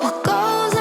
What goes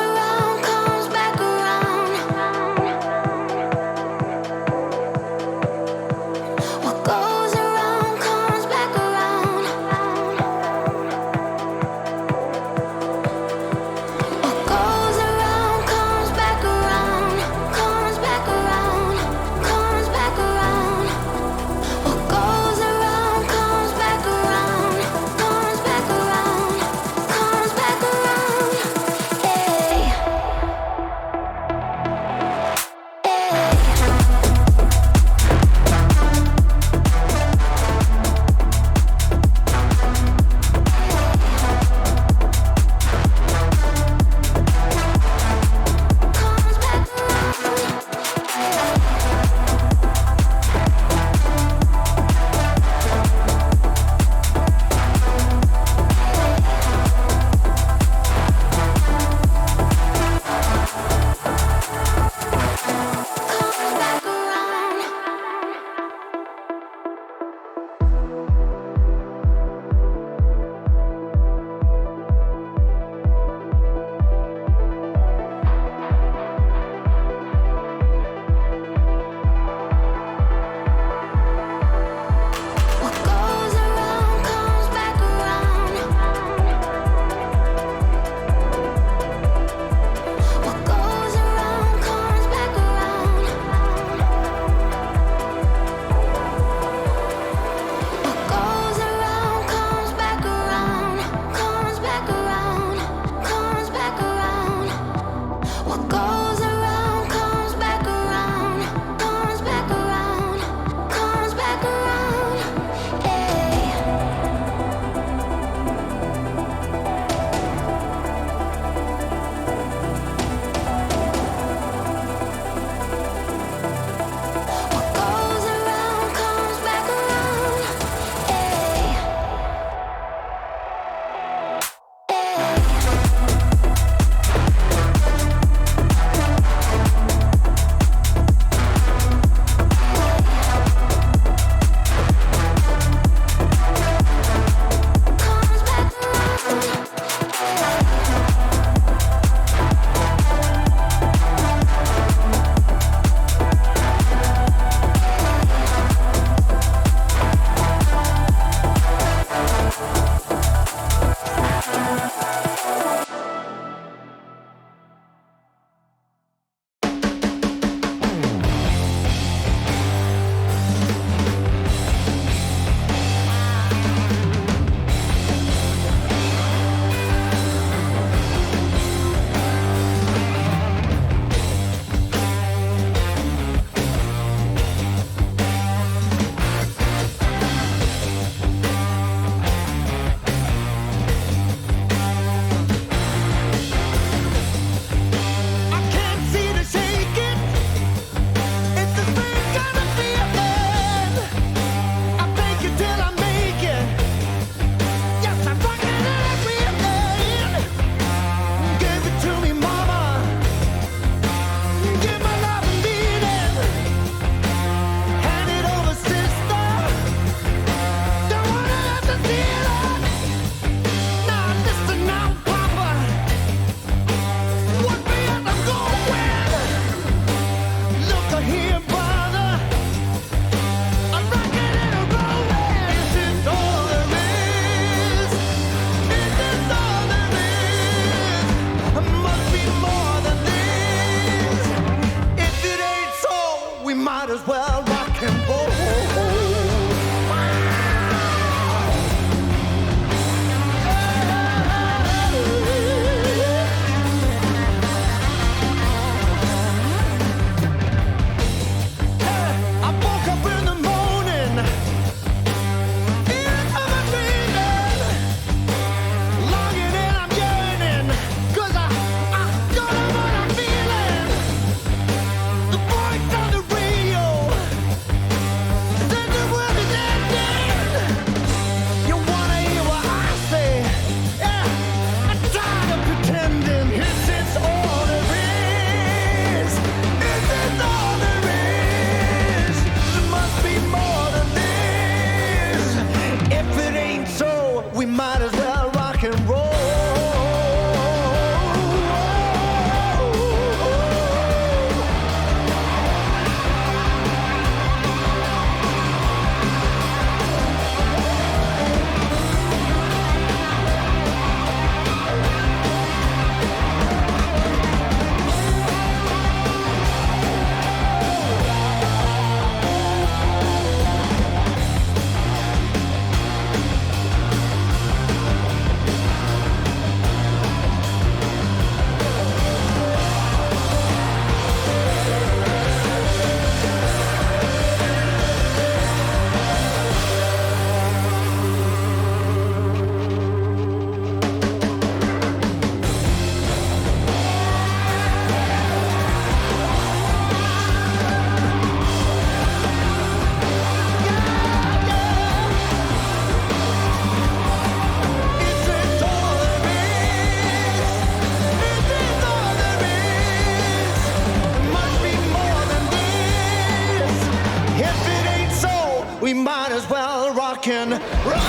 we might as well rock and roll.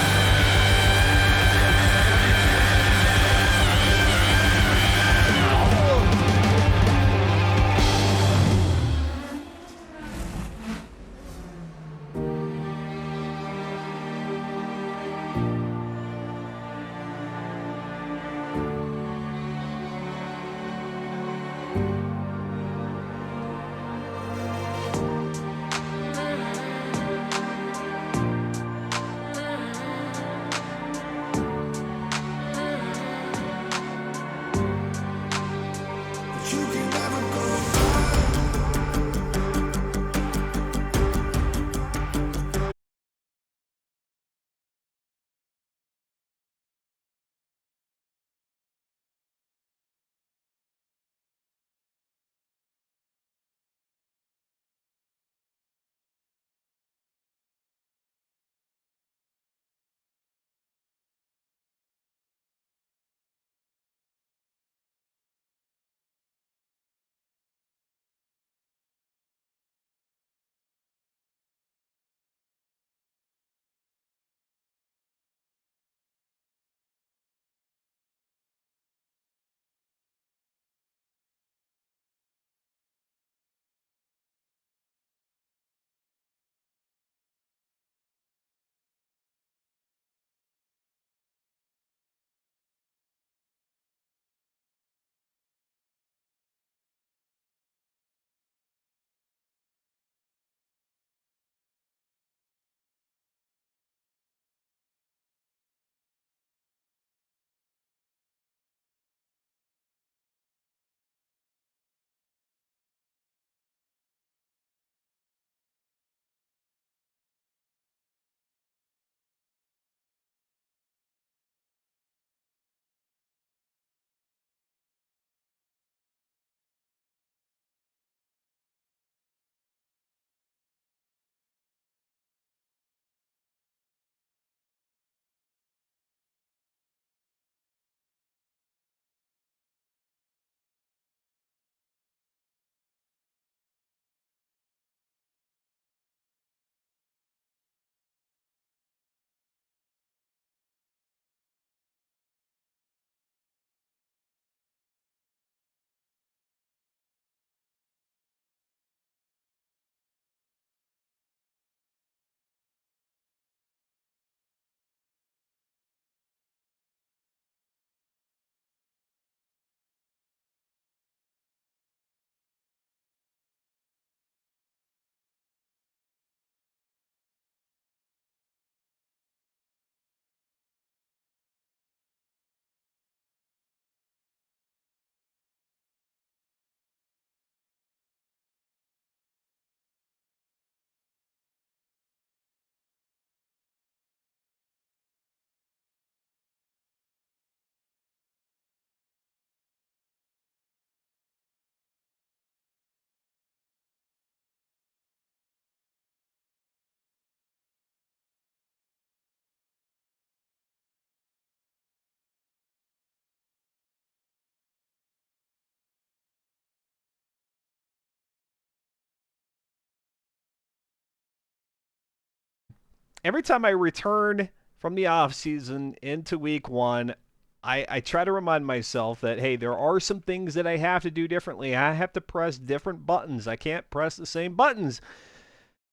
Every time I return from the off season into week one, I try to remind myself that, hey, there are some things that I have to do differently. I have to press different buttons. I can't press the same buttons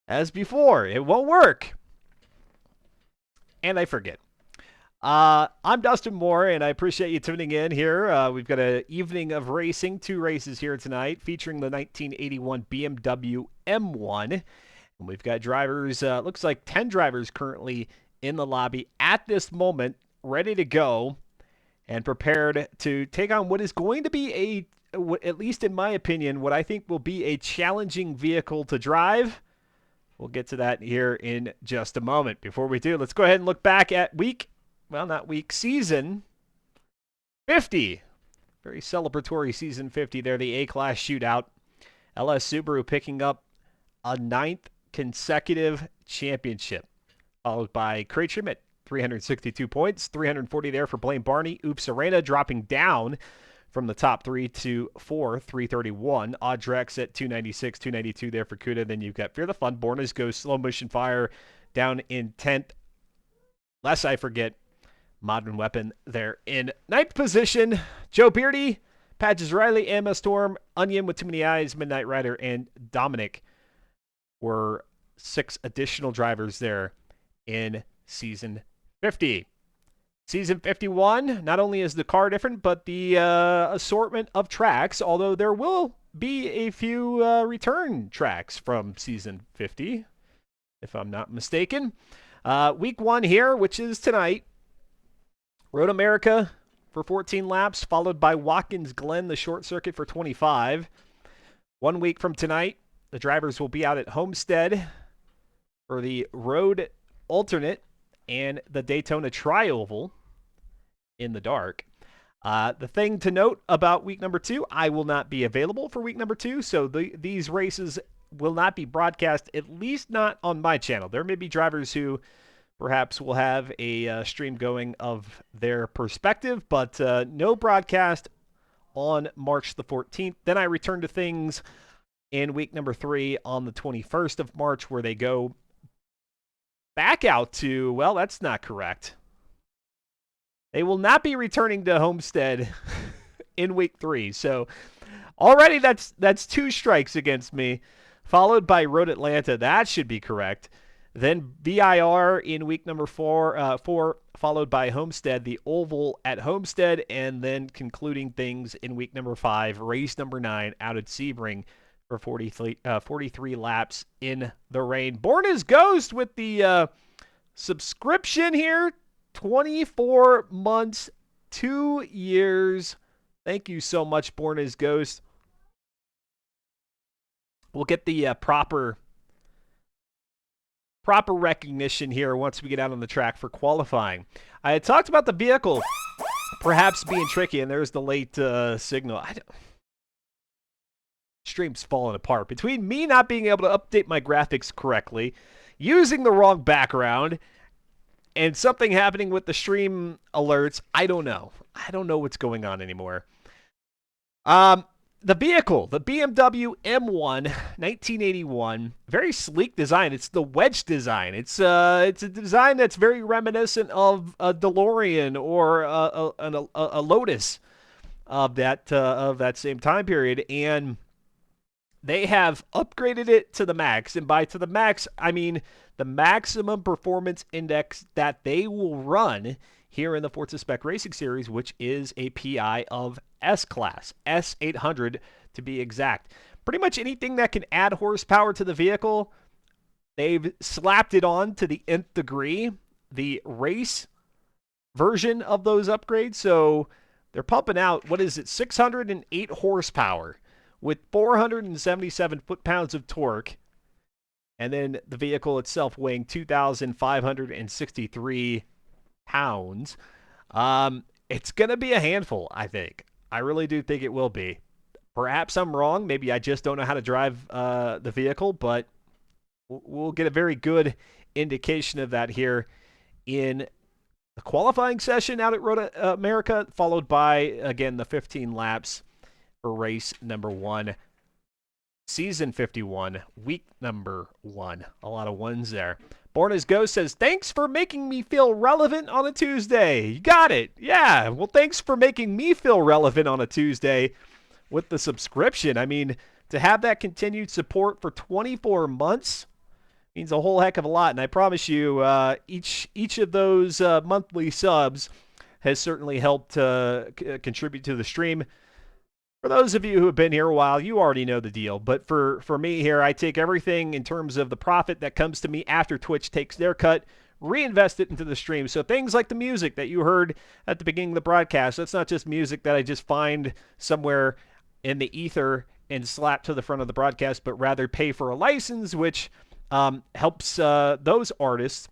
as before. It won't work. And I forget. I'm Dustin Moore, and I appreciate you tuning in here. We've got an evening of racing, 2 races here tonight, featuring the 1981 BMW M1. And we've got drivers, looks like 10 drivers currently in the lobby at this moment, ready to go and prepared to take on what is going to be at least in my opinion, what I think will be a challenging vehicle to drive. We'll get to that here in just a moment. Before we do, let's go ahead and look back at season 50. Very celebratory season 50 there, the A-Class shootout. LS Subaru picking up a 9th consecutive championship, followed by Craig Schmidt, 362 points, 340 there for Blaine Barney. Oops Arena dropping down from the top 3 to 4, 331. Audrex at 296, 292 there for Kuda. Then you've got Fear the Fun, Born as Ghost, Slow Motion Fire, down in 10th. Lest I forget, Modern Weapon there in 9th position. Joe Beardy, Patches Riley, MS Storm, Onion with Too Many Eyes, Midnight Rider, and Dominic were 6 additional drivers there in Season 50. Season 51, not only is the car different, but the assortment of tracks, although there will be a few return tracks from Season 50, if I'm not mistaken. Week 1 here, which is tonight. Road America for 14 laps, followed by Watkins Glen, the short circuit for 25. 1 week from tonight, the drivers will be out at Homestead for the Road Alternate and the Daytona Tri-Oval in the dark. The thing to note about week number 2, I will not be available for week number 2, so these races will not be broadcast, at least not on my channel. There may be drivers who perhaps will have a stream going of their perspective, but no broadcast on March the 14th. Then I return to things in week number 3 on the 21st of March, where they go back out to, well, that's not correct. They will not be returning to Homestead in week 3. So already that's 2 strikes against me, followed by Road Atlanta. That should be correct. Then VIR in week number 4, followed by Homestead, the Oval at Homestead, and then concluding things in week number 5, race number 9 out at Sebring for 43 laps in the rain. Born as Ghost with the subscription here, 24 months, 2 years. Thank you so much, Born as Ghost. We'll get the proper recognition here once we get out on the track for qualifying. I had talked about the vehicle perhaps being tricky, and there's the late signal. Stream's falling apart. Between me not being able to update my graphics correctly, using the wrong background, and something happening with the stream alerts, I don't know. I don't know what's going on anymore. The vehicle, the BMW M1 1981, very sleek design. It's the wedge design. It's a design that's very reminiscent of a DeLorean or a Lotus of that same time period, and they have upgraded it to the max. And by to the max, I mean the maximum performance index that they will run here in the Forza Spec Racing Series, which is a PI of S-Class, S800 to be exact. Pretty much anything that can add horsepower to the vehicle, they've slapped it on to the nth degree, the race version of those upgrades. So they're pumping out, 608 horsepower with 477 foot-pounds of torque, and then the vehicle itself weighing 2,563 pounds. It's going to be a handful, I think. I really do think it will be. Perhaps I'm wrong. Maybe I just don't know how to drive the vehicle, but we'll get a very good indication of that here in the qualifying session out at Road America, followed by, again, the 15 laps for race number 1. Season 51, week number 1. A lot of ones there. Born as Ghost says, thanks for making me feel relevant on a Tuesday. You got it. Yeah. Well, thanks for making me feel relevant on a Tuesday with the subscription. I mean, to have that continued support for 24 months means a whole heck of a lot. And I promise you, each of those monthly subs has certainly helped contribute to the stream. For those of you who have been here a while, you already know the deal. But for me here, I take everything in terms of the profit that comes to me after Twitch takes their cut, reinvest it into the stream. So things like the music that you heard at the beginning of the broadcast, that's not just music that I just find somewhere in the ether and slap to the front of the broadcast, but rather pay for a license, which helps those artists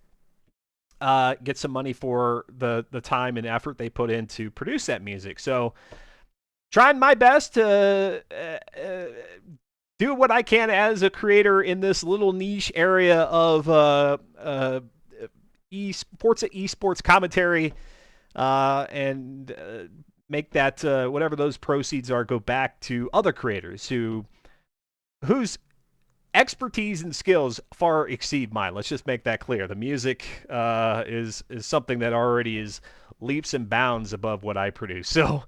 get some money for the time and effort they put in to produce that music. So trying my best to do what I can as a creator in this little niche area of Forza esports commentary, and make that whatever those proceeds are go back to other creators whose expertise and skills far exceed mine. Let's just make that clear. The music is something that already is leaps and bounds above what I produce. So,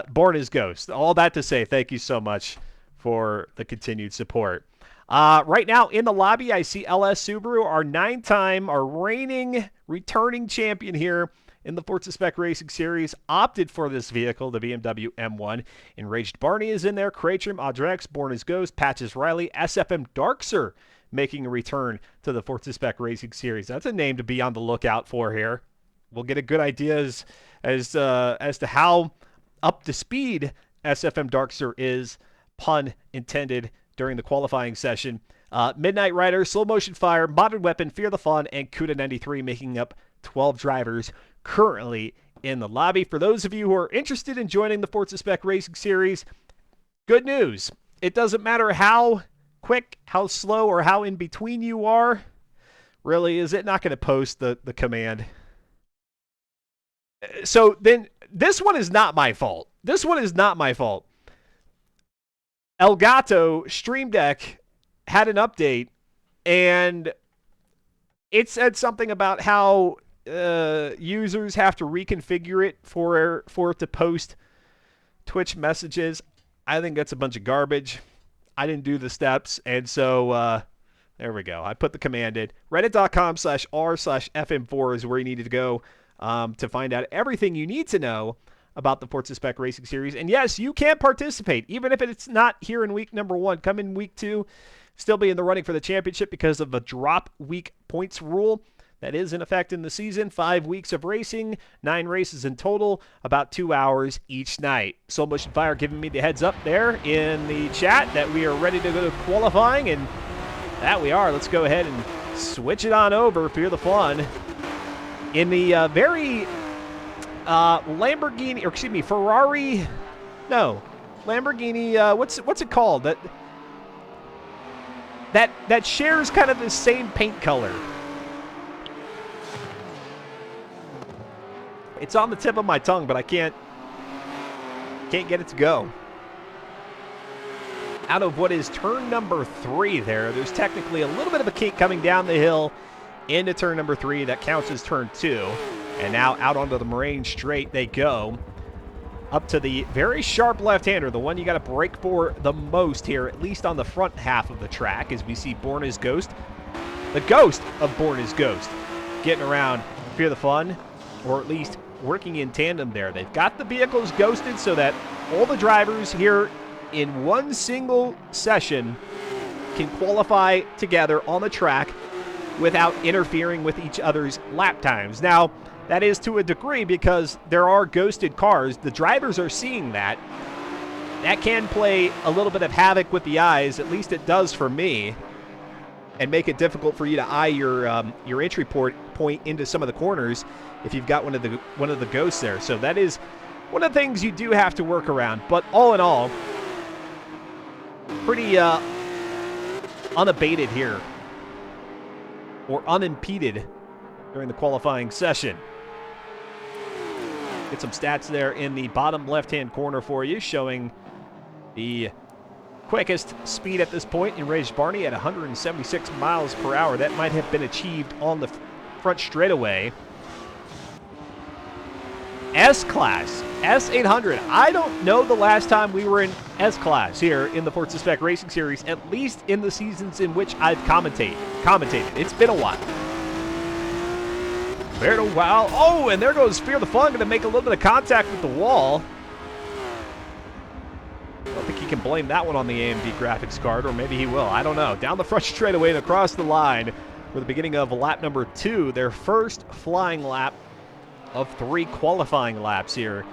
Born as Ghost. All that to say, thank you so much for the continued support. Right now in the lobby, I see LS Subaru, our reigning, returning champion here in the Forza Spec Racing Series, opted for this vehicle, the BMW M1. Enraged Barney is in there, Kratrim, Audrex, Born as Ghost, Patches Riley, SFM Darkser making a return to the Forza Spec Racing Series. That's a name to be on the lookout for here. We'll get a good idea as to how up to speed SFM Darkser is, pun intended, during the qualifying session. Midnight Rider, Slow Motion Fire, Modern Weapon, Fear the Fun, and Cuda93 making up 12 drivers currently in the lobby. For those of you who are interested in joining the Forza Spec Racing Series, good news. It doesn't matter how quick, how slow, or how in between you are. Really, is it not going to post the command? So then this one is not my fault. This one is not my fault. Elgato Stream Deck had an update, and it said something about how users have to reconfigure it for it to post Twitch messages. I think that's a bunch of garbage. I didn't do the steps, and so there we go. I put the command in. Reddit.com/r/FM4 is where you need to go to find out everything you need to know about the Forza Spec Racing Series. And yes, you can participate, even if it's not here in week number 1. Come in week 2, still be in the running for the championship because of the drop week points rule that is in effect in the season. 5 weeks of racing, 9 races in total, about 2 hours each night. Soul Motion Fire giving me the heads up there in the chat that we are ready to go to qualifying, and that we are. Let's go ahead and switch it on over. Fear the Fun in the very Lamborghini, or excuse me, Ferrari. No, Lamborghini. What's it called? That shares kind of the same paint color. It's on the tip of my tongue, but I can't get it to go. Out of what is turn number 3 there, there's technically a little bit of a kink coming down the hill into turn number 3. That counts as turn 2. And now out onto the Moraine Straight they go. Up to the very sharp left-hander, the one you got to brake for the most here, at least on the front half of the track, as we see Born as Ghost. The ghost of Born as Ghost getting around Fear the Fun, or at least working in tandem there. They've got the vehicles ghosted so that all the drivers here in one single session can qualify together on the track without interfering with each other's lap times. Now, that is to a degree because there are ghosted cars. The drivers are seeing that. That can play a little bit of havoc with the eyes, at least it does for me, and make it difficult for you to eye your entry point into some of the corners if you've got one of the ghosts there. So that is one of the things you do have to work around. But all in all, pretty unabated here, or unimpeded during the qualifying session. Get some stats there in the bottom left-hand corner for you, showing the quickest speed at this point in Enraged Barney at 176 miles per hour. That might have been achieved on the front straightaway. S-Class, S800. I don't know the last time we were in S-Class here in the Forza Spec Racing Series, at least in the seasons in which I've commentated. It's been a while. Been a while. Oh, and there goes Fear the Fun, going to make a little bit of contact with the wall. I don't think he can blame that one on the AMD graphics card, or maybe he will. I don't know. Down the front straightaway and across the line for the beginning of lap number 2, their first flying lap of 3 qualifying laps here.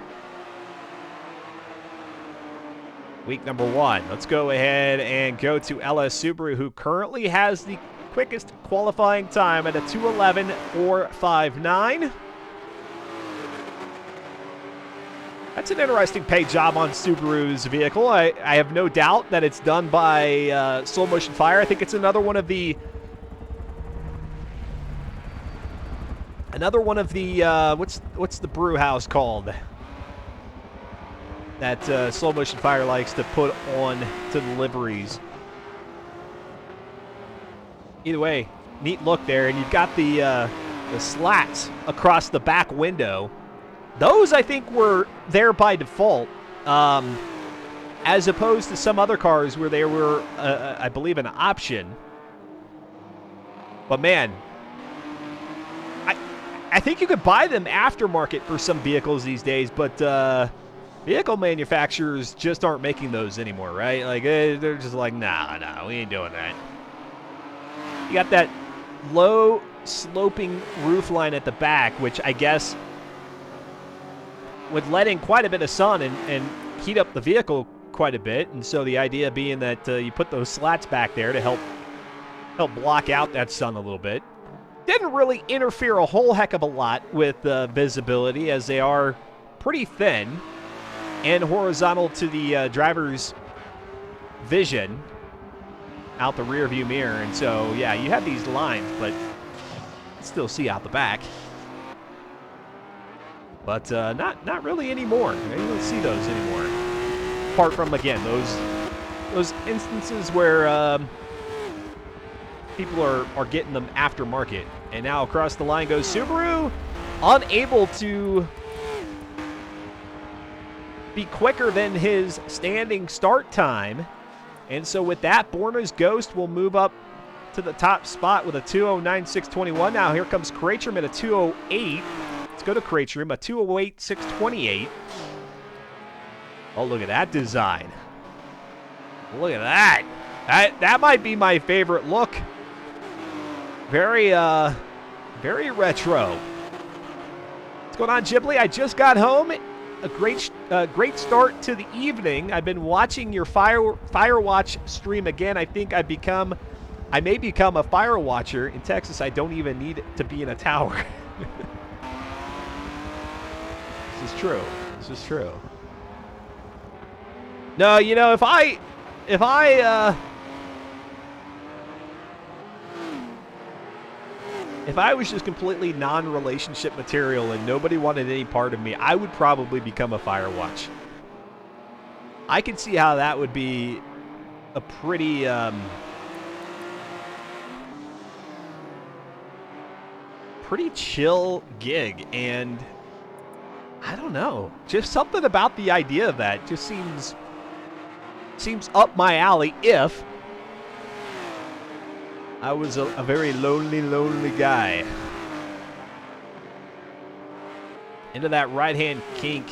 Week number 1. Let's go ahead and go to LS Subaru, who currently has the quickest qualifying time at a 2:11.459. That's an interesting paint job on Subaru's vehicle. I have no doubt that it's done by Slow Motion Fire. I think it's another one of the what's the brew house called that Slow Motion Fire likes to put on to the liveries? Either way, neat look there, and you've got the slats across the back window. Those, I think, were there by default, as opposed to some other cars where they were, I believe, an option. But man, I think you could buy them aftermarket for some vehicles these days, but vehicle manufacturers just aren't making those anymore, right? Like, they're just like, nah, we ain't doing that. You got that low sloping roof line at the back, which I guess would let in quite a bit of sun and heat up the vehicle quite a bit. And so the idea being that you put those slats back there to help block out that sun a little bit. Didn't really interfere a whole heck of a lot with visibility, as they are pretty thin and horizontal to the driver's vision out the rear view mirror. And so, yeah, you have these lines, but still see out the back. But not really anymore. You don't see those anymore. Apart from, again, those instances where people are getting them aftermarket. And now across the line goes Subaru, unable to be quicker than his standing start time. And so with that, Borna's Ghost will move up to the top spot with a 209.621. Now here comes Kratrum at a 208. Let's go to Kratrum, a 208.628. Oh, look at that design. Look at that. That might be my favorite look. Very retro. What's going on, Ghibli? I just got home. A great start to the evening. I've been watching your Firewatch stream again. I think I may become a fire watcher. In Texas, I don't even need to be in a tower. This is true. This is true. No, you know, if I was just completely non-relationship material and nobody wanted any part of me, I would probably become a Firewatch. I could see how that would be a pretty pretty chill gig, and I don't know, just something about the idea of that just seems up my alley if I was a very lonely guy. Into that right-hand kink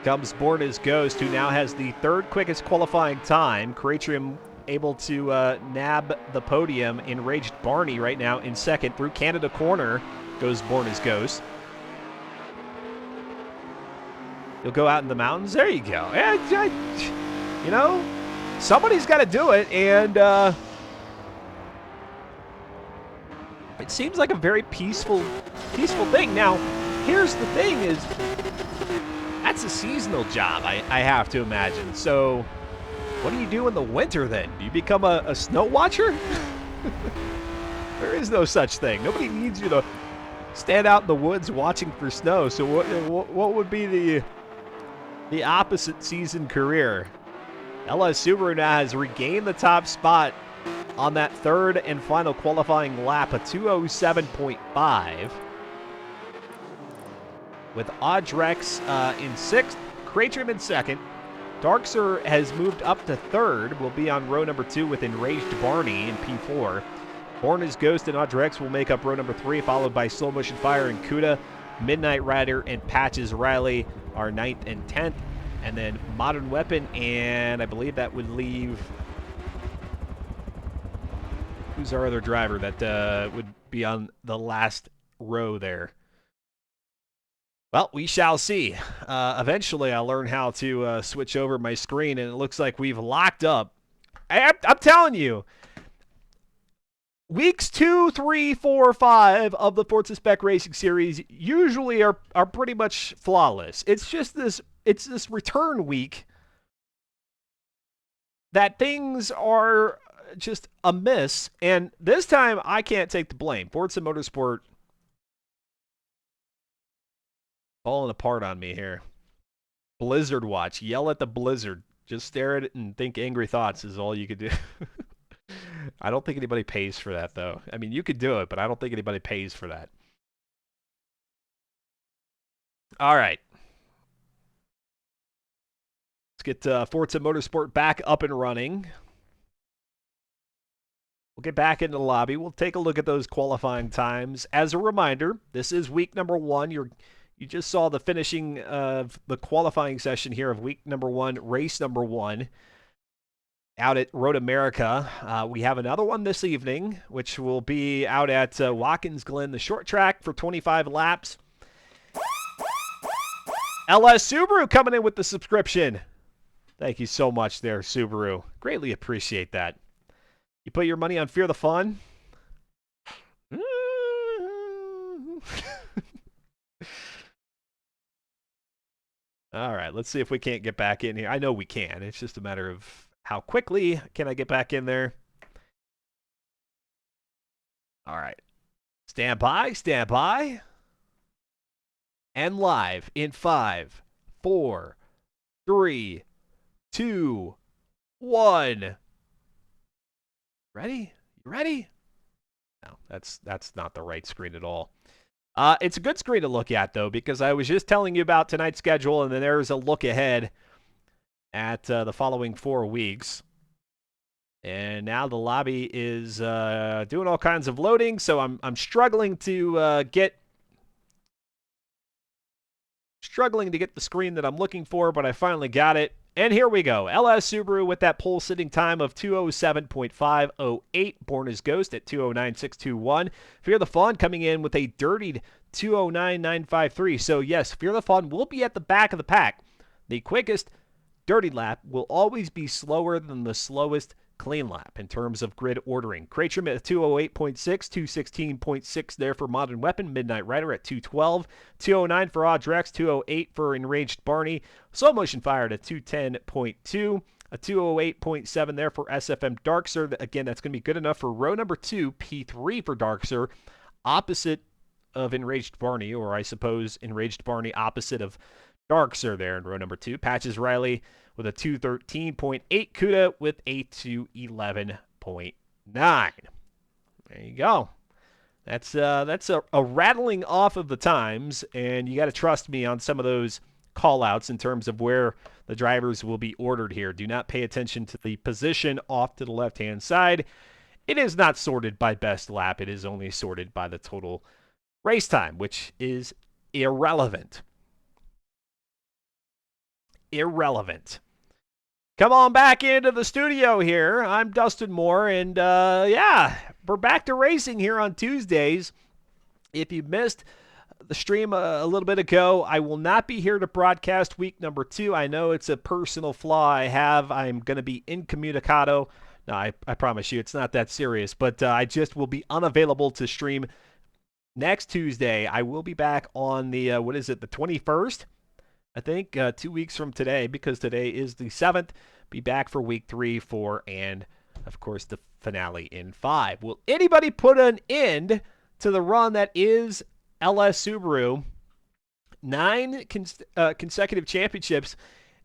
comes Borna's Ghost, who now has the third quickest qualifying time. Kratrum able to nab the podium. Enraged Barney right now in second. Through Canada corner goes Borna's Ghost. You'll go out in the mountains. There you go. You know, somebody's got to do it, and it seems like a very peaceful thing. Now, here's the thing: is that's a seasonal job, I have to imagine. So, what do you do in the winter then? Do you become a snow watcher? There is no such thing. Nobody needs you to stand out in the woods watching for snow. So, what would be the opposite season career? LS Subaru now has regained the top spot on that third and final qualifying lap, a 207.5. With Audrex in sixth, Kratrum in second. Darkser has moved up to third, will be on row number 2 with Enraged Barney in P4. Borna's Ghost and Audrex will make up row number 3, followed by Slow Motion Fire and Cuda. Midnight Rider and Patches Riley are 9th and 10th. And then Modern Weapon, and I believe that would leave... Who's our other driver that would be on the last row there? Well, we shall see. Eventually, I'll learn how to switch over my screen, and it looks like we've locked up. I'm telling you, weeks 2, 3, 4, 5 of the Forza Spec Racing Series usually are pretty much flawless. It's just this return week that things are just amiss, and this time I can't take the blame. Forza Motorsport falling apart on me here. Blizzard watch. Yell at the blizzard. Just stare at it and think angry thoughts is all you could do. I don't think anybody pays for that, though. I mean, you could do it, but I don't think anybody pays for that. All right. Let's get Forza Motorsport back up and running. We'll get back into the lobby. We'll take a look at those qualifying times. As a reminder, this is week number 1. You just saw the finishing of the qualifying session here of week number 1, race number 1. Out at Road America. We have another one this evening, which will be out at Watkins Glen, the short track for 25 laps. LS Subaru coming in with the subscription. Thank you so much there, Subaru. Greatly appreciate that. You put your money on Fear the Fun? All right, let's see if we can't get back in here. I know we can. It's just a matter of how quickly can I get back in there. All right. Stand by. And live in 5, 4, 3, 2, 1. Ready? You ready? No, that's not the right screen at all. It's a good screen to look at, though, because I was just telling you about tonight's schedule, and then there's a look ahead at the following 4 weeks. And now the lobby is doing all kinds of loading, so I'm struggling to get the screen that I'm looking for, but I finally got it. And here we go. LS Subaru with that pole sitting time of 2:07.508. Born as Ghost at 2:09.621. Fear the Fun coming in with a dirtied 2:09.953. So yes, Fear the Fun will be at the back of the pack. The quickest dirty lap will always be slower than the slowest clean lap in terms of grid ordering. Cratrum at 208.6, 216.6 there for Modern Weapon. Midnight Rider at 212, 209 for Audrex, 208 for Enraged Barney. Slow Motion Fired at 210.2, a 208.7 there for SFM Darkser. Again, that's going to be good enough for row number 2, P3 for Darkser, opposite of Enraged Barney, or I suppose Enraged Barney opposite of Darkser there in row number 2. Patches Riley with a 213.8, Cuda with a 211.9. There you go. That's a rattling off of the times, and you got to trust me on some of those call-outs in terms of where the drivers will be ordered here. Do not pay attention to the position off to the left-hand side. It is not sorted by best lap. It is only sorted by the total race time, which is irrelevant. Come on back into the studio here. I'm Dustin Moore, and yeah, we're back to racing here on Tuesdays. If you missed the stream a little bit ago, I will not be here to broadcast week number 2. I know it's a personal flaw I have. I'm going to be incommunicado. No, I promise you it's not that serious, but I just will be unavailable to stream next Tuesday. I will be back on the, the 21st? I think 2 weeks from today, because today is the 7th. Be back for week 3, 4, and, of course, the finale in 5. Will anybody put an end to the run that is LS Subaru? 9 consecutive championships,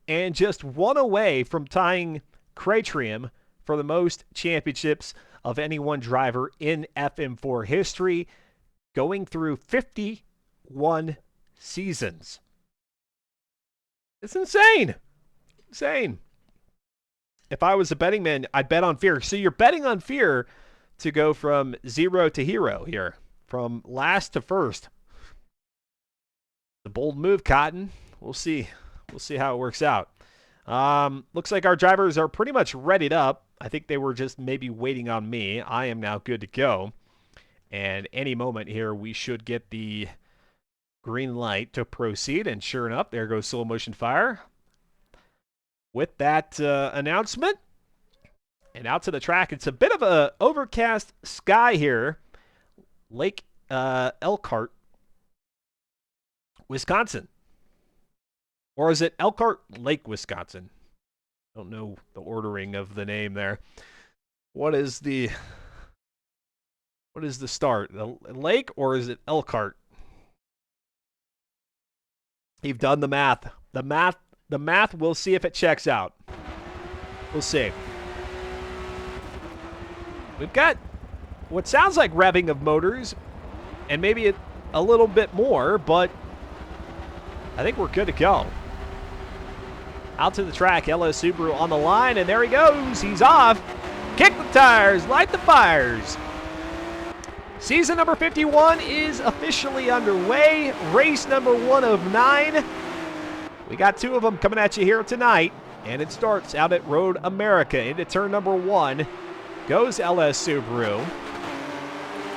and just 1 away from tying Cratrium for the most championships of any one driver in FM4 history, going through 51 seasons. It's insane. If I was a betting man, I'd bet on Fear. So you're betting on Fear to go from 0 to hero here, from last to first. The bold move, Cotton. We'll see. We'll see how it works out. Looks like our drivers are pretty much readied up. I think they were just maybe waiting on me. I am now good to go. And any moment here, we should get the green light to proceed, and sure enough, there goes Slow Motion Fire with that announcement. And out to the track. It's a bit of a overcast sky here. Lake Elkhart, Wisconsin. Or is it Elkhart Lake, Wisconsin? I don't know the ordering of the name there. What is the start? The lake, or is it Elkhart? You've done the math. The math, we'll see if it checks out. We'll see. we've got what sounds like revving of motors and maybe a little bit more, but I think we're good to go. Out to the track, LS Subaru on the line, and there he goes. He's off. Kick the tires, light the fires. Season number 51 is officially underway. Race number 1 of 9. We got 2 of them coming at you here tonight, and it starts out at Road America. Into turn number 1 goes LS Subaru,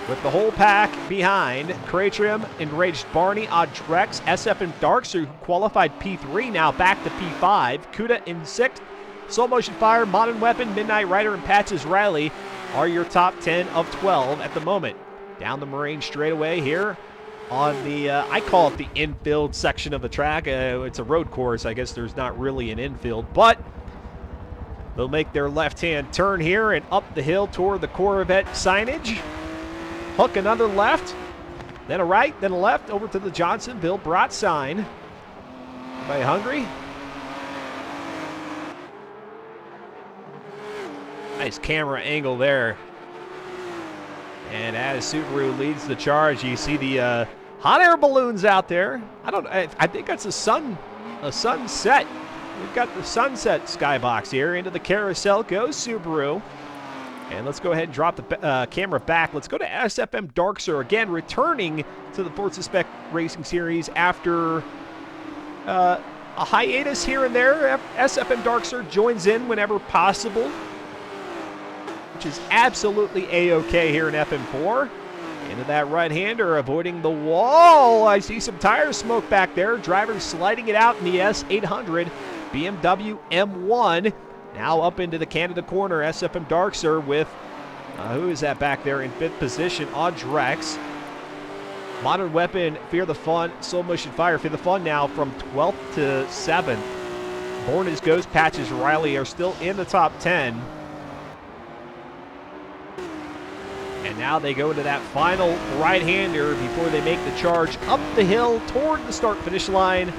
with the whole pack behind. Cratrim, Enraged Barney, Oddrex, SF and Darkster, who qualified P3, now back to P5. Kuda in 6th. Soul Motion Fire, Modern Weapon, Midnight Rider, and Patches Riley are your top 10 of 12 at the moment. Down the Moraine straightaway here on the, I call it the infield section of the track. It's a road course. I guess there's not really an infield, but they'll make their left-hand turn here and up the hill toward the Corvette signage. Hook another left, then a right, then a left, over to the Johnsonville Brat sign. Everybody hungry? Nice camera angle there. And as Subaru leads the charge, you see the hot air balloons out there. I think that's a sunset. We've got the sunset skybox here. Into the carousel goes Subaru. And let's go ahead and drop the camera back. Let's go to SFM Darkster again, returning to the Forza Spec Racing Series after a hiatus here and there. SFM Darkster joins in whenever possible, which is absolutely A-OK here in FM4. Into that right-hander, avoiding the wall. I see some tire smoke back there. Driver sliding it out in the S800 BMW M1. Now up into the Canada corner, SFM Darkster with, who is that back there in 5th position? Oddrex. Modern Weapon, Fear the Fun, Soul Motion Fire, Fear the Fun now from 12th to 7th. Born as Ghost, Patches Riley are still in the top 10. And now they go into that final right-hander before they make the charge up the hill toward the start-finish line,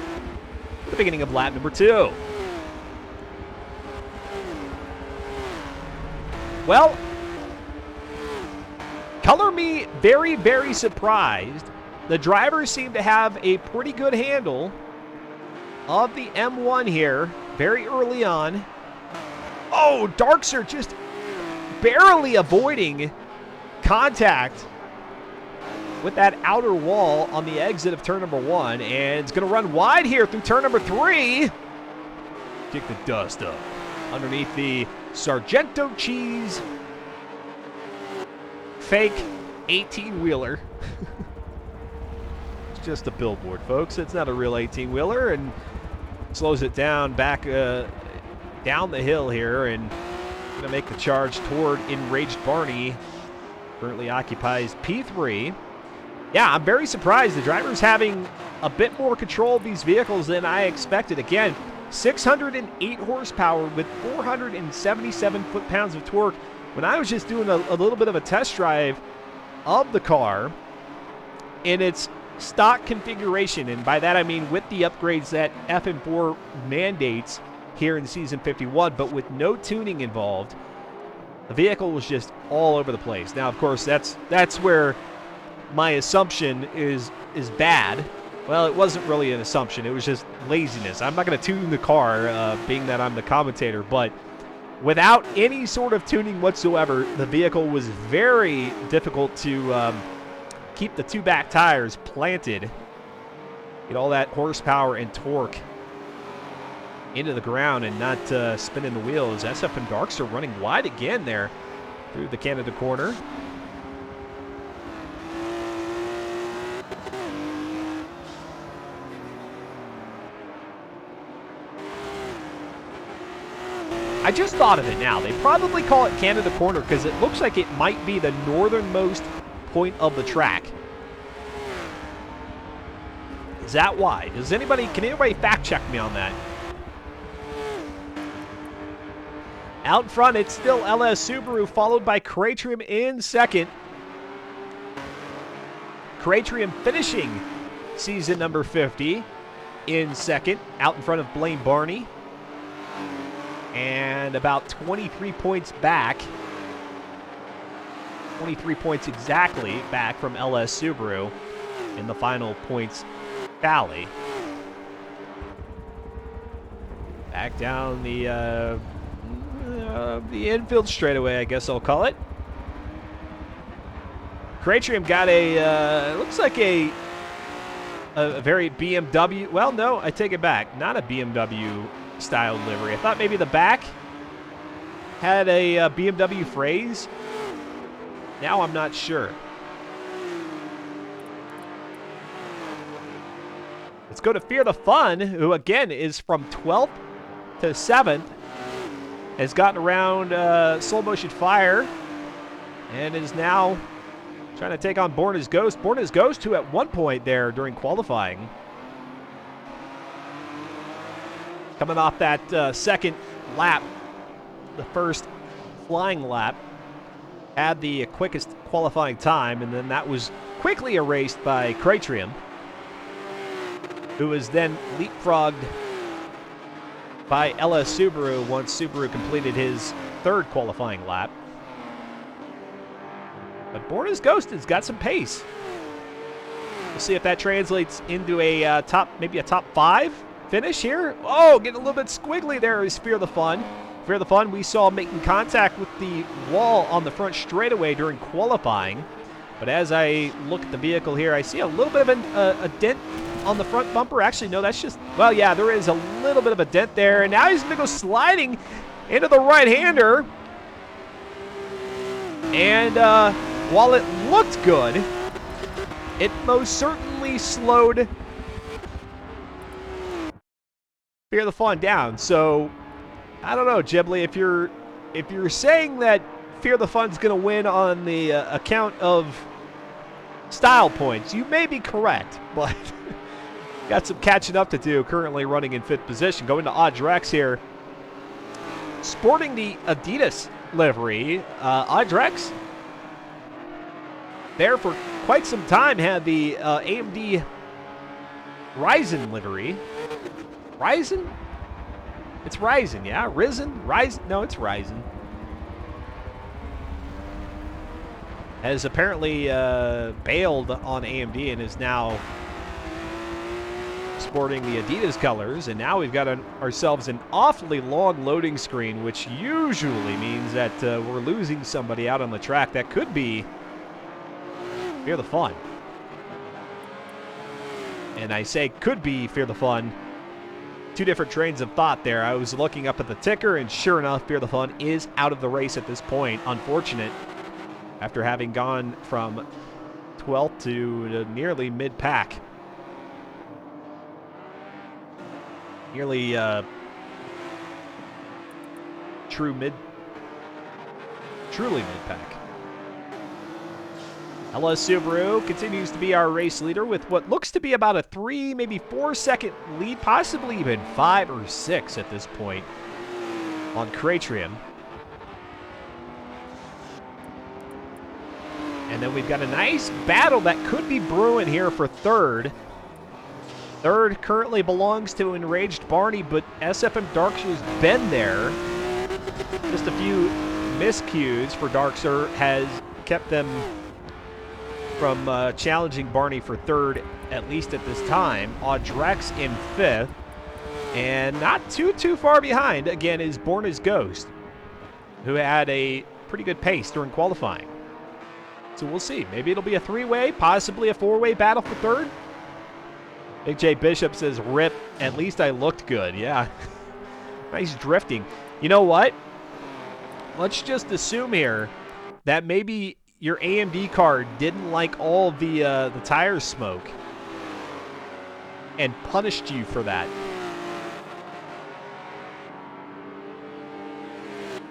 the beginning of lap number 2. Well, color me very, very surprised. The drivers seem to have a pretty good handle of the M1 here very early on. Oh, Darkster just barely avoiding contact with that outer wall on the exit of turn number 1, and it's going to run wide here through turn number 3. Kick the dust up underneath the Sargento Cheese fake 18-wheeler. It's just a billboard, folks. It's not a real 18-wheeler, and slows it down back down the hill here, and going to make the charge toward Enraged Barney. Currently occupies P3. Yeah, I'm very surprised. The driver's having a bit more control of these vehicles than I expected. Again, 608 horsepower with 477 foot-pounds of torque. When I was just doing a little bit of a test drive of the car in its stock configuration, and by that I mean with the upgrades that FM4 mandates here in Season 51, but with no tuning involved, the vehicle was just all over the place. Now, of course, that's where my assumption is bad. Well, it wasn't really an assumption. It was just laziness. I'm not going to tune the car, being that I'm the commentator, but without any sort of tuning whatsoever, the vehicle was very difficult to keep the 2 back tires planted. Get all that horsepower and torque into the ground and not spinning the wheels. SF and Darkster running wide again there through the Canada corner. I just thought of it now. They probably call it Canada Corner because it looks like it might be the northernmost point of the track. Is that why? Can anybody fact check me on that? Out in front, it's still LS Subaru, followed by Cratrim in second. Cratrim finishing season number 50 in second, out in front of Blaine Barney. And about 23 points back 23 points exactly back from LS Subaru in the final points tally. Back down the infield straightaway, I guess I'll call it. Cratrium got a, looks like a very BMW, well, no, I take it back. Not a BMW style livery. I thought maybe the back had a BMW phrase. Now I'm not sure. Let's go to Fear the Fun, who again is from 12th to 7th. Has gotten around Soul Motion Fire and is now trying to take on Born as Ghost. Born as Ghost, who at one point there during qualifying, coming off that second lap, the first flying lap, had the quickest qualifying time, and then that was quickly erased by Cratrium, who was then leapfrogged by LS Subaru once Subaru completed his third qualifying lap. But Born as Ghost has got some pace. We'll see if that translates into a maybe a top 5 finish here. Oh, getting a little bit squiggly there is Fear the Fun. Fear the Fun we saw making contact with the wall on the front straightaway during qualifying. But as I look at the vehicle here, I see a little bit of a dent on the front bumper. Actually, no, that's just, well, yeah, there is a little bit of a dent there. And now he's going to go sliding into the right-hander. And while it looked good, it most certainly slowed Fear the Fun down. So I don't know, Ghibli, if you're saying that Fear the Fun's going to win on the account of style points, you may be correct, but got some catching up to do. Currently running in 5th position. Going to Audrex here, sporting the Adidas livery. Audrex, there for quite some time, had the AMD Ryzen livery. Ryzen? It's Ryzen, yeah? Ryzen? Ryzen? No, it's Ryzen. Has apparently bailed on AMD and is now sporting the Adidas colors. And now we've got ourselves an awfully long loading screen, which usually means that we're losing somebody out on the track. That could be Fear the Fun. And I say could be Fear the Fun. Two different trains of thought there. I was looking up at the ticker, and sure enough, Fear the Fun is out of the race at this point. Unfortunate, after having gone from 12th to nearly mid-pack. Nearly truly mid-pack. LS Subaru continues to be our race leader with what looks to be about a 3, maybe 4 second lead, possibly even 5 or 6 at this point on Cratrium. And then we've got a nice battle that could be brewing here for third. Third currently belongs to Enraged Barney, but SFM Darkster's been there. Just a few miscues for Darkster has kept them from challenging Barney for third, at least at this time. Audrex in 5th. And not too far behind, again, is Born as Ghost, who had a pretty good pace during qualifying. So we'll see. Maybe it'll be a 3-way, possibly a 4-way battle for third. Big J Bishop says, rip, at least I looked good. Yeah. Nice drifting. You know what? Let's just assume here that maybe your AMD card didn't like all the tire smoke and punished you for that.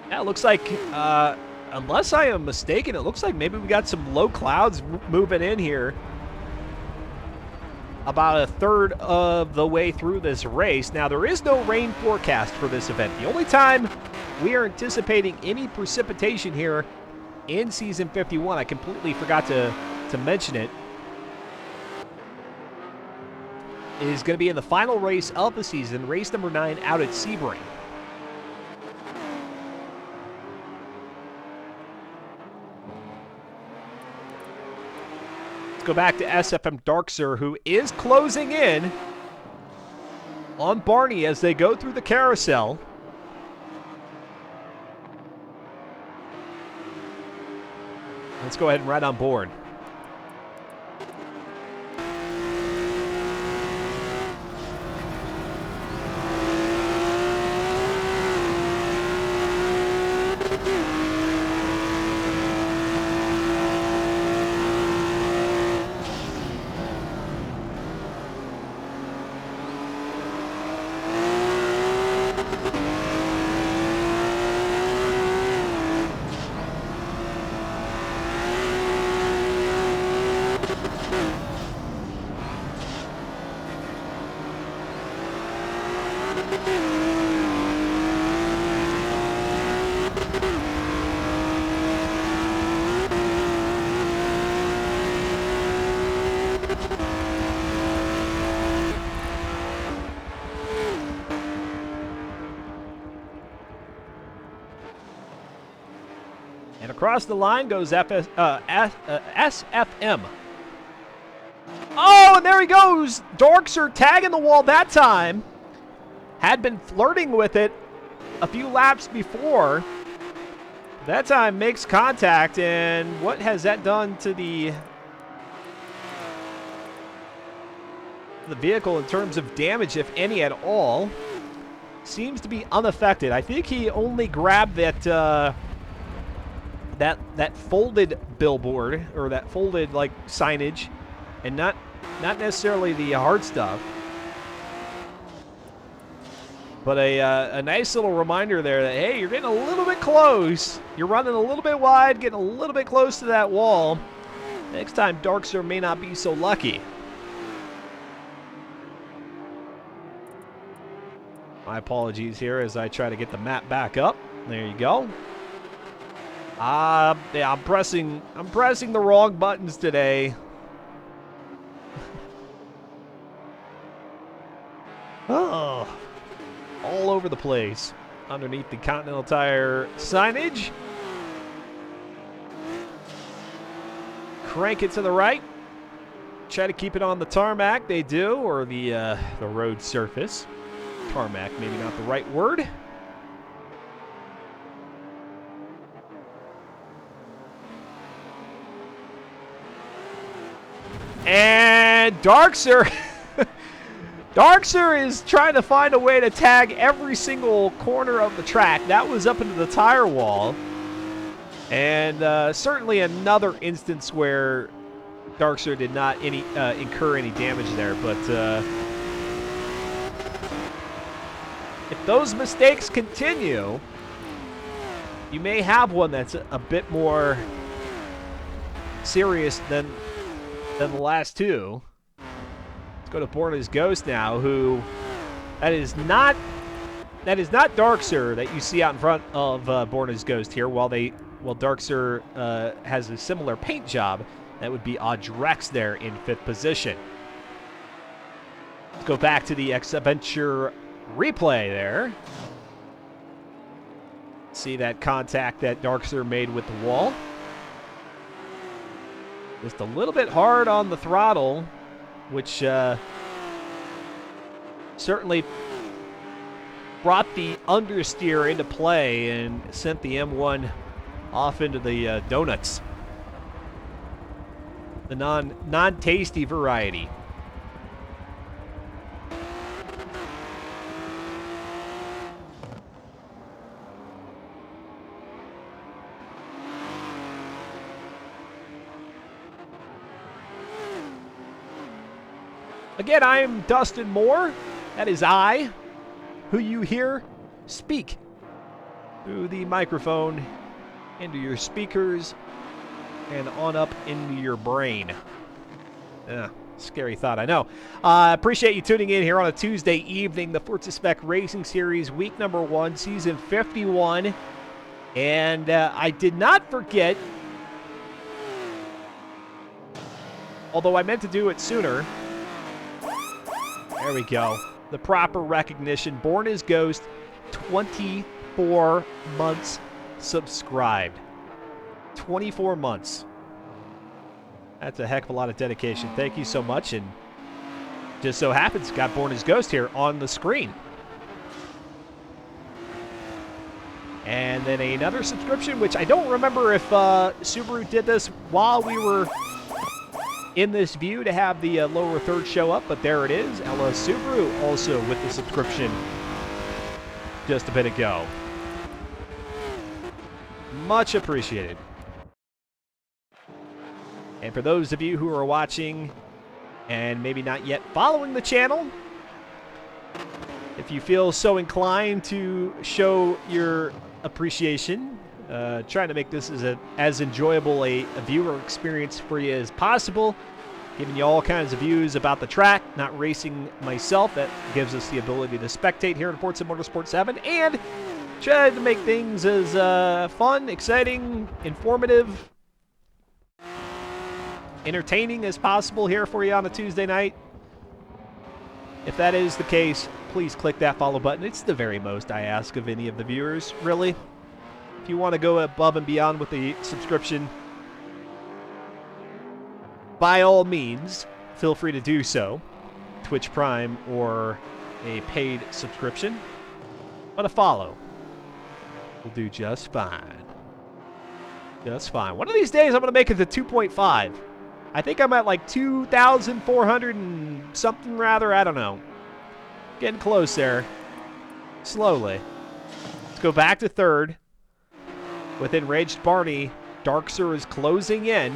Yeah, it looks like, unless I am mistaken, it looks like maybe we got some low clouds moving in here about a third of the way through this race. Now, there is no rain forecast for this event. The only time we are anticipating any precipitation here in Season 51, I completely forgot to mention it, is going to be in the final race of the season, race number 9 out at Sebring. Let's go back to SFM Darkser, who is closing in on Barney as they go through the carousel. Let's go ahead and ride on board. And across the line goes SFM. Oh, and there he goes. Darkser tagging the wall that time. Had been flirting with it a few laps before. That time makes contact, and what has that done to the vehicle in terms of damage, if any at all? Seems to be unaffected. I think he only grabbed that that folded billboard, or that folded like signage, and not necessarily the hard stuff. But a nice little reminder there that, hey, you're getting a little bit close. You're running a little bit wide, getting a little bit close to that wall. Next time, Darkser may not be so lucky. My apologies here as I try to get the map back up. There you go. Yeah, I'm pressing the wrong buttons today. Oh, all over the place underneath the Continental Tire signage. Crank it to the right. Try to keep it on the tarmac. They do, or the road surface. Tarmac, maybe not the right word. And Darkser, Darkser is trying to find a way to tag every single corner of the track. That was up into the tire wall. And certainly another instance where Darkser did not incur any damage there. But if those mistakes continue, you may have one that's a bit more serious than the last two. Let's go to Borna's Ghost now, who that is not Darkser that you see out in front of Borna's Ghost here. While Darkser has a similar paint job, that would be Audrex there in 5th position. Let's go back to the X-Adventure replay there. See that contact that Darkser made with the wall. Just a little bit hard on the throttle, which certainly brought the understeer into play and sent the M1 off into the donuts. The non-tasty variety. Again, I am Dustin Moore. That is I, who you hear speak through the microphone into your speakers and on up into your brain. Scary thought, I know. Appreciate you tuning in here on a Tuesday evening, the Forza Spec Racing Series, week number 1, season 51. And I did not forget, although I meant to do it sooner. There we go. The proper recognition. Born as Ghost, 24 months subscribed. 24 months. That's a heck of a lot of dedication. Thank you so much. And just so happens, got Born as Ghost here on the screen. And then another subscription, which I don't remember if Subaru did this while we were in this view to have the lower third show up, but there it is. Ella Subaru also with the subscription just a bit ago. Much appreciated. And for those of you who are watching and maybe not yet following the channel, if you feel so inclined to show your appreciation, trying to make this as enjoyable a viewer experience for you as possible, giving you all kinds of views about the track, not racing myself. That gives us the ability to spectate here in Forza Motorsport 7 and try to make things as fun, exciting, informative, entertaining as possible here for you on a Tuesday night. If that is the case, please click that follow button. It's the very most I ask of any of the viewers, really. If you want to go above and beyond with the subscription, by all means, feel free to do so. Twitch Prime or a paid subscription. But a follow will do just fine. Just fine. One of these days, I'm going to make it to 2.5. I think I'm at like 2,400 and something rather. I don't know. Getting close there. Slowly. Let's go back to third. With Enraged Barney, Darkser is closing in.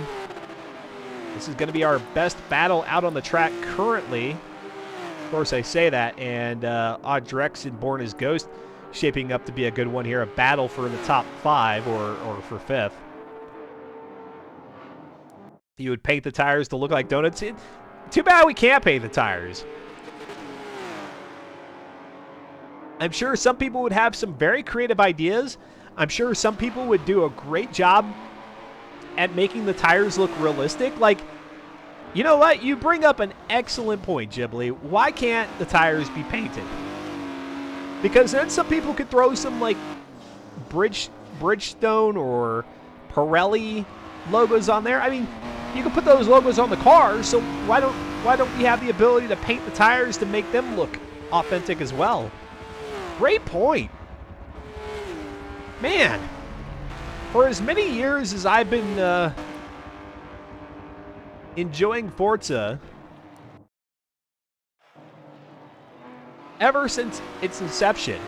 This is going to be our best battle out on the track currently. Of course, I say that. And Audrex and Born as Ghost shaping up to be a good one here. A battle for the top 5 or for 5th. You would paint the tires to look like donuts. Too bad we can't paint the tires. I'm sure some people would have some very creative ideas. I'm sure some people would do a great job at making the tires look realistic. Like, you know what? You bring up an excellent point, Ghibli. Why can't the tires be painted? Because then some people could throw some, like, Bridgestone or Pirelli logos on there. I mean, you can put those logos on the car, so why don't we have the ability to paint the tires to make them look authentic as well? Great point. Man, for as many years as I've been enjoying Forza, ever since its inception,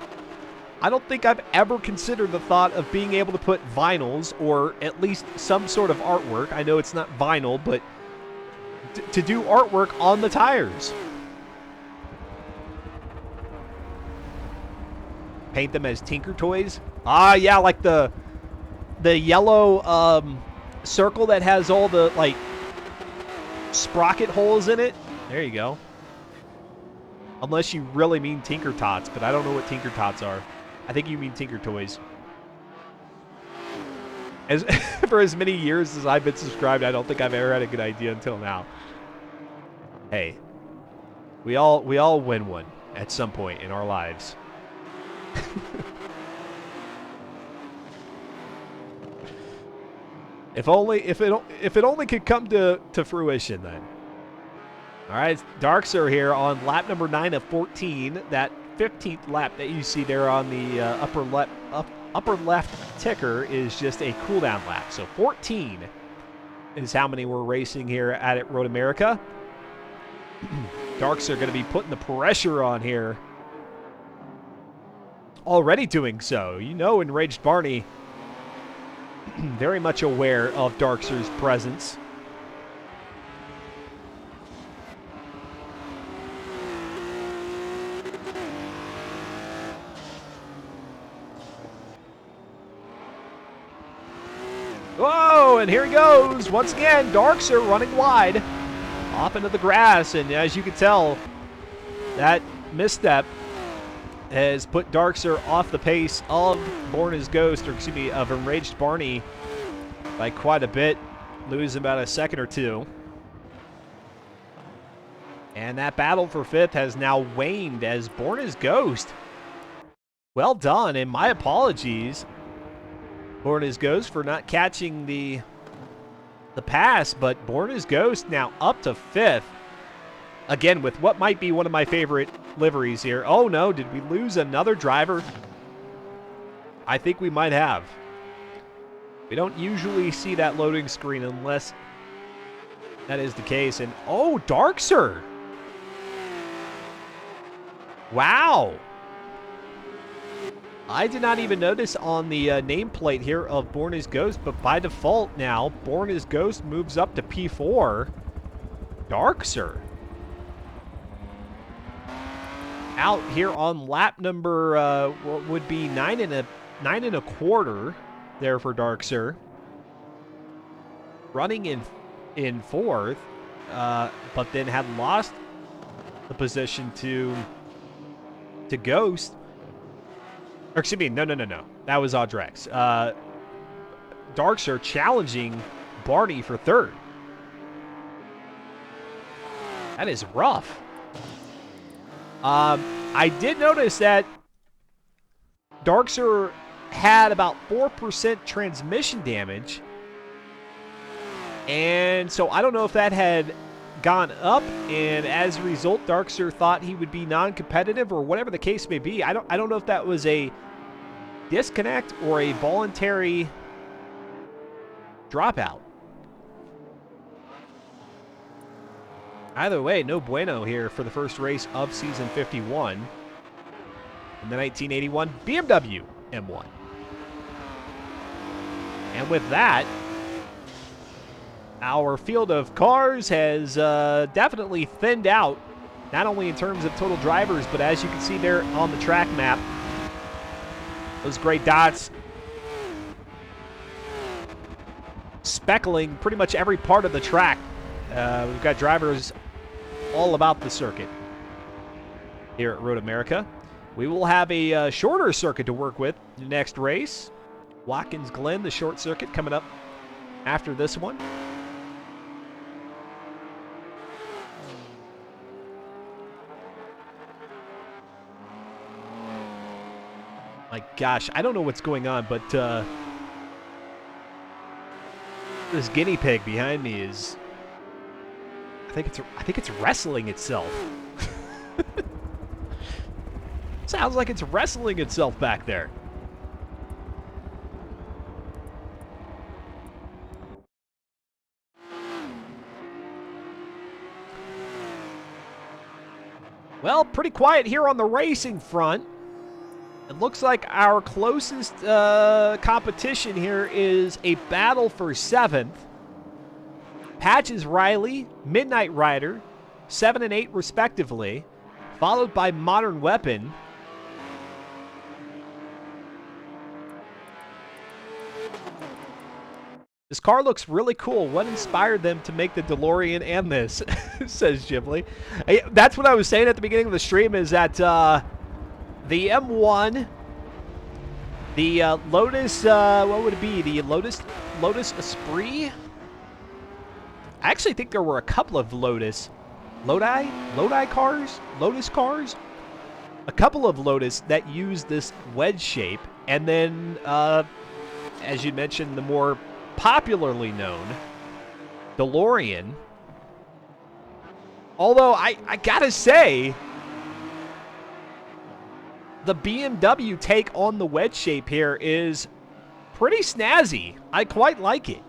I don't think I've ever considered the thought of being able to put vinyls or at least some sort of artwork. I know it's not vinyl, but to do artwork on the tires. Paint them as Tinker Toys. Ah, yeah, like the yellow circle that has all the, like, sprocket holes in it. There you go. Unless you really mean Tinker Tots, but I don't know what Tinker Tots are. I think you mean Tinker Toys. For as many years as I've been subscribed, I don't think I've ever had a good idea until now. Hey, we all win one at some point in our lives. if it only could come to fruition then. All right, Darkser here on lap number 9 of 14. That 15th lap that you see there on the upper left ticker is just a cooldown lap. So 14 is how many we're racing here at Road America. Darkser going to be putting the pressure on here. Already doing so. You know, Enraged Barney very much aware of Darkser's presence. Whoa, and here he goes. Once again, Darkser running wide off into the grass. And as you can tell, that misstep has put Darkser off the pace of Born as Ghost, or excuse me, of Enraged Barney by quite a bit, losing about a second or two. And that battle for 5th has now waned as Born as Ghost. Well done, and my apologies, Born as Ghost, for not catching the the pass, but Born as Ghost now up to 5th. Again, with what might be one of my favorite liveries here. Oh no, did we lose another driver? I think we might have. We don't usually see that loading screen unless that is the case. And oh, Darkser. Wow. I did not even notice on the nameplate here of Born as Ghost, but by default now, Born as Ghost moves up to P4. Darkser. Out here on lap number, what would be 9 and a quarter there for Darkser. Running in 4th, but then had lost the position to Ghost. Or excuse me, no. That was Audrex. Darkser challenging Barney for 3rd. That is rough. I did notice that Darkser had about 4% transmission damage. And so I don't know if that had gone up, and as a result, Darkser thought he would be non-competitive or whatever the case may be. I don't know if that was a disconnect or a voluntary dropout. Either way, no bueno here for the first race of season 51 in the 1981 BMW M1. And with that, our field of cars has definitely thinned out, not only in terms of total drivers, but as you can see there on the track map, those gray dots speckling pretty much every part of the track. We've got drivers all about the circuit here at Road America. We will have a shorter circuit to work with in the next race. Watkins Glen, the short circuit, coming up after this one. My gosh, I don't know what's going on, but this guinea pig behind me is, I think it's wrestling itself. Sounds like it's wrestling itself back there. Well, pretty quiet here on the racing front. It looks like our closest competition here is a battle for 7th. Patches Riley, Midnight Rider, 7 and 8 respectively, followed by Modern Weapon. This car looks really cool. What inspired them to make the DeLorean and this, says Ghibli. That's what I was saying at the beginning of the stream, is that the M1, the Lotus, what would it be? The Lotus Esprit? I actually think there were a couple of Lotus cars? Lotus cars? A couple of Lotus that use this wedge shape. And then, as you mentioned, the more popularly known DeLorean. Although, I gotta say, the BMW take on the wedge shape here is pretty snazzy. I quite like it.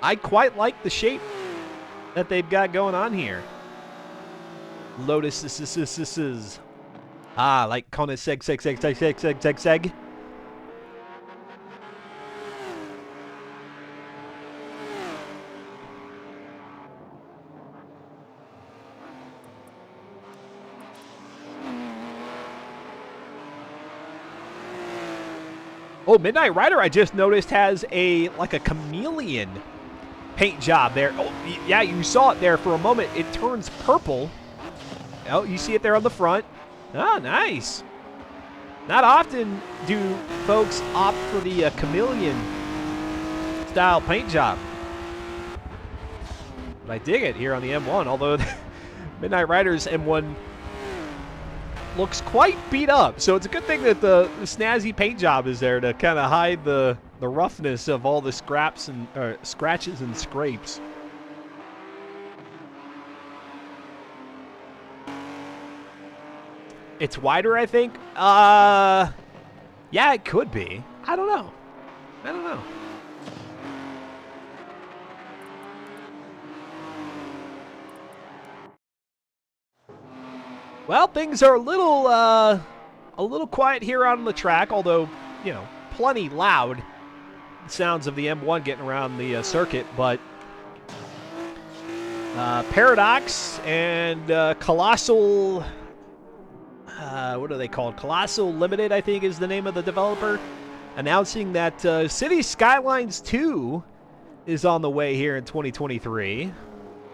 I quite like the shape that they've got going on here. Lotus, like seg. Oh, Midnight Rider, I just noticed, has like a chameleon paint job there. Oh, yeah, you saw it there for a moment. It turns purple. Oh, you see it there on the front. Oh, nice. Not often do folks opt for the chameleon style paint job. But I dig it here on the M1, although Midnight Rider's M1 looks quite beat up. So it's a good thing that the snazzy paint job is there to kind of hide the roughness of all the scraps and scratches and scrapes. It's wider, I think. Yeah, it could be. I don't know. Well, things are a little quiet here on the track, although, you know, plenty loud. Sounds of the M1 getting around the circuit, but Paradox and Colossal, what are they called? Colossal Limited, I think, is the name of the developer, announcing that City Skylines 2 is on the way here in 2023,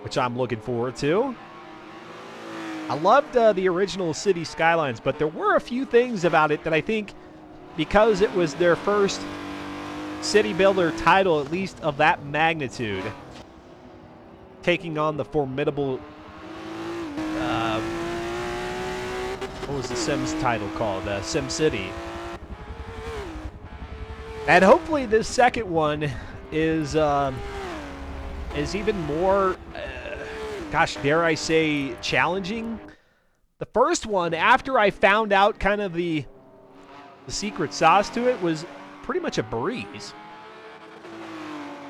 which I'm looking forward to. I loved the original City Skylines, but there were a few things about it that I think, because it was their first city builder title, at least of that magnitude, taking on the formidable, what was the Sims title called? SimCity. And hopefully this second one is even more, gosh, dare I say, challenging. The first one, after I found out kind of the secret sauce to it, was pretty much a breeze.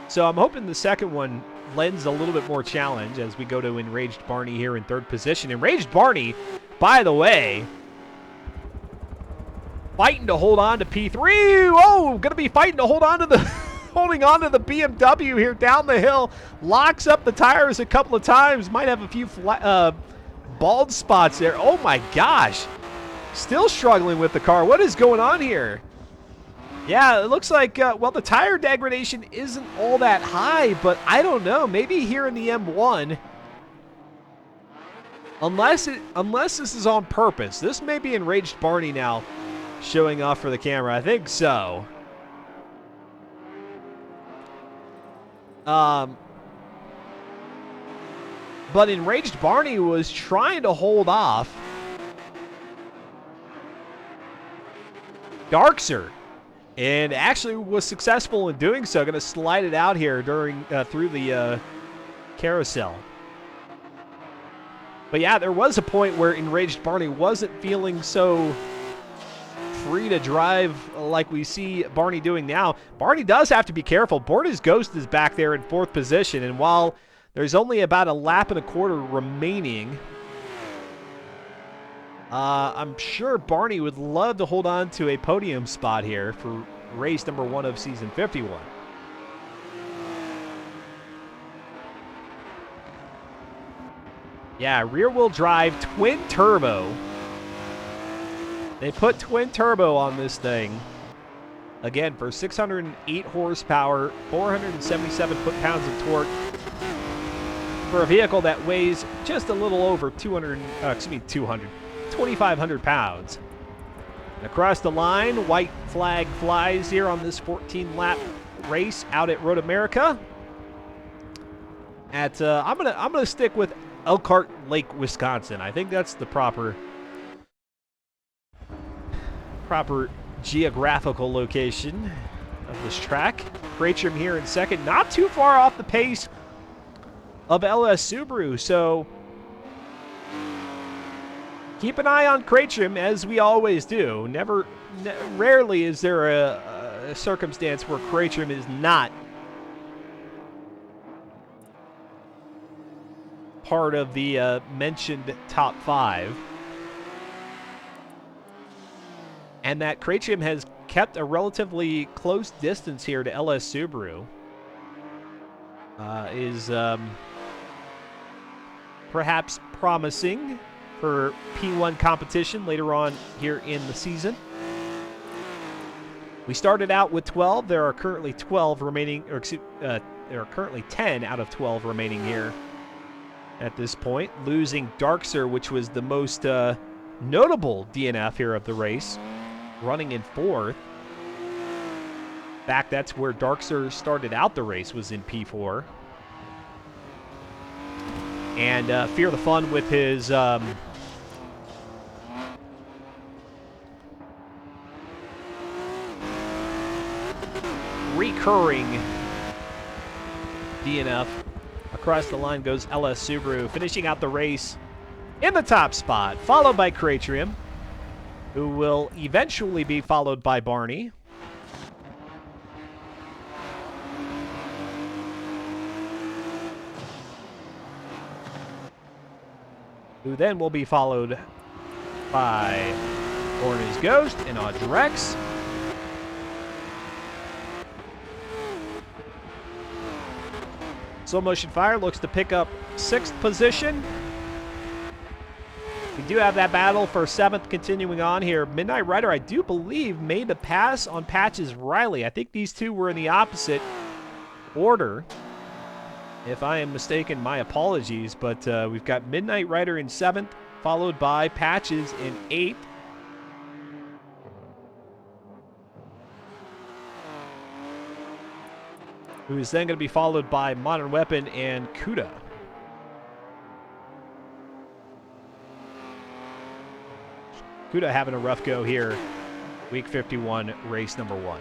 So I'm hoping the second one lends a little bit more challenge as we go to Enraged Barney here in third position. Enraged Barney, by the way, fighting to hold on to P3. Oh, gonna be fighting to hold on to the holding on to the BMW here down the hill. Locks up the tires a couple of times. Might have a few bald spots there. Oh my gosh. Still struggling with the car. What is going on here? Yeah, it looks like, well, the tire degradation isn't all that high, but I don't know. Maybe here in the M1, unless this is on purpose. This may be Enraged Barney now showing off for the camera. I think so. But Enraged Barney was trying to hold off Darkser, and actually was successful in doing so. Going to slide it out here during through the carousel. But yeah, there was a point where Enraged Barney wasn't feeling so free to drive like we see Barney doing now. Barney does have to be careful. Borda's Ghost is back there in fourth position, and while there's only about a lap and a quarter remaining, I'm sure Barney would love to hold on to a podium spot here for race number 1 of season 51. Yeah, rear-wheel drive, twin turbo. They put twin turbo on this thing. Again, for 608 horsepower, 477 foot-pounds of torque, for a vehicle that weighs just a little over 2,500 pounds. Across the line, white flag flies here on this 14-lap race out at Road America. At I'm gonna stick with Elkhart Lake, Wisconsin. I think that's the proper geographical location of this track. Cratrim here in second, not too far off the pace of LS Subaru, so keep an eye on Cratrim, as we always do. Rarely is there a circumstance where Cratrim is not part of the mentioned top 5. And that Cratrim has kept a relatively close distance here to LS Subaru is perhaps promising for P1 competition later on here in the season. We started out with 12. There are currently 12 remaining, or there are currently 10 out of 12 remaining here at this point, losing Darkser, which was the most notable DNF here of the race, running in 4th. In fact, that's where Darkser started out the race, was in P4. And Fear the Fun with his recurring DNF. Across the line goes LS Subaru, finishing out the race in the top spot, followed by Cratrium, who will eventually be followed by Barney. Who then will be followed by Born's Ghost and Audrex. Slow Motion Fire looks to pick up 6th position. We do have that battle for 7th continuing on here. Midnight Rider, I do believe, made the pass on Patches Riley. I think these two were in the opposite order. If I am mistaken, my apologies, but we've got Midnight Rider in 7th, followed by Patches in 8th. Who's then going to be followed by Modern Weapon and Kuda. Kuda having a rough go here. Week 51, race number 1.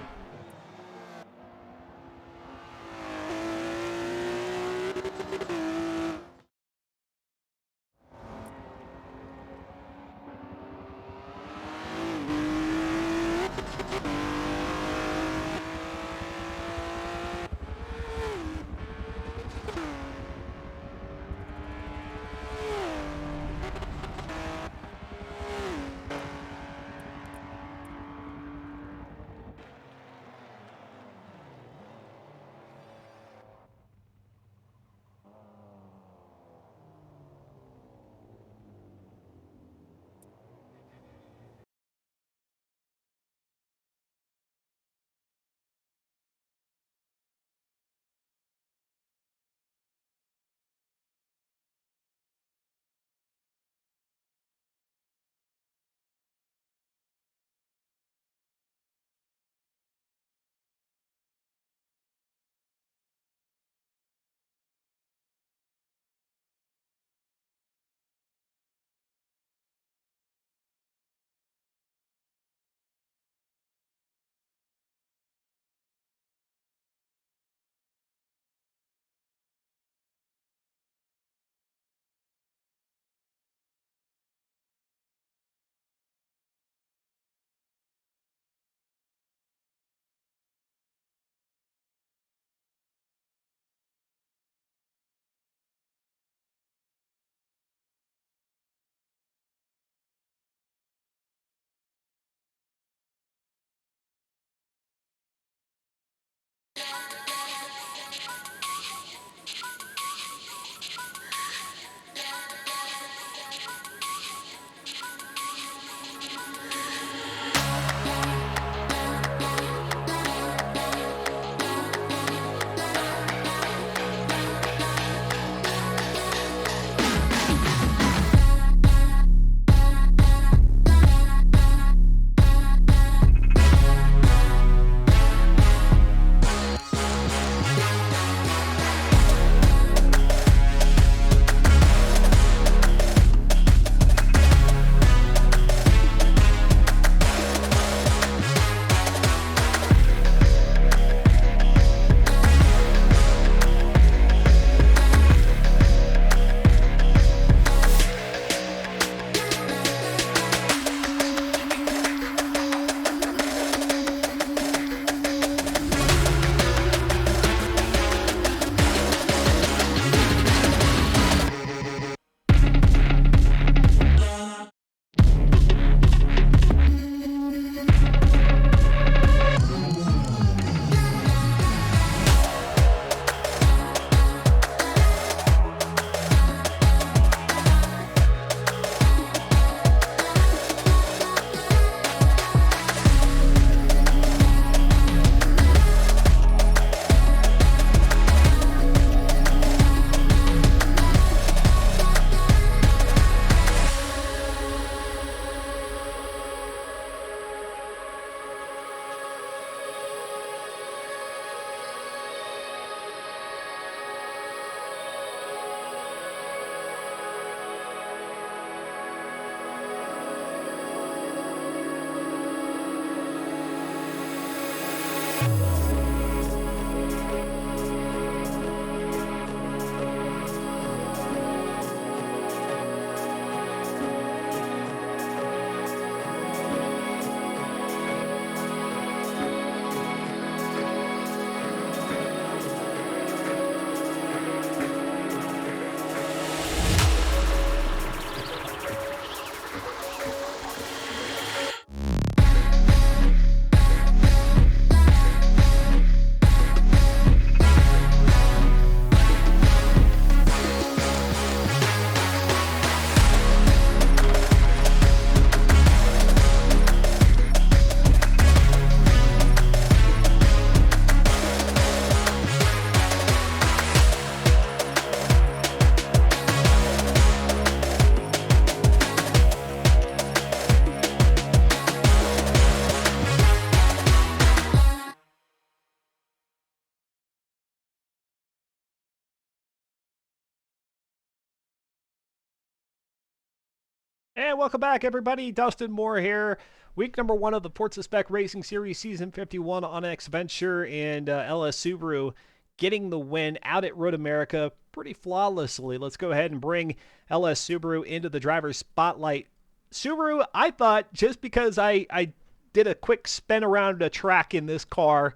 And welcome back, everybody. Dustin Moore here. Week number 1 of the Forza Spec Racing Series, Season 51 on X Venture, and LS Subaru getting the win out at Road America pretty flawlessly. Let's go ahead and bring LS Subaru into the driver's spotlight. Subaru, I thought just because I did a quick spin around a track in this car,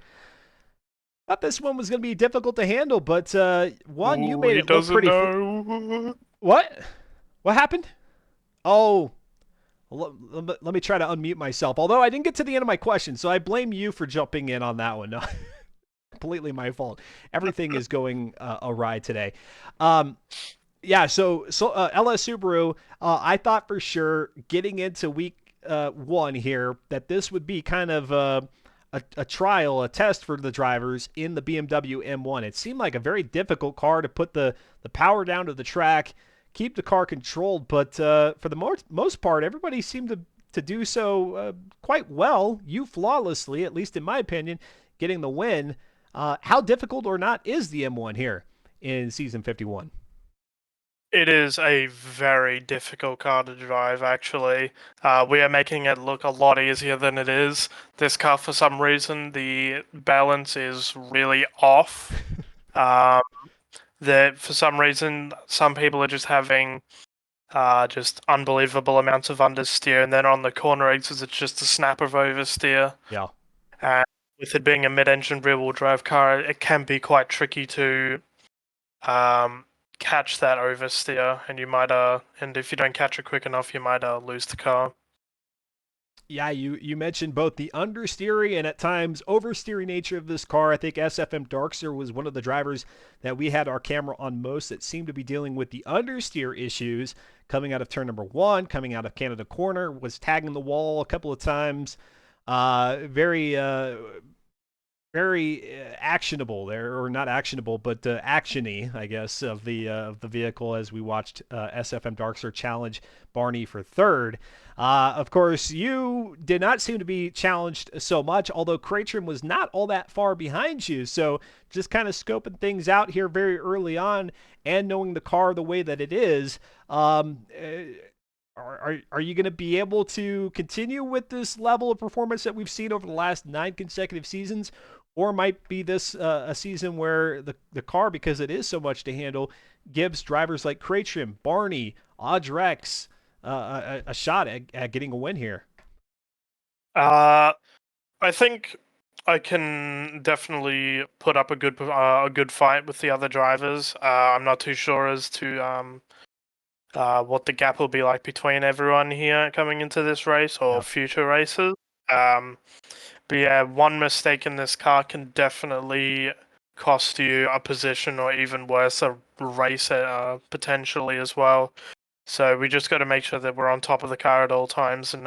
thought this one was going to be difficult to handle, but one, you Ooh, made he it look doesn't pretty. know. What? What happened? Oh, let me try to unmute myself. Although I didn't get to the end of my question, so I blame you for jumping in on that one. No, completely my fault. Everything is going awry today. Um, yeah, so LS Subaru, I thought for sure getting into week 1 here that this would be kind of a trial, a test for the drivers in the BMW M1. It seemed like a very difficult car to put the power down to the track, keep the car controlled, but for the most part, everybody seemed to do so quite well. You flawlessly, at least in my opinion, getting the win. How difficult or not is the M1 here in season 51? It is a very difficult car to drive, actually. We are making it look a lot easier than it is. This car, for some reason, the balance is really off. Um, that for some reason, some people are just having just unbelievable amounts of understeer, and then on the corner exits, it's just a snap of oversteer. Yeah. And with it being a mid-engine rear-wheel drive car, it can be quite tricky to um, catch that oversteer, and you might and if you don't catch it quick enough, you might lose the car. Yeah, you mentioned both the understeering and at times oversteering nature of this car. I think SFM Darkster was one of the drivers that we had our camera on most that seemed to be dealing with the understeer issues coming out of turn number 1, coming out of Canada Corner, was tagging the wall a couple of times. Very actionable there, or not actionable, but actiony, I guess, of the vehicle as we watched SFM Darkster challenge Barney for third. Of course, you did not seem to be challenged so much, although Cratrim was not all that far behind you. So just kind of scoping things out here very early on and knowing the car the way that it is. Are you going to be able to continue with this level of performance that we've seen over the last 9 consecutive seasons? Or might be this a season where the car, because it is so much to handle, gives drivers like Cratrim, Barney, Audrex a shot at getting a win here? I think I can definitely put up a good fight with the other drivers. I'm not too sure as to what the gap will be like between everyone here coming into this race or Yep. future races. Um, But yeah, one mistake in this car can definitely cost you a position or even worse, a race potentially as well. So we just got to make sure that we're on top of the car at all times and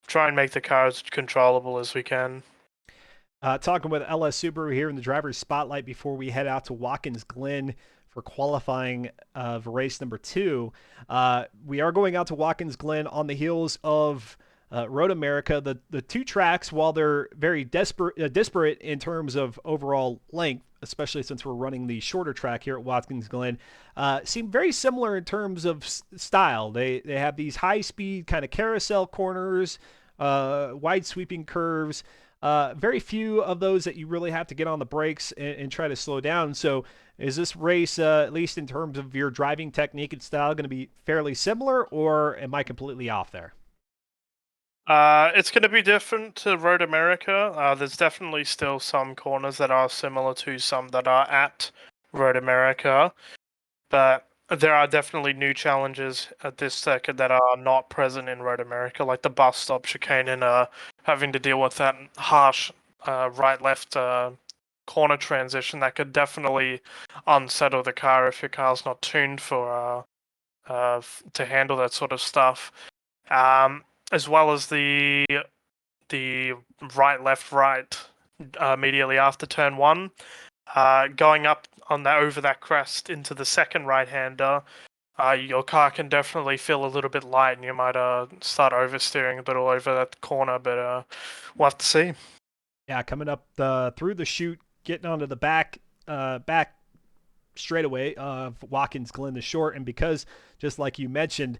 try and make the car as controllable as we can. Talking with LS Subaru here in the driver's spotlight before we head out to Watkins Glen for qualifying of race number 2. We are going out to Watkins Glen on the heels of Road America. The two tracks, while they're very disparate in terms of overall length, especially since we're running the shorter track here at Watkins Glen, seem very similar in terms of style. They have these high speed kind of carousel corners, wide sweeping curves. Very few of those that you really have to get on the brakes and try to slow down. So is this race, at least in terms of your driving technique and style, going to be fairly similar, or am I completely off there? It's going to be different to Road America. There's definitely still some corners that are similar to some that are at Road America, but there are definitely new challenges at this circuit that are not present in Road America, like the bus stop chicane and having to deal with that harsh right-left corner transition that could definitely unsettle the car if your car's not tuned for to handle that sort of stuff. As well as the right, left, right immediately after turn 1. Going up on that over that crest into the second right-hander, your car can definitely feel a little bit light, and you might start oversteering a little over that corner. But we'll have to see. Yeah, coming up through the chute, getting onto the back straightaway of Watkins Glen the short, and because just like you mentioned,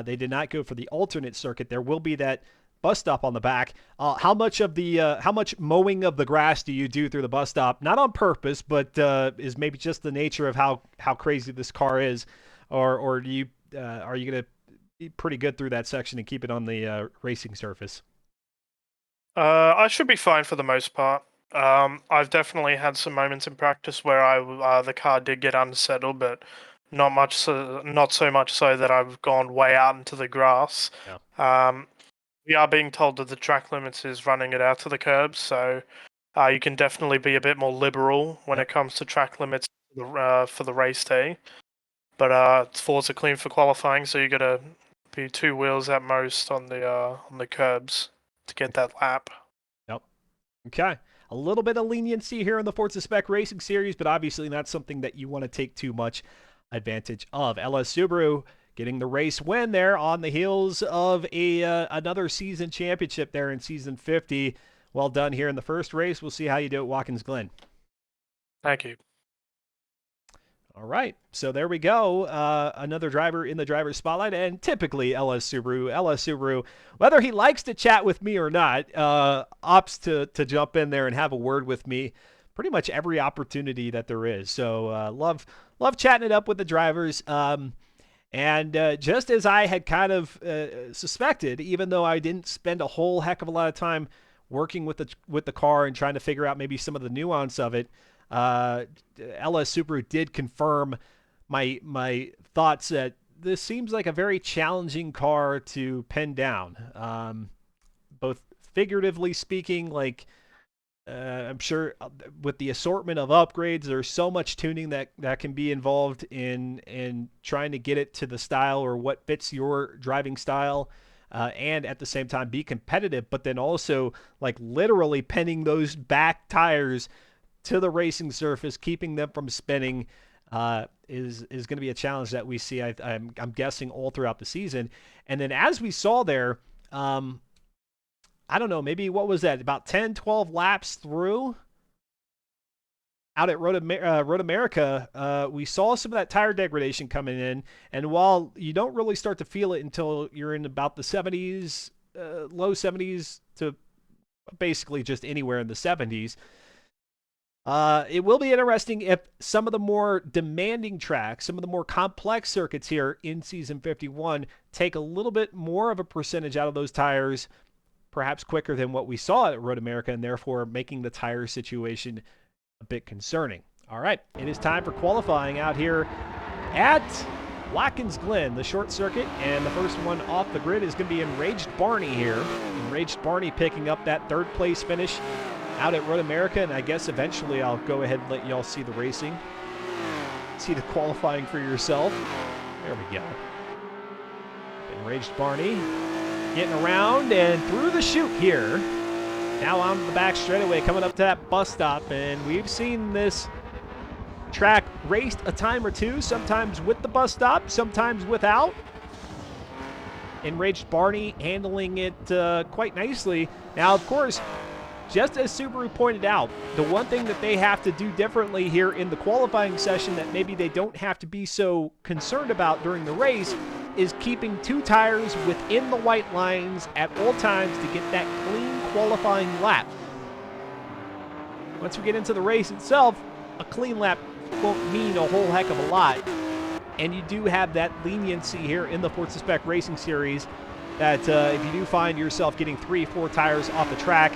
They did not go for the alternate circuit. There will be that bus stop on the back. How much mowing of the grass do you do through the bus stop? Not on purpose, but is maybe just the nature of how crazy this car is, or do you are you going to be pretty good through that section and keep it on the racing surface? I should be fine for the most part. I've definitely had some moments in practice where the car did get unsettled, but not so much so that I've gone way out into the grass. Yeah. We are being told that the track limits is running it out to the curbs, so you can definitely be a bit more liberal when Yep. it comes to track limits for the race day. But it's Forza clean for qualifying, so you got to be 2 wheels at most on the curbs to get that lap. Yep. Okay. A little bit of leniency here in the Forza Spec Racing Series, but obviously not something that you want to take too much advantage of. LS Subaru getting the race win there on the heels of another season championship there in season 50. Well done here in the first race. We'll see how you do at Watkins Glen. Thank you. All right, so there we go. Another driver in the driver's spotlight, and typically LS Subaru, whether he likes to chat with me or not, opts to jump in there and have a word with me pretty much every opportunity that there is. So love chatting it up with the drivers. And just as I had kind of suspected, even though I didn't spend a whole heck of a lot of time working with the car and trying to figure out maybe some of the nuance of it, LS Subaru did confirm my thoughts that this seems like a very challenging car to pin down, both figuratively speaking, like I'm sure with the assortment of upgrades, there's so much tuning that can be involved in trying to get it to the style or what fits your driving style, and at the same time be competitive, but then also like literally pinning those back tires to the racing surface, keeping them from spinning, is going to be a challenge that we see, I'm guessing, all throughout the season. And then as we saw there, I don't know, maybe what was that, about 10, 12 laps through out at Road America, we saw some of that tire degradation coming in. And while you don't really start to feel it until you're in about the 70s, low 70s to basically just anywhere in the 70s, it will be interesting if some of the more demanding tracks, some of the more complex circuits here in Season 51 take a little bit more of a percentage out of those tires, perhaps quicker than what we saw at Road America, and therefore making the tire situation a bit concerning. All right, it is time for qualifying out here at Watkins Glen, the short circuit, and the first one off the grid is going to be Enraged Barney here. Enraged Barney picking up that third place finish out at Road America, and I guess eventually I'll go ahead and let y'all see the racing, see the qualifying for yourself. There we go. Enraged Barney getting around and through the chute here. Now on the back straightaway, coming up to that bus stop, and we've seen this track raced a time or two, sometimes with the bus stop, sometimes without. Enraged Barney handling it quite nicely. Now, of course, just as Subaru pointed out, the one thing that they have to do differently here in the qualifying session that maybe they don't have to be so concerned about during the race is keeping two tires within the white lines at all times to get that clean qualifying lap. Once we get into the race itself, a clean lap won't mean a whole heck of a lot. And you do have that leniency here in the Forza Spec Racing Series that if you do find yourself getting 3-4 tires off the track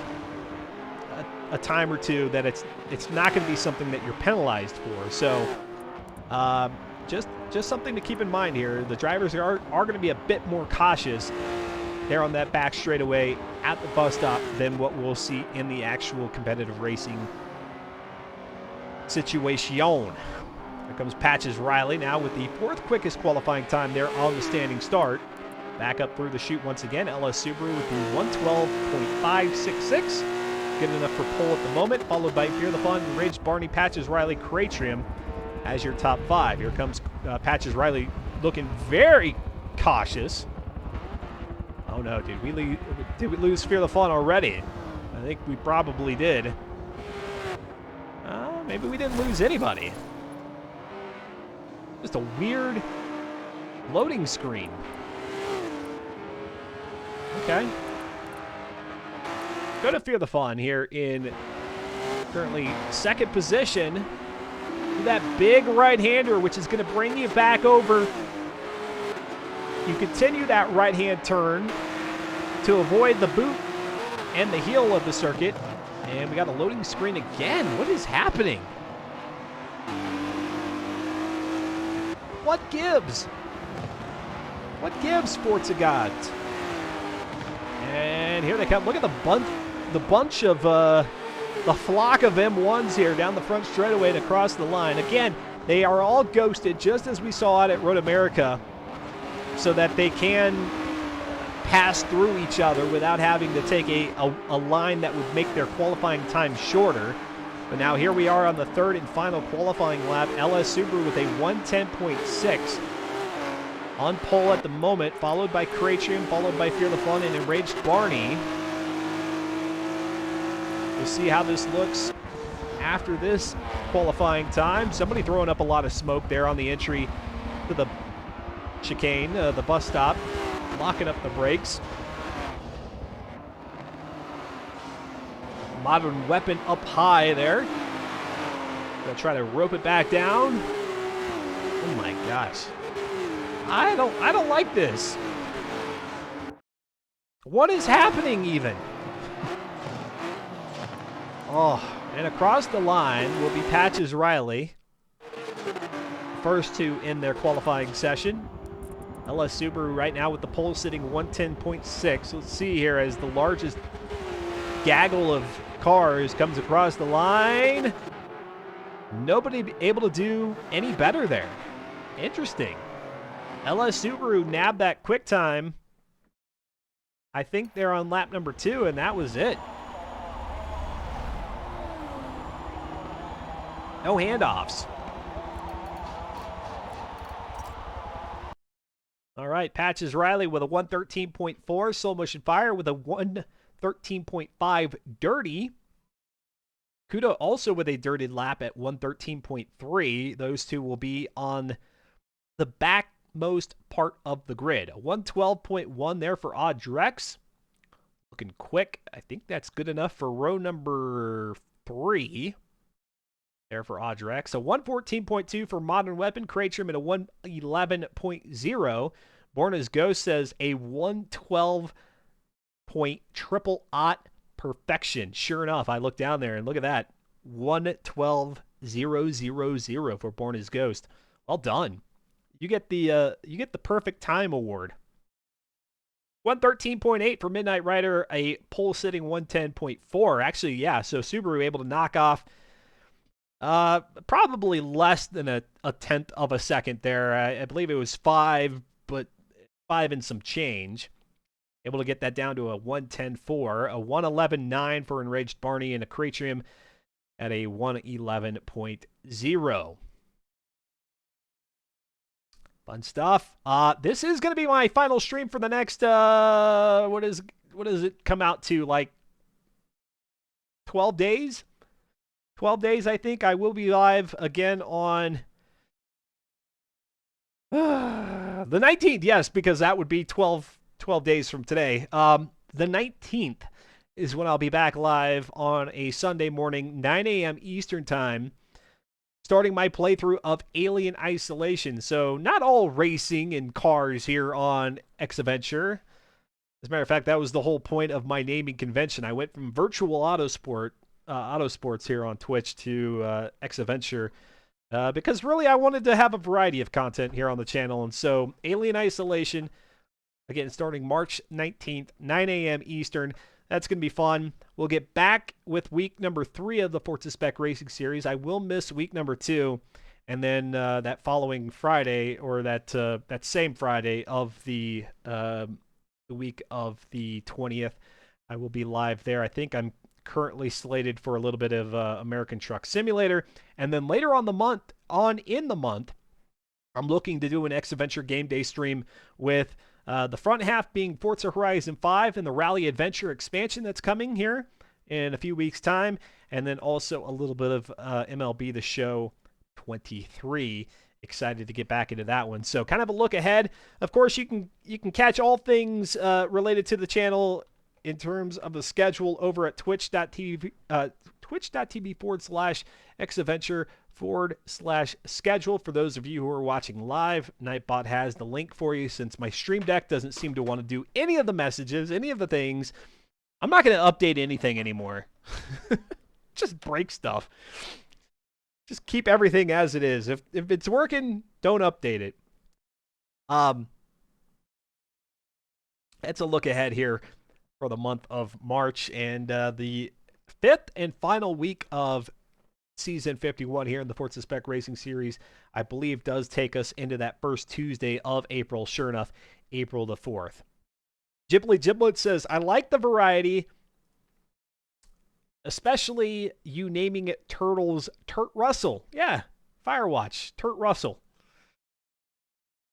a time or two, that it's not going to be something that you're penalized for. So just something to keep in mind here. The drivers are going to be a bit more cautious there on that back straightaway at the bus stop than what we'll see in the actual competitive racing situation. Here comes Patches Riley now with the fourth quickest qualifying time there on the standing start. Back up through the chute once again, LS Subaru with the 112.566. Good enough for pole at the moment, followed by Fear the Fun, Enraged Barney, Patches Riley, Cratrium as your top five. Here comes Patches Riley looking very cautious. Oh no, did we lose Fear the Fun already? I think we probably did. Maybe we didn't lose anybody. Just a weird loading screen. Okay. Go to Fear the Fun here in currently second position. That big right-hander, which is going to bring you back over. You continue that right-hand turn to avoid the boot and the heel of the circuit. And we got a loading screen again. What is happening? What gives? What gives, Forza gods? And here they come. Look at the bunch of the flock of M1s here down the front straightaway and across the line. Again, they are all ghosted, just as we saw it at Road America, so that they can pass through each other without having to take a line that would make their qualifying time shorter. But now here we are on the third and final qualifying lap. LS Subaru with a 110.6 on pole at the moment, followed by Kratrium, followed by Fear the Fun and Enraged Barney. We'll see how this looks after this qualifying time. Somebody throwing up a lot of smoke there on the entry to the chicane, the bus stop, locking up the brakes. Modern Weapon up high there. Gonna try to rope it back down. Oh my gosh. I don't like this. What is happening even? Oh, and across the line will be Patches Riley. First two in their qualifying session. LS Subaru right now with the pole sitting 110.6. Let's see here as the largest gaggle of cars comes across the line. Nobody able to do any better there. Interesting. LS Subaru nabbed that quick time. I think they're on lap number 2, and that was it. No handoffs. All right, Patches Riley with a 113.4. Soul Motion Fire with a 113.5 dirty. Kudo also with a dirted lap at 113.3. Those two will be on the backmost part of the grid. A 112.1 there for Audrex. Looking quick. I think that's good enough for row number 3. There for Audrex. So 114.2 for Modern Weapon. Kratrium at a 111.0. Born as Ghost says a 112 point triple aught perfection. Sure enough, I look down there and look at that. 112.000 for Born as Ghost. Well done. You get the perfect time award. 113.8 for Midnight Rider, a pole sitting 110.4. Actually, yeah, so Subaru able to knock off probably less than a tenth of a second there. I believe it was 5, but 5 and some change. Able to get that down to a 110.4, a 111.9 for Enraged Barney, and a Kratrium at a 111.0. Fun stuff. This is going to be my final stream for the next, what does it come out to, like 12 days? 12 days, I think. I will be live again on the 19th, yes, because that would be 12 days from today. The 19th is when I'll be back live on a Sunday morning, 9 a.m. Eastern Time, starting my playthrough of Alien Isolation. So not all racing and cars here on X-Adventure. As a matter of fact, that was the whole point of my naming convention. I went from virtual Autosports here on Twitch to X-Adventure because really I wanted to have a variety of content here on the channel. And so Alien Isolation, again, starting March 19th, 9 a.m. Eastern. That's going to be fun. We'll get back with week number 3 of the Forza Spec Racing Series. I will miss week number 2. And then that following Friday, or that same Friday of the week of the 20th, I will be live there. I think I'm currently slated for a little bit of American Truck Simulator. And then later in the month, I'm looking to do an X-Adventure Game Day stream with the front half being Forza Horizon 5 and the Rally Adventure expansion that's coming here in a few weeks' time. And then also a little bit of MLB The Show 23 excited to get back into that one. So kind of a look ahead. Of course, you can catch all things related to the channel in terms of the schedule over at twitch.tv twitch.tv/xadventure/schedule. For those of you who are watching live, Nightbot has the link for you. Since my stream deck doesn't seem to want to do any of the messages, any of the things, I'm not going to update anything anymore. Just break stuff. Just keep everything as it is. If it's working, don't update it. That's a look ahead here for the month of March, and the 5th and final week of Season 51 here in the Forza Spec Racing Series, I believe, does take us into that first Tuesday of April. Sure enough, April the 4th. Ghibli Giblet says, I like the variety, especially you naming it Turtles Turt Russell. Yeah, Firewatch, Turt Russell.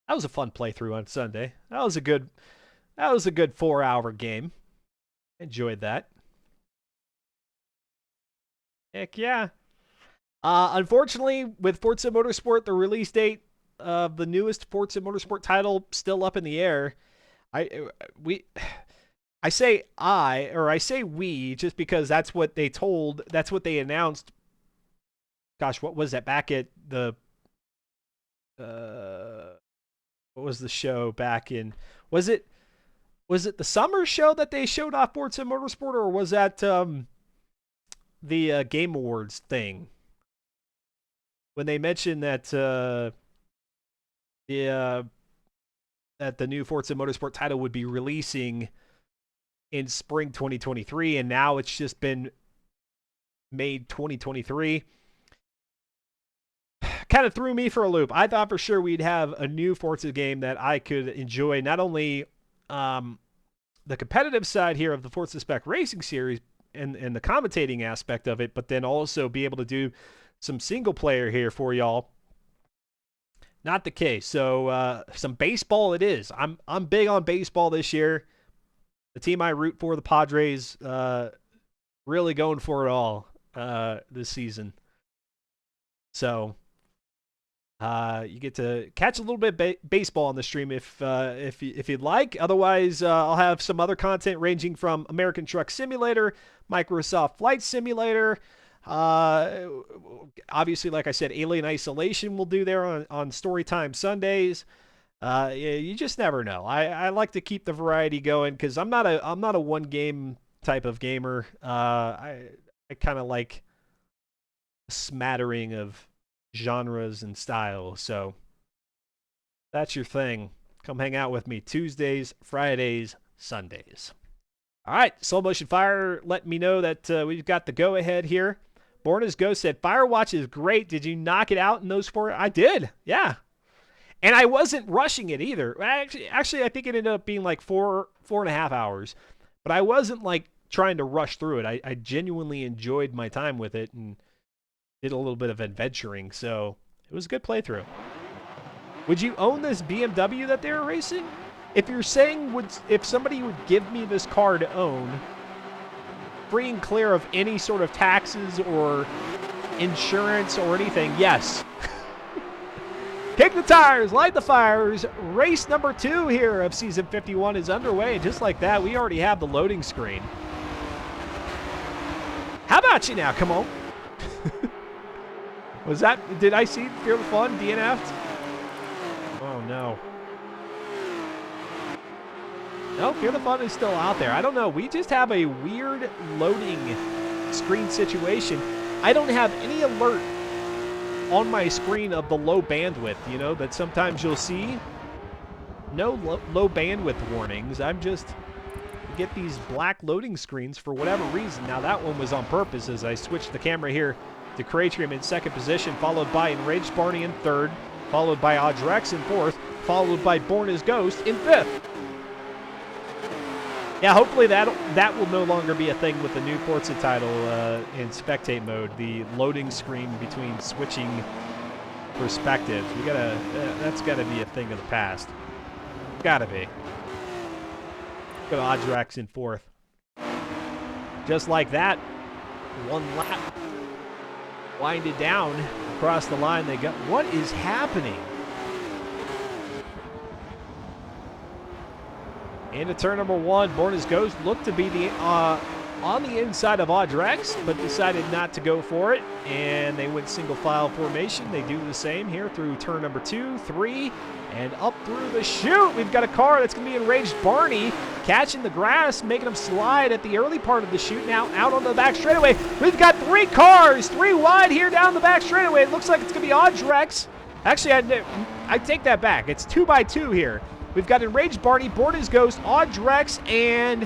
That was a fun playthrough on Sunday. That was a good 4-hour game. Enjoyed that. Heck yeah. Unfortunately, with Forza Motorsport, the release date of the newest Forza Motorsport title still up in the air. I say we just because that's what they told, that's what they announced. Gosh, what was that back at the what was the show back in, was it the summer show that they showed off Forza Motorsport, or was that the Game Awards thing? When they mentioned that that the new Forza Motorsport title would be releasing in spring 2023, and now it's just been made 2023. Kind of threw me for a loop. I thought for sure we'd have a new Forza game that I could enjoy, not only the competitive side here of the Forza Spec Racing Series and the commentating aspect of it, but then also be able to do some single player here for y'all. Not the case. So some baseball it is. I'm big on baseball this year. The team I root for, the Padres, really going for it all this season. So you get to catch a little bit baseball on the stream if you'd like. Otherwise, I'll have some other content ranging from American Truck Simulator, Microsoft Flight Simulator. Obviously, like I said, Alien Isolation will do there on Storytime Sundays. You just never know. I like to keep the variety going because I'm not a one game type of gamer. I kind of like a smattering of genres and styles. So that's your thing. Come hang out with me Tuesdays, Fridays, Sundays. All right, Slow Motion Fire let me know that we've got the go ahead here. Born as Ghost said, Firewatch is great. Did you knock it out in those 4? I did, yeah. And I wasn't rushing it either. Actually, I think it ended up being like 4.5 hours. But I wasn't like trying to rush through it. I genuinely enjoyed my time with it and did a little bit of adventuring. So it was a good playthrough. Would you own this BMW that they were racing? If you're saying if somebody would give me this car to own, free and clear of any sort of taxes or insurance or anything, yes. Kick the tires, light the fires. Race number 2 here of Season 51 is underway. And just like that, we already have the loading screen. How about you now? Come on. Did I see Fear the Fun DNF'd? Oh, no. No, Fear the Fun is still out there. I don't know. We just have a weird loading screen situation. I don't have any alert on my screen of the low bandwidth, that sometimes you'll see. No low bandwidth warnings. I'm just get these black loading screens for whatever reason. Now, that one was on purpose as I switched the camera here to Cratrium in 2nd position, followed by Enraged Barney in 3rd, followed by Audrex in 4th, followed by Born as Ghost in 5th. Yeah, hopefully that will no longer be a thing with the new Forza title in spectate mode. The loading screen between switching perspectives. That's gotta be a thing of the past. Gotta be. Go to Audrex in 4th. Just like that, one lap winded down across the line. They got, what is happening? Into turn number 1, Born as Ghost looked to be the on the inside of Audrex, but decided not to go for it, and they went single file formation. They do the same here through turn number 2, 3, and up through the chute. We've got a car that's going to be Enraged Barney, catching the grass, making him slide at the early part of the chute. Now out on the back straightaway. We've got 3 cars, 3 wide here down the back straightaway. It looks like it's going to be Audrex. Actually, I take that back. It's 2x2 here. We've got Enraged Barney, Born as Ghost, Audrex, and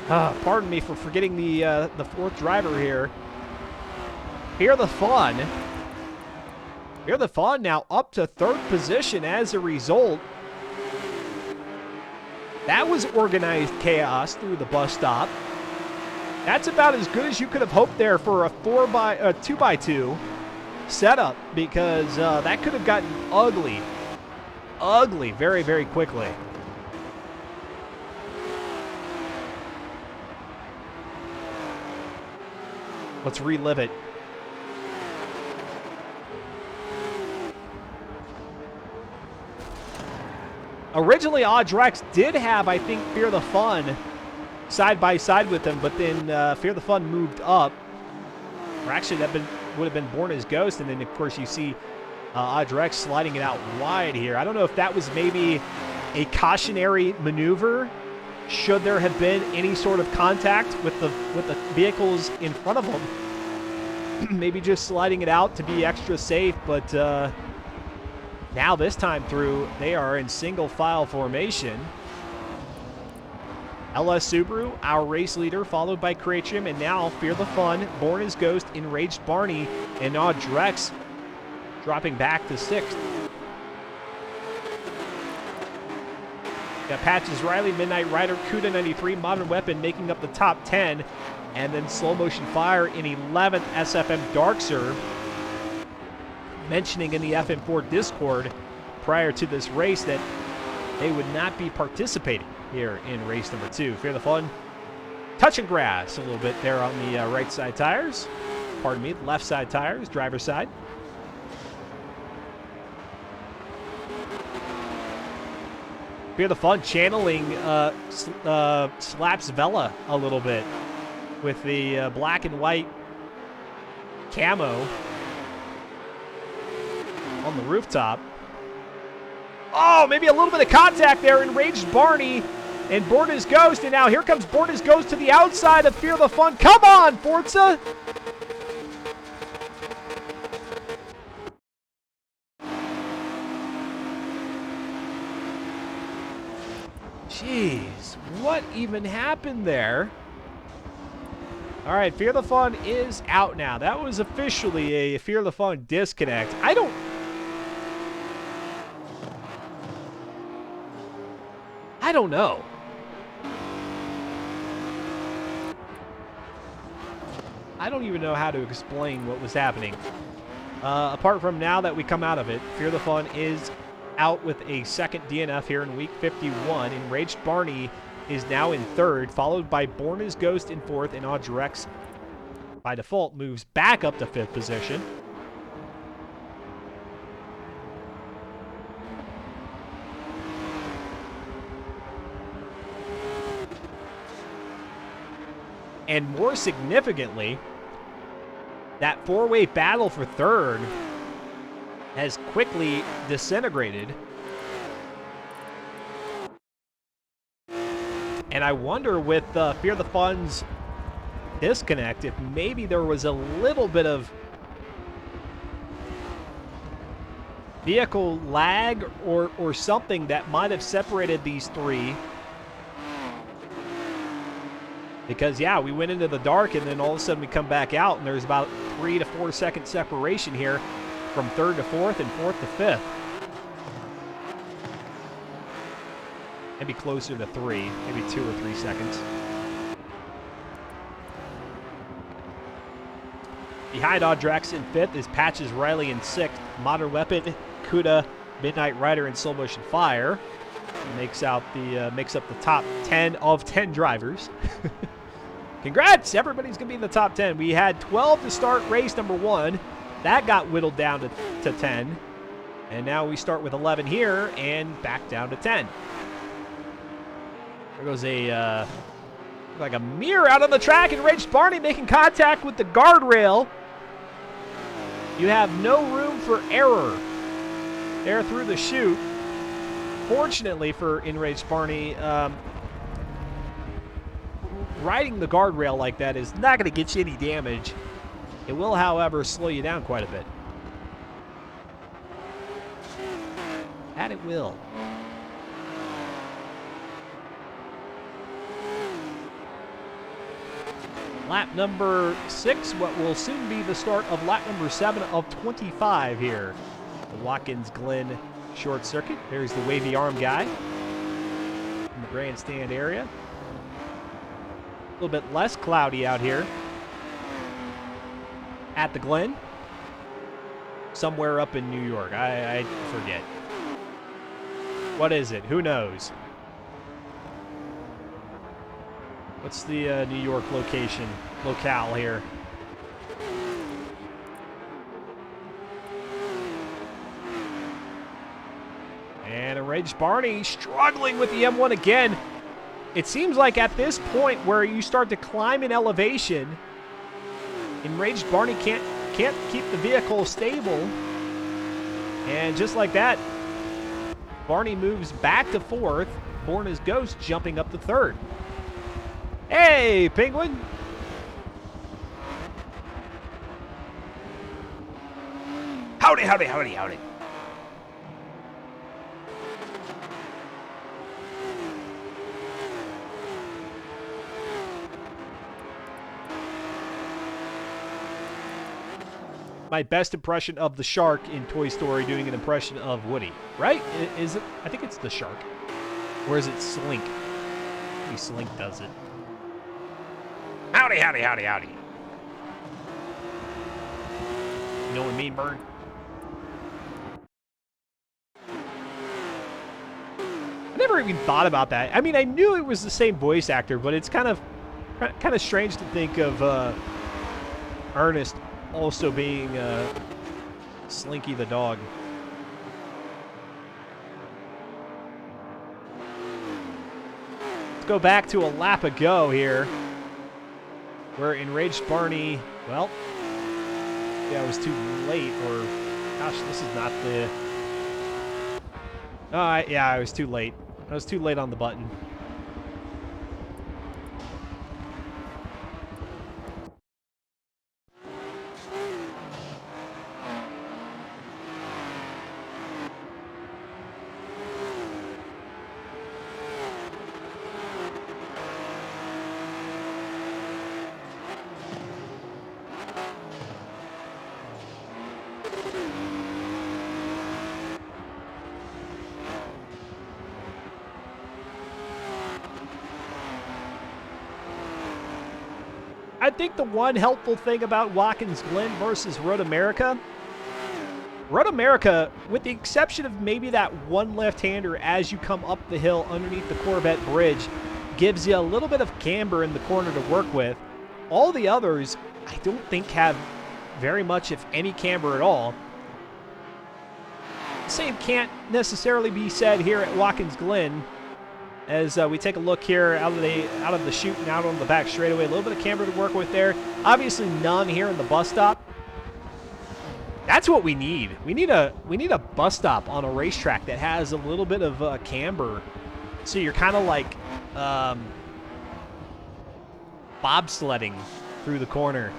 pardon me for forgetting the 4th driver here. Fear the Fun. Fear the Fun now up to 3rd position as a result. That was organized chaos through the bus stop. That's about as good as you could have hoped there for a 2x2 setup, because that could have gotten ugly. Ugly very, very quickly. Let's relive it. Originally, Audrex did have, I think, Fear the Fun side by side with him, but then Fear the Fun moved up. Or actually, that would have been Born as Ghost, and then, of course, you see Audrex sliding it out wide here. I don't know if that was maybe a cautionary maneuver should there have been any sort of contact with the vehicles in front of them. Maybe just sliding it out to be extra safe, but now this time through, they are in single file formation. LS Subaru, our race leader, followed by Kratrium, and now Fear the Fun, Born as Ghost, Enraged Barney, and Audrex dropping back to 6th. Got Patches Riley, Midnight Rider, Cuda 93, Modern Weapon making up the top 10. And then Slow Motion Fire in 11th, SFM Darkser, mentioning in the FM4 Discord prior to this race that they would not be participating here in race number 2. Fear the Fun, touching grass a little bit there on the right side tires. Pardon me, left side tires, driver's side. Fear the Fun channeling Slaps Vela a little bit with the black and white camo on the rooftop. Oh, maybe a little bit of contact there. Enraged Barney and Born as Ghost. And now here comes Born as Ghost to the outside of Fear the Fun. Come on, Forza! Jeez, what even happened there? All right, Fear the Fun is out now. That was officially a Fear the Fun disconnect. I don't know. I don't even know how to explain what was happening. Apart from now that we come out of it, Fear the Fun is out with a 2nd DNF here in week 51. Enraged Barney is now in 3rd, followed by Born as Ghost in 4th, and Audrex, by default, moves back up to 5th position. And more significantly, that 4-way battle for 3rd has quickly disintegrated. And I wonder with Fear the Fun's disconnect if maybe there was a little bit of vehicle lag or something that might have separated these 3. Because, yeah, we went into the dark and then all of a sudden we come back out and there's about 3 to 4 second separation here from 3rd to 4th and 4th to 5th. Maybe closer to 3, maybe 2 or 3 seconds. Behind Audrex in 5th is Patches Riley in 6th. Modern Weapon, Cuda, Midnight Rider, and Slow Motion Fire makes up the top 10 of 10 drivers. Congrats! Everybody's going to be in the top 10. We had 12 to start race number 1. That got whittled down to 10. And now we start with 11 here and back down to 10. There goes a like a mirror out on the track, and Enraged Barney making contact with the guardrail. You have no room for error there through the chute. Fortunately for Enraged Barney, riding the guardrail like that is not going to get you any damage. It will, however, slow you down quite a bit. That it will. Lap number 6, what will soon be the start of lap number 7 of 25 here. The Watkins Glen short circuit. There's the wavy arm guy in the grandstand area. A little bit less cloudy out here at the Glen. Somewhere up in New York. I forget. What is it? Who knows? What's the New York locale here? And Enraged Barney struggling with the M1 again. It seems like at this point where you start to climb in elevation, Enraged Barney can't keep the vehicle stable. And just like that, Barney moves back to 4th. Born as Ghost jumping up to 3rd. Hey, Penguin! Howdy, howdy, howdy, howdy. My best impression of the shark in Toy Story doing an impression of Woody, right? Is it? I think it's the shark. Or is it Slink? Maybe Slink does it. Howdy, howdy, howdy, howdy. You know what I mean, Bird? I never even thought about that. I mean, I knew it was the same voice actor, but it's kind of strange to think of Ernest also being Slinky the dog. Let's go back to a lap ago here, where Enraged Barney, well, yeah, I was too late, or, gosh, this is not the, yeah, I was too late. I was too late on the button. I think the one helpful thing about Watkins Glen versus Road America, with the exception of maybe that one left-hander as you come up the hill underneath the Corvette bridge, gives you a little bit of camber in the corner to work with. All the others, I don't think have very much, if any, camber at all. The same can't necessarily be said here at Watkins Glen. As we take a look here out of the chute and out on the back straightaway, a little bit of camber to work with there. Obviously none here in the bus stop. That's what we need. We need a bus stop on a racetrack that has a little bit of camber, so you're kind of like bobsledding through the corner.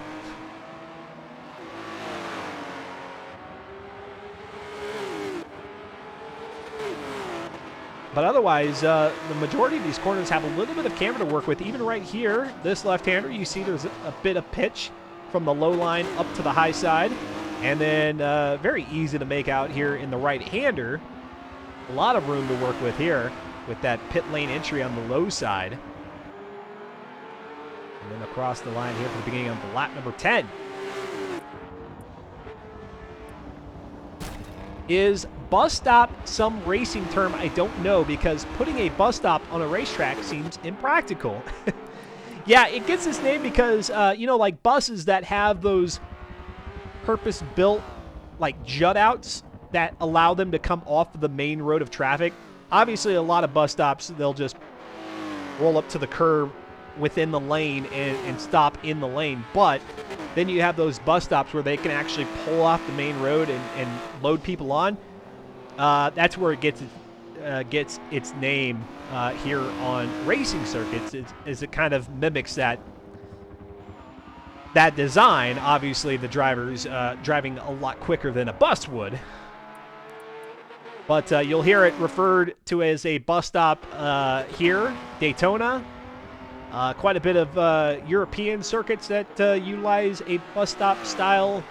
But otherwise, the majority of these corners have a little bit of camber to work with. Even right here, this left-hander, you see there's a bit of pitch from the low line up to the high side. And then very easy to make out here in the right-hander. A lot of room to work with here with that pit lane entry on the low side. And then across the line here for the beginning of the lap number 10. Is bus stop some racing term? I don't know, because putting a bus stop on a racetrack seems impractical. Yeah, it gets its name because, you know, like buses that have those purpose-built like jut-outs that allow them to come off of the main road of traffic. Obviously, a lot of bus stops, they'll just roll up to the curb within the lane and stop in the lane. But then you have those bus stops where they can actually pull off the main road and load people on. That's where it gets its name here on racing circuits. It kind of mimics that design. Obviously, the driver's driving a lot quicker than a bus would. But you'll hear it referred to as a bus stop here, Daytona. Quite a bit of European circuits that utilize a bus stop style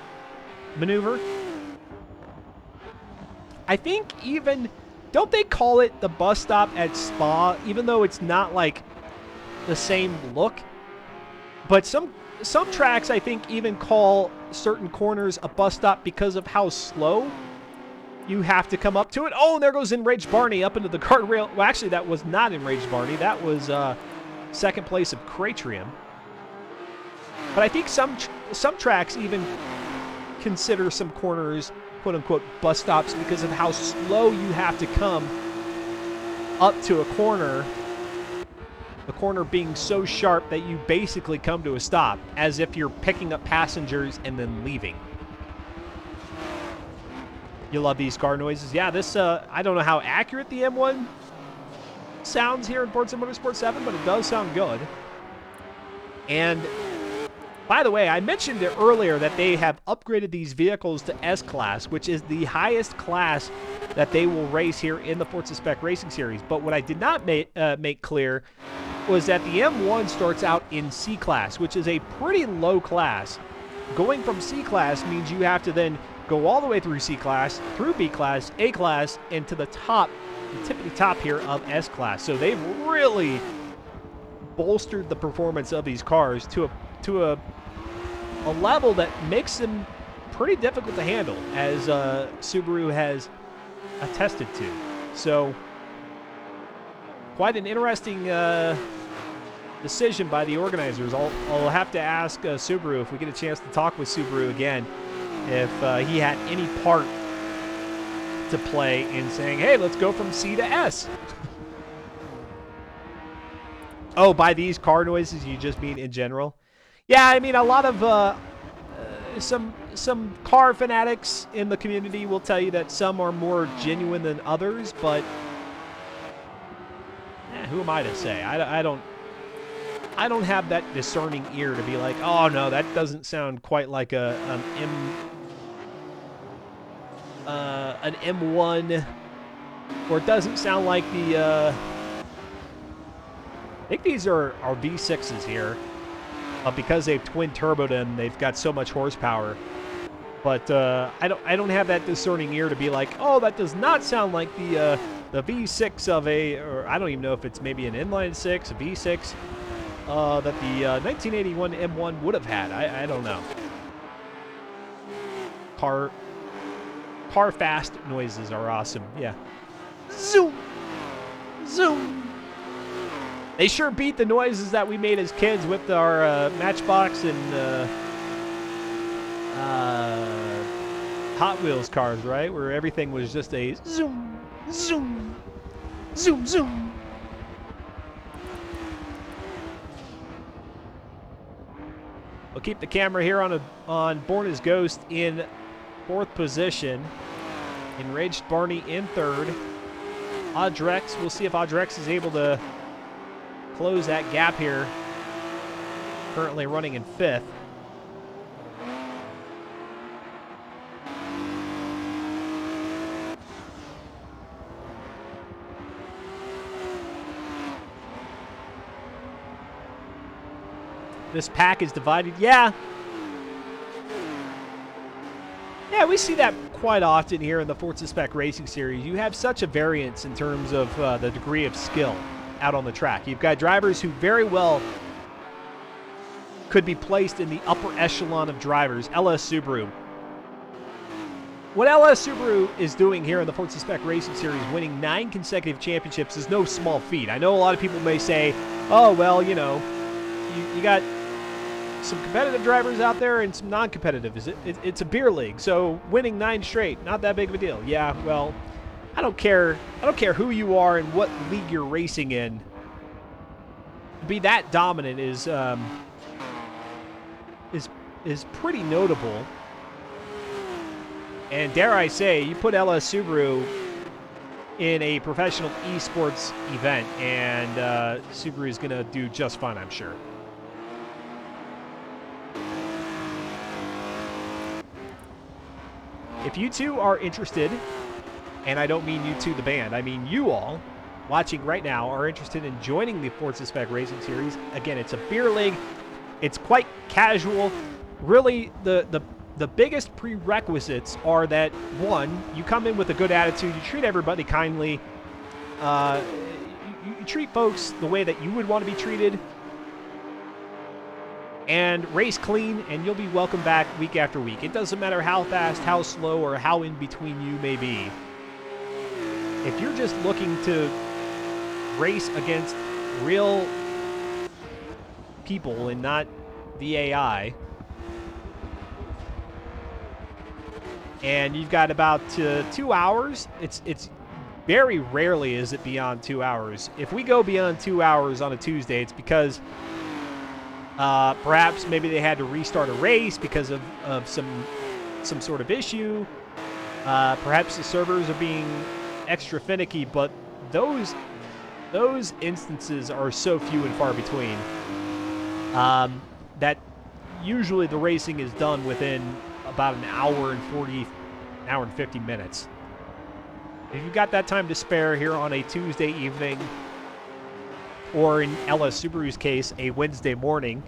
maneuver. I think even, don't they call it the bus stop at Spa, even though it's not like the same look? But some tracks, I think, even call certain corners a bus stop because of how slow you have to come up to it. Oh, and there goes Enraged Barney up into the guardrail. Well, actually, that was not Enraged Barney. That was second place of Cratrium. But I think some tracks even consider some corners, quote-unquote, bus stops because of how slow you have to come up to a corner, the corner being so sharp that you basically come to a stop, as if you're picking up passengers and then leaving. You love these car noises. Yeah, this, I don't know how accurate the M1 sounds here in Forza Motorsport 7, but it does sound good. And by the way, I mentioned it earlier that they have upgraded these vehicles to S-Class, which is the highest class that they will race here in the Forza Spec Racing Series. But what I did not make clear was that the M1 starts out in C-Class, which is a pretty low class. Going from C-Class means you have to then go all the way through C-Class, through B-Class, A-Class, and to the top, the tippity top here of S-Class. So they've really bolstered the performance of these cars to a level that makes them pretty difficult to handle, as Subaru has attested to. So quite an interesting decision by the organizers. I'll have to ask Subaru, if we get a chance to talk with Subaru again, if he had any part to play in saying, hey, let's go from C to S. Oh, by these car noises, you just mean in general? Yeah, I mean, a lot of some car fanatics in the community will tell you that some are more genuine than others, but who am I to say? I don't have that discerning ear to be like, oh no, that doesn't sound quite like an M1, or it doesn't sound like the I think these are V6s here. Because they've twin turboed them, they've got so much horsepower. But I don't have that discerning ear to be like, oh, that does not sound like the V6 of a, or I don't even know if it's maybe an inline 6, a V6 that the 1981 M1 would have had. I don't know. Car fast noises are awesome. Yeah. Zoom, zoom. They sure beat the noises that we made as kids with our Matchbox and Hot Wheels cars, right? Where everything was just a zoom, zoom, zoom, zoom. We'll keep the camera here on Born as Ghost in 4th position. Enraged Barney in 3rd. Audrex, we'll see if Audrex is able to close that gap here. Currently running in 5th. This pack is divided. Yeah, we see that quite often here in the Forza Spec Racing Series. You have such a variance in terms of the degree of skill out on the track. You've got drivers who very well could be placed in the upper echelon of drivers. LS Subaru. What LS Subaru is doing here in the Forza Spec Racing Series, winning 9 consecutive championships, is no small feat. I know a lot of people may say, oh, well, you know, you got some competitive drivers out there and some non-competitive. It's a beer league, so winning 9 straight, not that big of a deal. Yeah, well, I don't care who you are and what league you're racing in. To be that dominant is pretty notable. And dare I say, you put LS Subaru in a professional esports event, and Subaru is going to do just fine, I'm sure. If you two are interested, and I don't mean you two, the band, I mean you all watching right now are interested in joining the Forza Spec Racing Series, again, it's a beer league. It's quite casual. Really, the biggest prerequisites are that, one, you come in with a good attitude, you treat everybody kindly, you treat folks the way that you would want to be treated, and race clean, and you'll be welcome back week after week. It doesn't matter how fast, how slow, or how in between you may be. If you're just looking to race against real people and not the AI, and you've got about 2 hours, it's very rarely is it beyond 2 hours. If we go beyond 2 hours on a Tuesday, it's because perhaps maybe they had to restart a race because of some sort of issue. Perhaps the servers are being extra finicky, but those instances are so few and far between that usually the racing is done within about an hour and 50 minutes. If you've got that time to spare here on a Tuesday evening, or in LS Subaru's case, a Wednesday morning,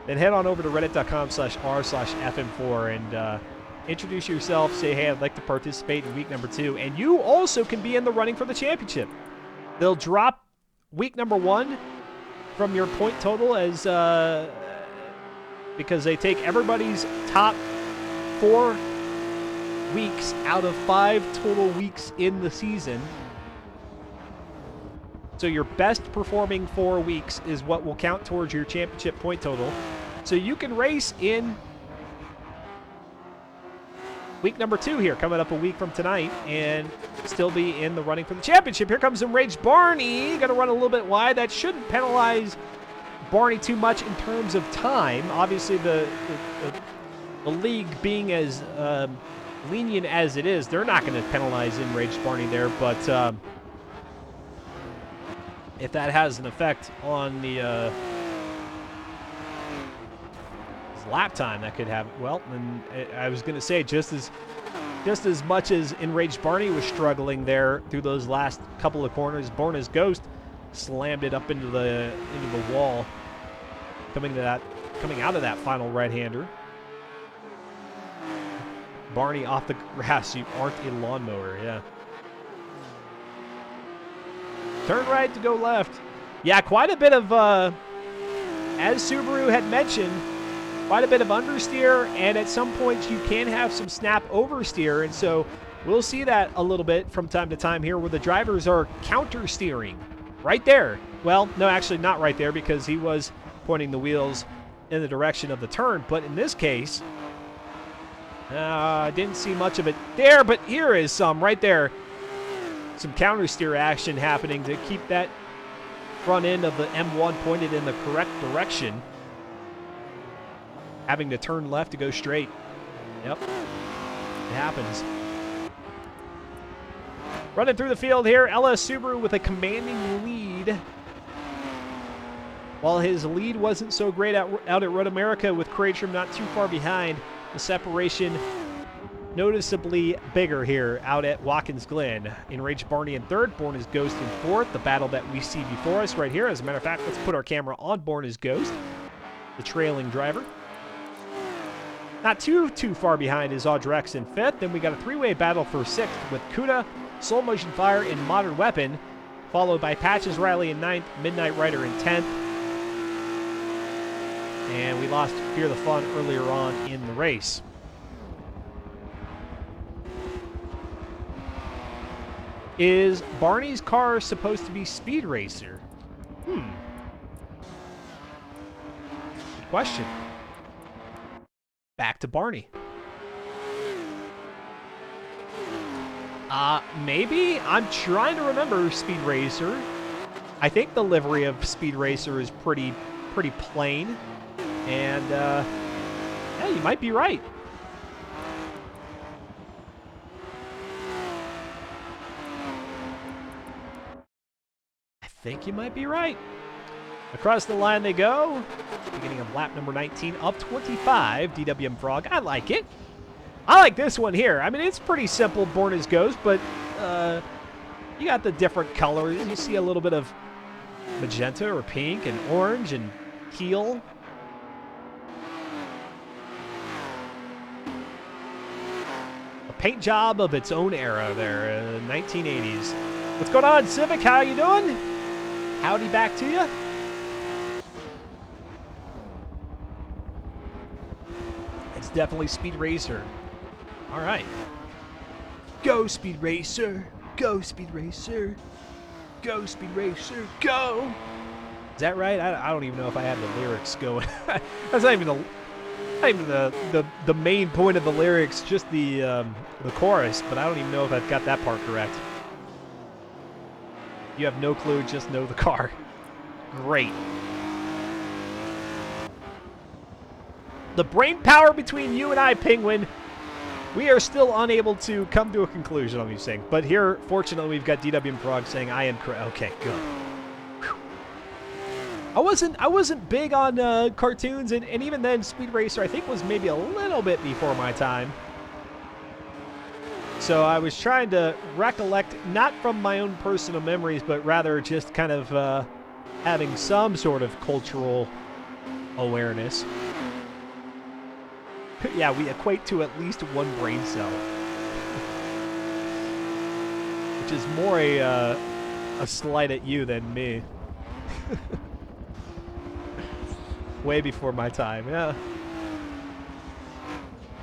then head on over to reddit.com/r/FM4 and introduce yourself, say, hey, I'd like to participate in week number 2, and you also can be in the running for the championship. They'll drop week number 1 from your point total as because they take everybody's top 4 weeks out of 5 total weeks in the season. So your best performing 4 weeks is what will count towards your championship point total. So you can race in week number 2 here, coming up a week from tonight, and still be in the running for the championship. Here comes Enraged Barney. Going to run a little bit wide. That shouldn't penalize Barney too much in terms of time. Obviously, the league being as lenient as it is, they're not going to penalize Enraged Barney there, but if that has an effect on the his lap time, that could have, well, and I was going to say, just as much as Enraged Barney was struggling there through those last couple of corners, Borna's Ghost slammed it up into the wall, coming out of that final right-hander. Barney off the grass. You aren't a lawnmower, yeah. Turn right to go left. Yeah, quite a bit of, as Subaru had mentioned, quite a bit of understeer, and at some points you can have some snap oversteer, and so we'll see that a little bit from time to time here where the drivers are counter-steering. Right there. Well, no, actually not right there because he was pointing the wheels in the direction of the turn, but in this case, I didn't see much of it there, but here is some right there. Some counter steer action happening to keep that front end of the M1 pointed in the correct direction. Having to turn left to go straight. Yep, it happens. Running through the field here, LS Subaru with a commanding lead. While his lead wasn't so great out at Road America, with Cratrum not too far behind, the separation noticeably bigger here out at Watkins Glen. Enraged Barney in 3rd, Borna's Ghost in 4th. The battle that we see before us right here. As a matter of fact, let's put our camera on Borna's Ghost, the trailing driver. Not too far behind is Audrex in 5th. Then we got a 3-way battle for 6th with Kuda, Soul Motion Fire, and Modern Weapon, followed by Patches Riley in 9th, Midnight Rider in 10th. And we lost Fear the Fun earlier on in the race. Is Barney's car supposed to be Speed Racer? question. Back to Barney. Maybe? I'm trying to remember Speed Racer. I think the livery of Speed Racer is pretty plain. And, yeah, you might be right. I think you might be right. Across the line they go. Beginning of lap number 19, up 25, DWM Frog. I like it. I like this one here. I mean, it's pretty simple, Born as Ghost, but you got the different colors. You see a little bit of magenta or pink and orange and teal. A paint job of its own era there, 1980s. What's going on, Civic? How you doing? Howdy back to you. It's definitely Speed Racer. All right. Go, Speed Racer. Go, Speed Racer. Go, Speed Racer. Go. Is that right? I don't even know if I had the lyrics going. That's not even the main point of the lyrics, just the chorus, but I don't even know if I've got that part correct. You have no clue, just know the car. Great. The brain power between you and I, Penguin. We are still unable to come to a conclusion on these things. But here, fortunately, we've got DWM Frog saying I am correct. Okay, good. Whew. I wasn't big on cartoons, and even then, Speed Racer I think was maybe a little bit before my time. So I was trying to recollect, not from my own personal memories, but rather just kind of having some sort of cultural awareness. Yeah, we equate to at least one brain cell. Which is more a slight at you than me. Way before my time, yeah.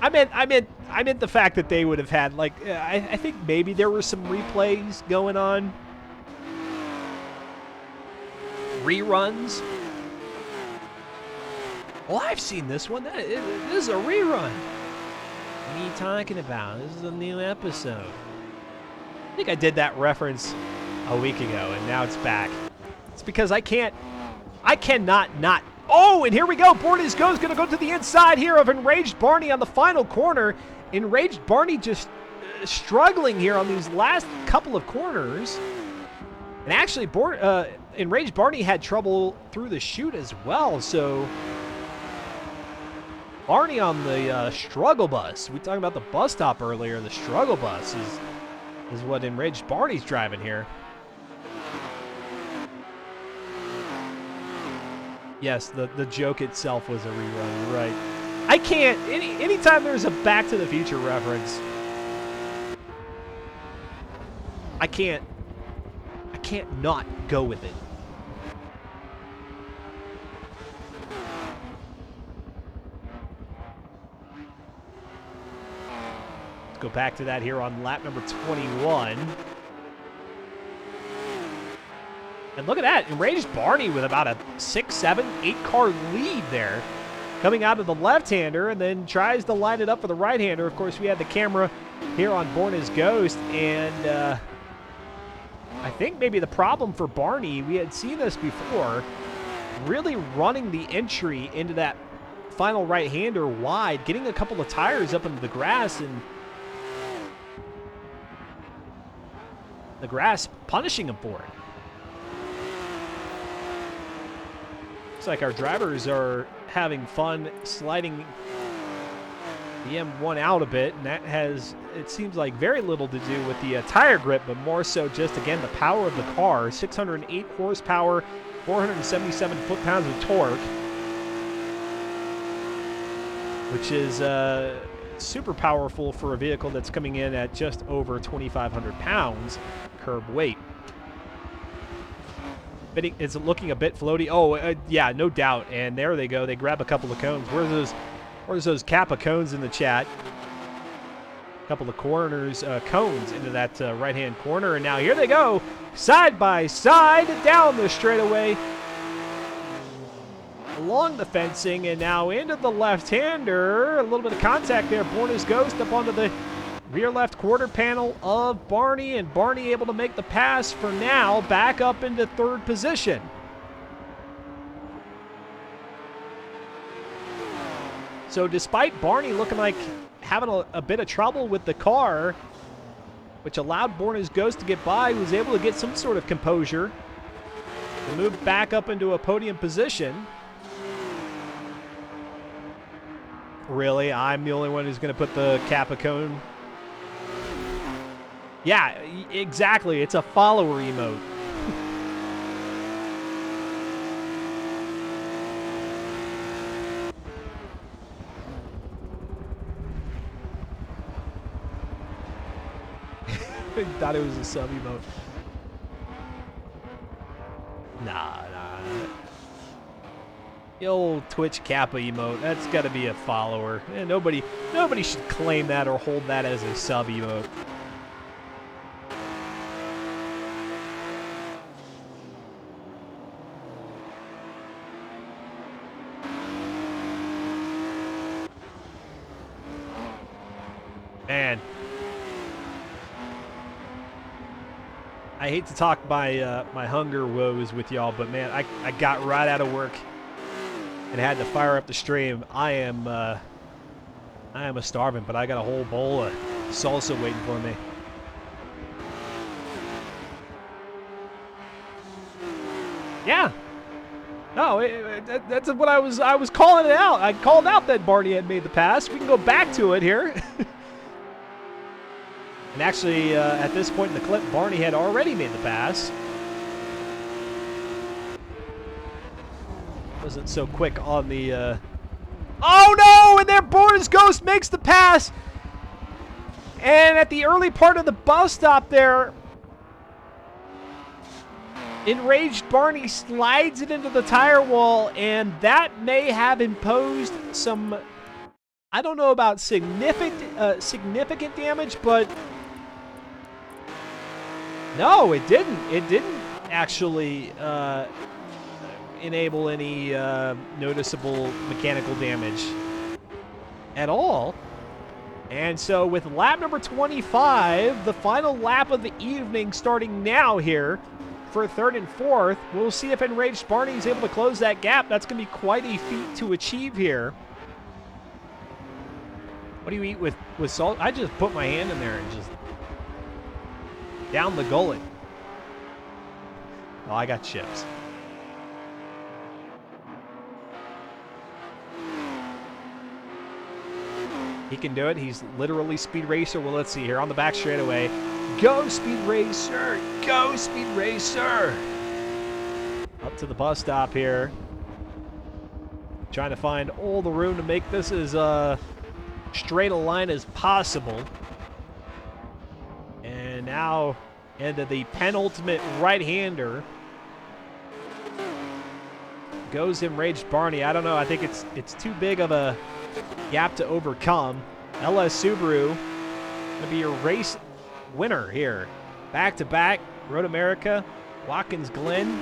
I meant the fact that they would have had, like, I think maybe there were some replays going on. Reruns. Well, I've seen this one. This is a rerun. What are you talking about? This is a new episode. I think I did that reference a week ago, and now it's back. It's because I cannot not. Oh, and here we go. Born as Go is going to go to the inside here of Enraged Barney on the final corner. Enraged Barney just struggling here on these last couple of corners. And actually, Enraged Barney had trouble through the chute as well, so Barney on the struggle bus. We talked about the bus stop earlier. The struggle bus is what Enraged Barney's driving here. Yes, the joke itself was a rerun. You're right. I can't. Anytime there's a Back to the Future reference, I can't not go with it. Let's go back to that here on lap number 21. And look at that, Enraged Barney with about a 6, 7, 8 car lead there. Coming out of the left-hander and then tries to line it up for the right-hander. Of course, we had the camera here on Born as Ghost, and I think maybe the problem for Barney, we had seen this before, really running the entry into that final right-hander wide, getting a couple of tires up into the grass, and the grass punishing him for it. Looks like our drivers are having fun sliding the M1 out a bit, and that has, it seems like, very little to do with the tire grip, but more so just, again, the power of the car. 608 horsepower, 477 foot-pounds of torque, which is super powerful for a vehicle that's coming in at just over 2,500 pounds curb weight. It's looking a bit floaty. Oh, yeah, no doubt. And there they go. They grab a couple of cones. Where's those Kappa cones in the chat? A couple of cones into that right-hand corner. And now here they go, side by side down the straightaway. along the fencing and now into the left-hander. A little bit of contact there. Born as Ghost up onto the rear left quarter panel of Barney, and Barney able to make the pass for now, back up into third position. So despite Barney looking like having a bit of trouble with the car, which allowed Born as Ghost to get by, he was able to get some sort of composure to move back up into a podium position. Really? I'm the only one who's going to put the Kappa cone? Yeah, exactly. It's a follower emote. I thought it was a sub emote. Nah. The old Twitch Kappa emote, that's got to be a follower. Nobody should claim that or hold that as a sub emote. Man. I hate to talk my hunger woes with y'all, but man, I got right out of work and had to fire up the stream. I am a starving, but I got a whole bowl of salsa waiting for me. Yeah. No, that's what I was calling it out. I called out that Barney had made the pass. We can go back to it here. And actually, at this point in the clip, Barney had already made the pass. Wasn't so quick on the... Oh no! And there, Born as Ghost makes the pass! And at the early part of the bus stop there, enraged Barney slides it into the tire wall, and that may have imposed some... I don't know about significant damage, but... No, it didn't. It didn't actually enable any noticeable mechanical damage at all. And so with lap number 25, the final lap of the evening starting now here for third and fourth, we'll see if Enraged Barney is able to close that gap. That's going to be quite a feat to achieve here. What do you eat with salt? I just put my hand in there and just down the gullet. Oh, I got chips. He can do it. He's literally Speed Racer. Well, let's see here on the back straightaway. Go, Speed Racer! Go, Speed Racer! Up to the bus stop here. Trying to find all the room to make this as straight a line as possible. And now into the penultimate right-hander goes Enraged Barney. I don't know. I think it's too big of a gap to overcome. LS Subaru going to be your race winner here. Back-to-back, Road America, Watkins Glen,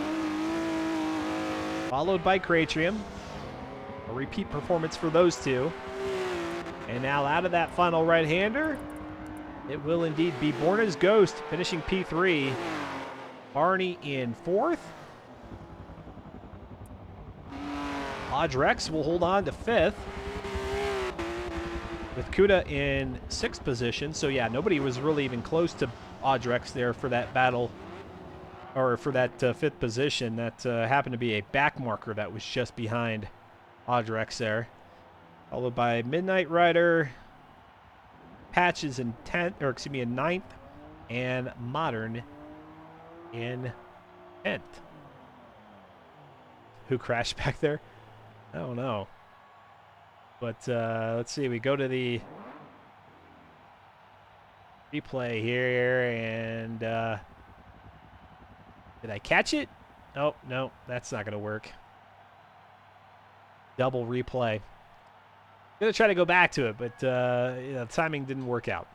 followed by Cratrium. A repeat performance for those two. And now out of that final right-hander, it will indeed be Born as Ghost, finishing P3. Barney in fourth. Audrex will hold on to fifth, with Kuda in sixth position. So yeah, nobody was really even close to Audrex there for that battle, or for that fifth position. That happened to be a back marker that was just behind Audrex there. Followed by Midnight Rider, Patches in 10th, or excuse me, in 9th, and Modern in 10th. Who crashed back there? I don't know. But let's see, we go to the replay here, and did I catch it? Oh, no, that's not going to work. Double replay. Gonna try to go back to it, but yeah, the timing didn't work out.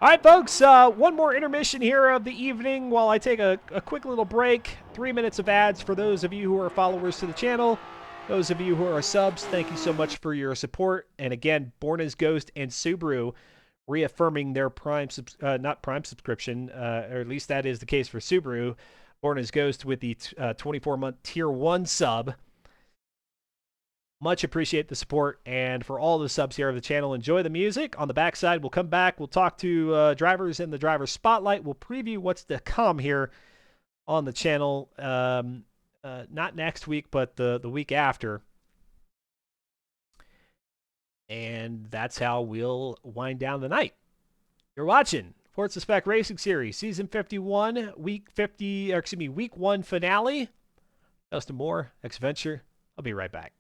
All right, folks, one more intermission here of the evening while I take a quick little break. 3 minutes of ads for those of you who are followers to the channel. Those of you who are subs, thank you so much for your support. And again, Born as Ghost and Subaru reaffirming their not Prime subscription, or at least that is the case for Subaru. Born as Ghost with the 24-month Tier 1 sub. Much appreciate the support, and for all the subs here of the channel, enjoy the music. On the backside, we'll come back. We'll talk to drivers in the driver spotlight. We'll preview what's to come here on the channel. Not next week, but the week after. And that's how we'll wind down the night. You're watching Forza Spec Racing Series, Season 51, Week 1 finale. Dustin Moore, X-Venture. I'll be right back.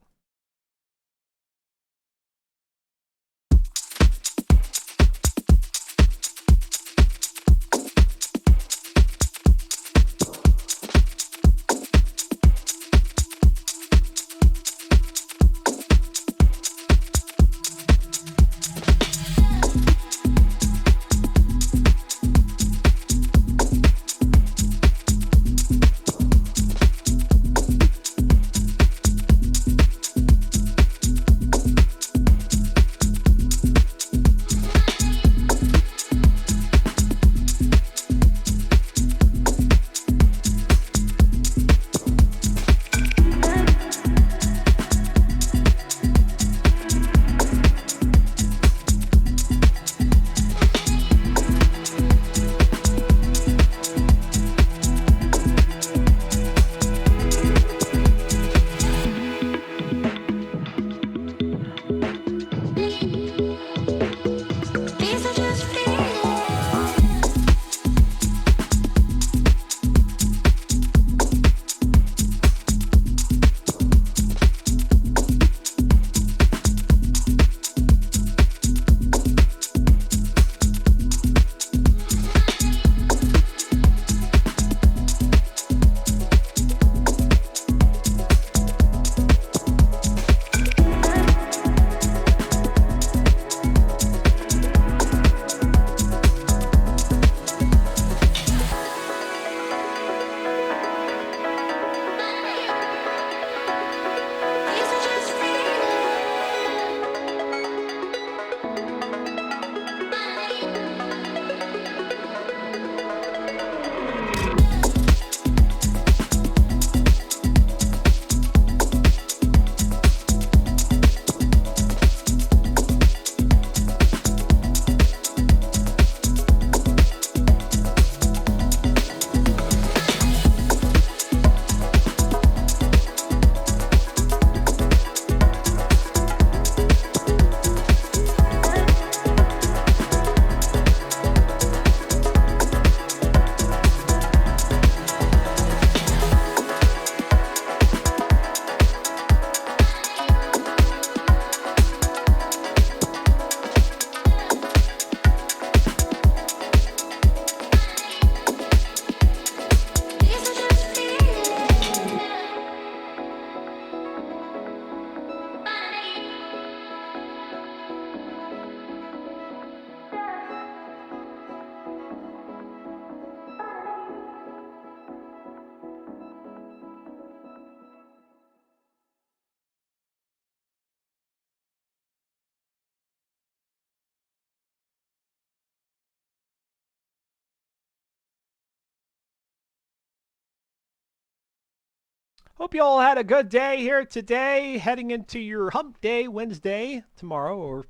Hope you all had a good day here today, heading into your hump day Wednesday tomorrow, or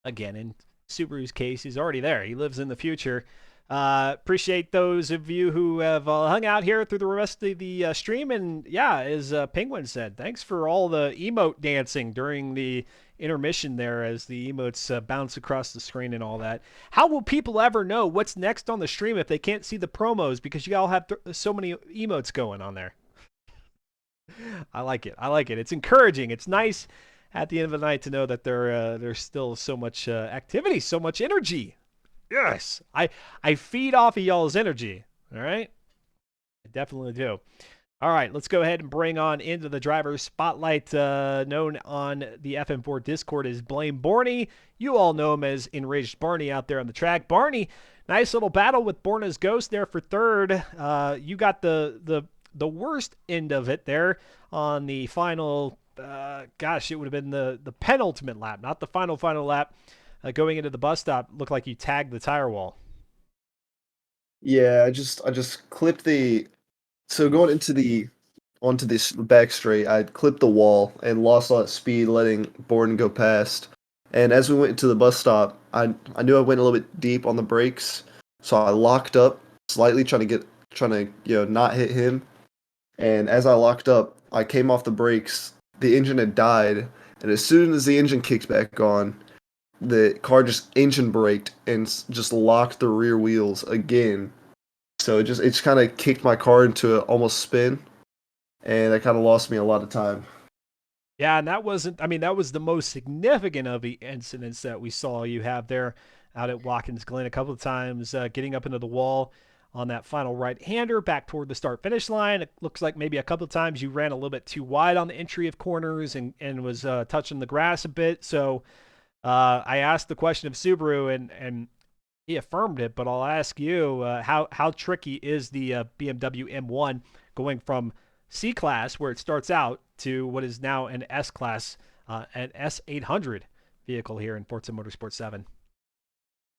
again, in Subaru's case, he's already there. He lives in the future. Appreciate those of you who have hung out here through the rest of the stream. And yeah, as Penguin said, thanks for all the emote dancing during the intermission there as the emotes bounce across the screen and all that. How will people ever know what's next on the stream if they can't see the promos because you all have so many emotes going on there? I like it. I like it. It's encouraging. It's nice at the end of the night to know that there's still so much activity, so much energy. Yes, I feed off of y'all's energy. All right, I definitely do. All right, let's go ahead and bring on into the driver's spotlight, known on the FM4 Discord as Blame Borny. You all know him as Enraged Barney out there on the track. Barney, nice little battle with Born as Ghost there for third. You got the worst end of it there on the final gosh, it would have been the penultimate lap, not the final lap. Going into the bus stop, looked like you tagged the tire wall. Yeah, I just clipped the so going into the onto this back straight, I clipped the wall and lost a lot of speed, letting Borden go past. And as we went to the bus stop, I knew I went a little bit deep on the brakes, so I locked up slightly, trying to not hit him. And as I locked up, I came off the brakes. The engine had died, and as soon as the engine kicked back on, the car just engine braked and just locked the rear wheels again. So it just kind of kicked my car into an almost spin, and that kind of lost me a lot of time. Yeah, and that wasn't, I mean, that was the most significant of the incidents that we saw you have there out at Watkins Glen a couple of times, getting up into the wall on that final right hander back toward the start finish line. It looks like maybe a couple of times you ran a little bit too wide on the entry of corners and was touching the grass a bit. So I asked the question of Subaru and he affirmed it, but I'll ask you, how tricky is the BMW M1 going from C class, where it starts out, to what is now an S class, an S800 vehicle here in Forza Motorsport 7?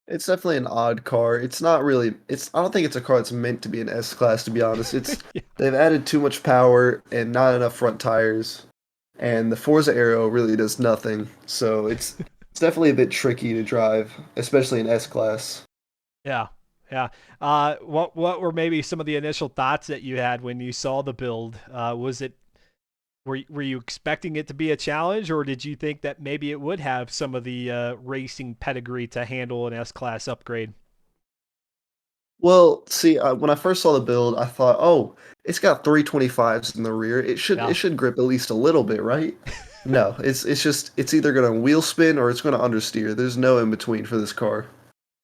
It's definitely an odd car. It's not really. I don't think it's a car that's meant to be an S class. To be honest, Yeah. they've added too much power and not enough front tires, and the Forza Aero really does nothing. So it's definitely a bit tricky to drive, especially in S class. Yeah, yeah. What were maybe some of the initial thoughts that you had when you saw the build? Was it were you expecting it to be a challenge, or did you think that maybe it would have some of the racing pedigree to handle an S class upgrade? Well, see, when I first saw the build, I thought, oh, it's got 325s in the rear. It Yeah. should grip at least a little bit, right? No, it's either gonna wheel spin or it's gonna understeer. There's no in between for this car.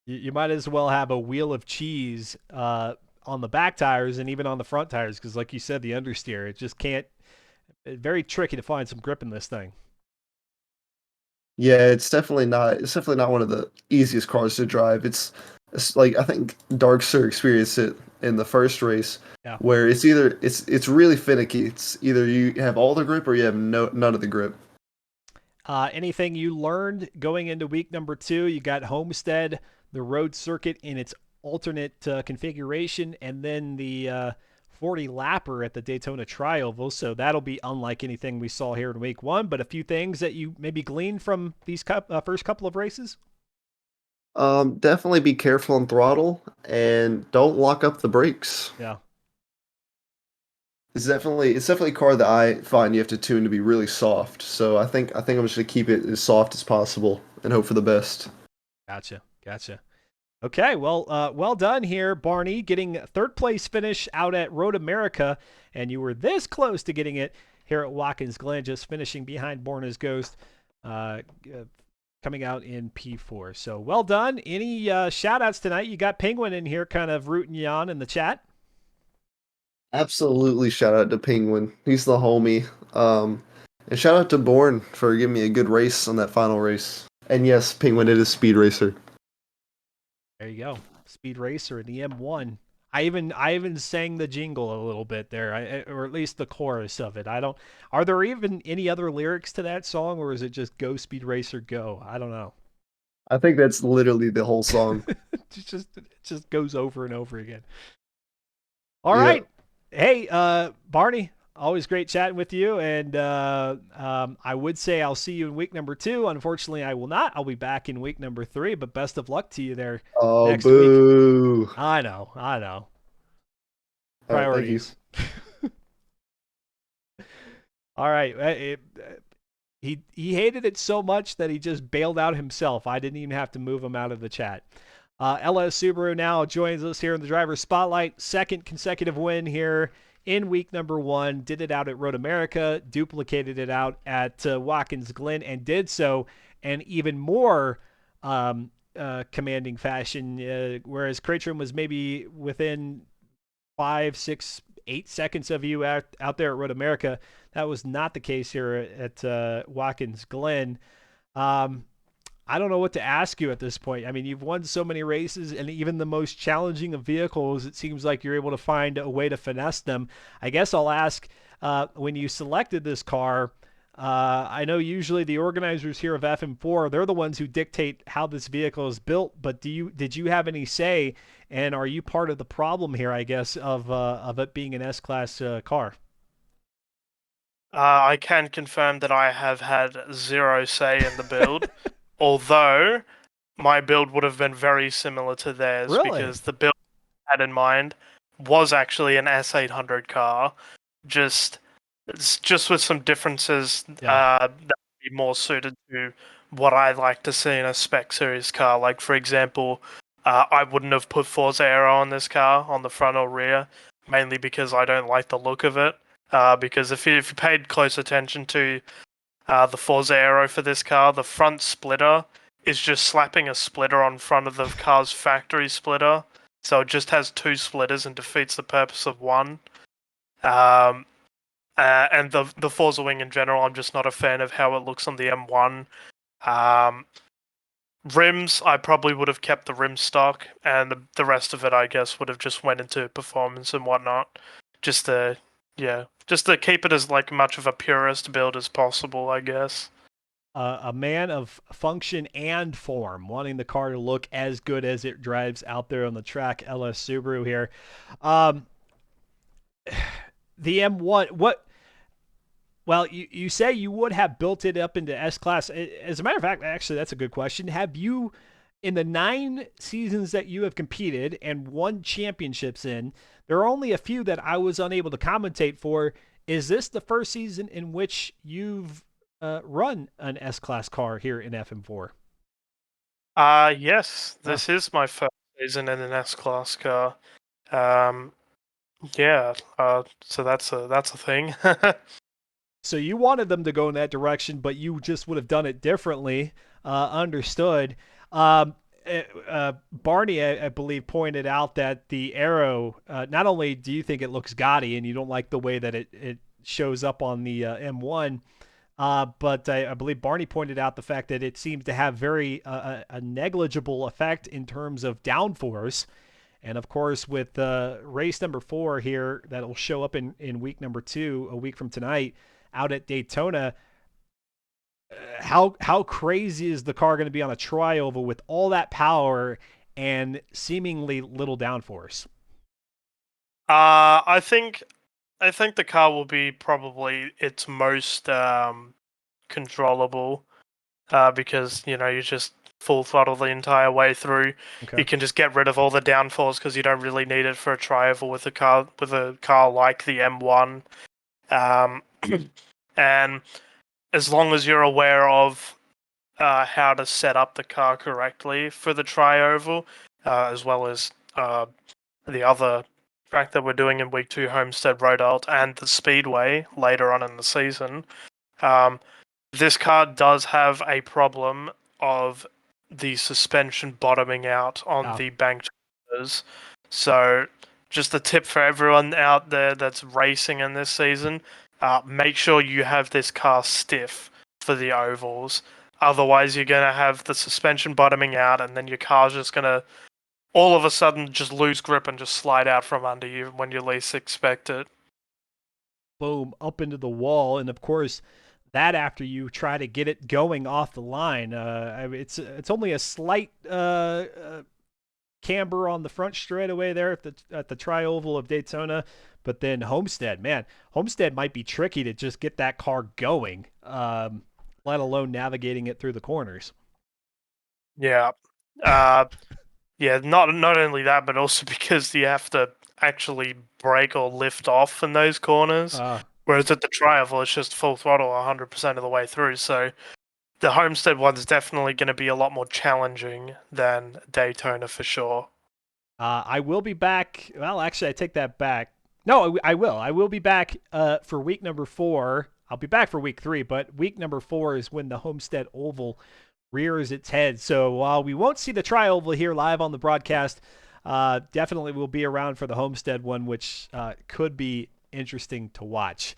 You might as well have a wheel of cheese on the back tires and even on the front tires, because, like you said, the understeer, it just can't. Very tricky to find some grip in this thing. Yeah, it's definitely not one of the easiest cars to drive. It's like I think Darkster experienced it in the first race, Yeah. where it's really finicky. It's either you have all the grip or you have none of the grip. Anything you learned going into week number 2? You got Homestead, the road circuit in its alternate configuration, and then the 40 lapper at the Daytona Tri-Oval. So that'll be unlike anything we saw here in week 1. But a few things that you maybe gleaned from these first couple of races. Definitely be careful on throttle and don't lock up the brakes. Yeah. It's definitely a car that I find you have to tune to be really soft. So I think I'm just gonna keep it as soft as possible and hope for the best. Gotcha. Okay, well done here, Barney, getting third place finish out at Road America, and you were this close to getting it here at Watkins Glen, just finishing behind Borna's Ghost, coming out in P4. So well done. Any shout outs tonight? You got Penguin in here kind of rooting you on in the chat. Absolutely, shout out to Penguin. He's the homie. And shout out to Bourne for giving me a good race on that final race. And yes, Penguin, it is Speed Racer. There you go. Speed Racer in the M1. I even sang the jingle a little bit there, or at least the chorus of it. I don't. Are there even any other lyrics to that song, or is it just "Go Speed Racer Go"? I don't know. I think that's literally the whole song. It just goes over and over again. All Yeah. right. Hey, Barney, always great chatting with you. And I would say I'll see you in week number 2. Unfortunately, I will not. I'll be back in week number 3, but best of luck to you there Oh, next week. boo. I know. All right, thank you. Priorities. All right. He hated it so much that he just bailed out himself. I didn't even have to move him out of the chat. LS Subaru now joins us here in the driver's spotlight. Second consecutive win here in week number 1. Did it out at Road America, duplicated it out at Watkins Glen, and did so in even more commanding fashion. Whereas Cratrum was maybe within 5, 6, 8 seconds of you out there at Road America. That was not the case here at Watkins Glen. I don't know what to ask you at this point. I mean, you've won so many races, and even the most challenging of vehicles, it seems like you're able to find a way to finesse them. I guess I'll ask, when you selected this car, I know usually the organizers here of FM4, they're the ones who dictate how this vehicle is built, but did you have any say, and are you part of the problem here, I guess, of it being an S-Class car? I can confirm that I have had zero say in the build, although my build would have been very similar to theirs Really? because the build I had in mind was actually an S800 car, just just with some differences Yeah. that would be more suited to what I like to see in a spec series car. Like for example, I wouldn't have put Forza Aero on this car on the front or rear, mainly because I don't like the look of it. Because if you paid close attention to the Forza Aero for this car, the front splitter is just slapping a splitter on front of the car's factory splitter. So it just has two splitters and defeats the purpose of one. Um, and the Forza Wing in general, I'm just not a fan of how it looks on the M1. Um, Rims, I probably would have kept the rim stock, and the rest of it, I guess, would have just went into performance and whatnot. Just to, yeah, just to keep it as like much of a purist build as possible, I guess. A man of function and form, wanting the car to look as good as it drives out there on the track. LS Subaru here. Um, the M1, what? Well, you say you would have built it up into S class. As a matter of fact, actually, that's a good question. Have you, in the 9 seasons that you have competed and won championships in, there are only a few that I was unable to commentate for. Is this the first season in which you've run an S class car here in FM4? Yes, Oh. this is my first season in an S-Class car. Um, yeah, so that's a thing. So you wanted them to go in that direction, but you just would have done it differently. Understood. Um, Barney, I believe, pointed out that the arrow. Not only do you think it looks gaudy, and you don't like the way that it shows up on the M1, but I believe Barney pointed out the fact that it seems to have very a negligible effect in terms of downforce. And of course, with race number 4 here, that'll show up in week number 2, a week from tonight, out at Daytona. How crazy is the car going to be on a tri-oval with all that power and seemingly little downforce? I think the car will be probably its most controllable, because you just full throttle the entire way through. Okay. You can just get rid of all the downforce because you don't really need it for a tri-oval with a car like the M1. Um, and as long as you're aware of how to set up the car correctly for the tri-oval, as well as the other track that we're doing in week 2, Homestead Road Alt, and the Speedway later on in the season. Um, this car does have a problem of the suspension bottoming out on Ah, the banked corners. So, just a tip for everyone out there that's racing in this season: make sure you have this car stiff for the ovals. Otherwise, you're gonna have the suspension bottoming out, and then your car's just gonna all of a sudden just lose grip and just slide out from under you when you least expect it. boom, up into the wall, and of course, that after you try to get it going off the line, it's only a slight camber on the front straightaway there at the tri-oval of Daytona. But then Homestead, man, Homestead might be tricky to just get that car going, let alone navigating it through the corners. Yeah. Uh, yeah, not only that, but also because you have to actually brake or lift off in those corners. Uh, Whereas at the tri-oval, it's just full throttle 100% of the way through. So the Homestead one's definitely going to be a lot more challenging than Daytona for sure. I will be back. Well, actually, I take that back. No, I will. I will be back for week number 4. I'll be back for week 3, but week number 4 is when the Homestead Oval rears its head. So while we won't see the tri-oval here live on the broadcast, definitely we'll be around for the Homestead one, which could be interesting to watch.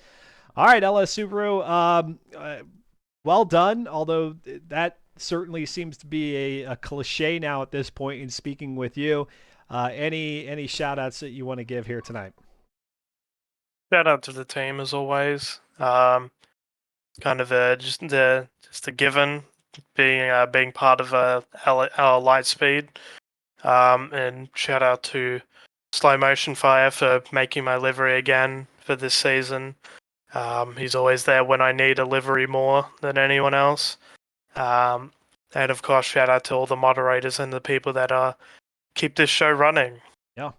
All right, LS Subaru, well done, although that certainly seems to be a cliche now at this point in speaking with you. Any shout outs that you want to give here tonight? Shout out to the team as always. kind of just a given, being part of our Lightspeed. And shout out to Slow Motion Fire for making my livery again for this season. He's always there when I need a livery more than anyone else. And of course, shout out to all the moderators and the people that keep this show running. Yeah.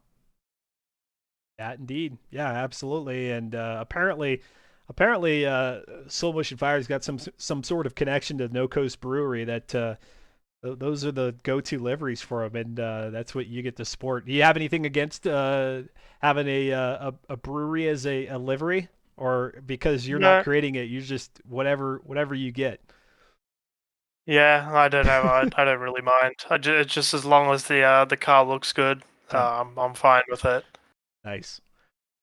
That indeed. Yeah, absolutely. And apparently, Soul Motion Fire's got some sort of connection to No Coast Brewery that those are the go-to liveries for them, and that's what you get to sport. Do you have anything against having a brewery as a livery, or because you're not No. creating it, you just whatever you get? Yeah, I don't know. I don't really mind. Just as long as the car looks good, I'm fine with it. Nice.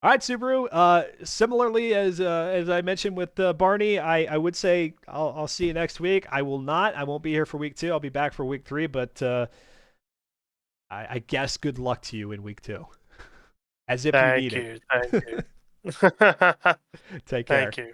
All right, Subaru. Similarly, as I mentioned with Barney, I would say I'll see you next week. I won't be here for week 2. I'll be back for week 3, but I guess good luck to you in week 2. As if you need it. Thank you. Take care. Thank you.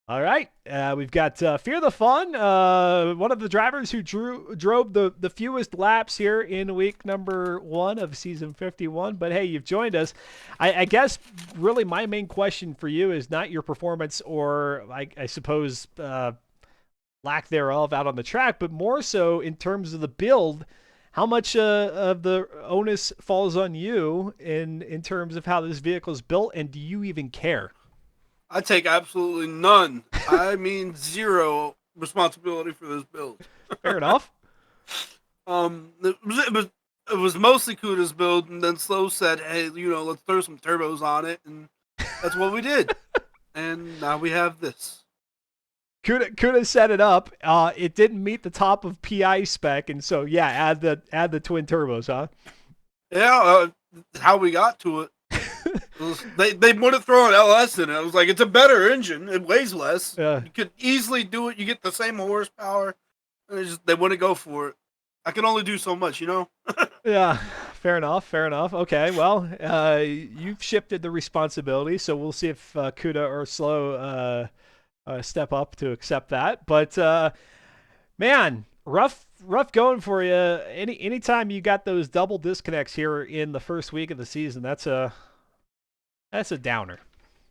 All right, we've got Fear the Fun, one of the drivers who drove the fewest laps here in week number 1 of season 51. But hey, you've joined us. I guess really my main question for you is not your performance or I suppose lack thereof out on the track, but more so in terms of the build. How much of the onus falls on you in terms of how this vehicle is built, and do you even care? I take absolutely none. I mean, zero responsibility for this build. Fair enough. It was mostly Kuda's build, and then Slow said, "Hey, let's throw some turbos on it," and that's what we did. And now we have this. Kuda set it up. It didn't meet the top of PI spec, and so yeah, add the twin turbos, huh? Yeah, how we got to it. They want to throw an LS in it. I was like, it's a better engine. It weighs less. Yeah. You could easily do it. You get the same horsepower. And they want to go for it. I can only do so much, Yeah, fair enough. Okay, well, you've shifted the responsibility, so we'll see if Kuda or Slow step up to accept that. But man, rough going for you. Anytime you got those double disconnects here in the first week of the season, that's a downer.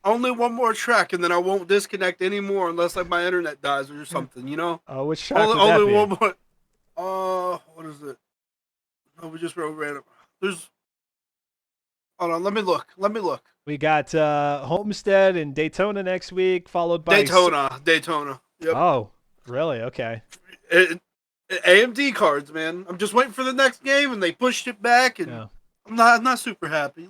Only one more track, and then I won't disconnect anymore unless my internet dies or something, Oh, which track would that only be? one more. What is it? Oh, we just wrote random. Hold on, let me look. We got Homestead and Daytona next week, followed by Daytona. Yep. Oh, really? Okay. AMD cards, man. I'm just waiting for the next game, and they pushed it back, and Yeah. I'm not super happy.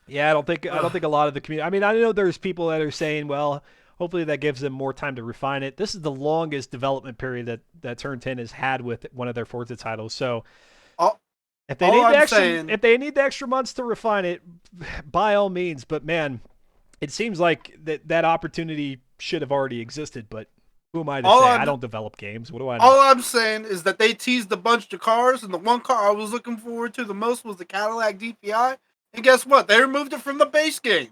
Yeah, I don't think a lot of the community. I mean, I know there's people that are saying, well, hopefully that gives them more time to refine it. This is the longest development period that Turn 10 has had with one of their Forza titles. So if they need the extra months to refine it, by all means. But man, it seems like that opportunity should have already existed. But who am I to say? I don't develop games. What do I know? All I'm saying is that they teased a bunch of cars, and the one car I was looking forward to the most was the Cadillac DPI. And guess what? They removed it from the base game.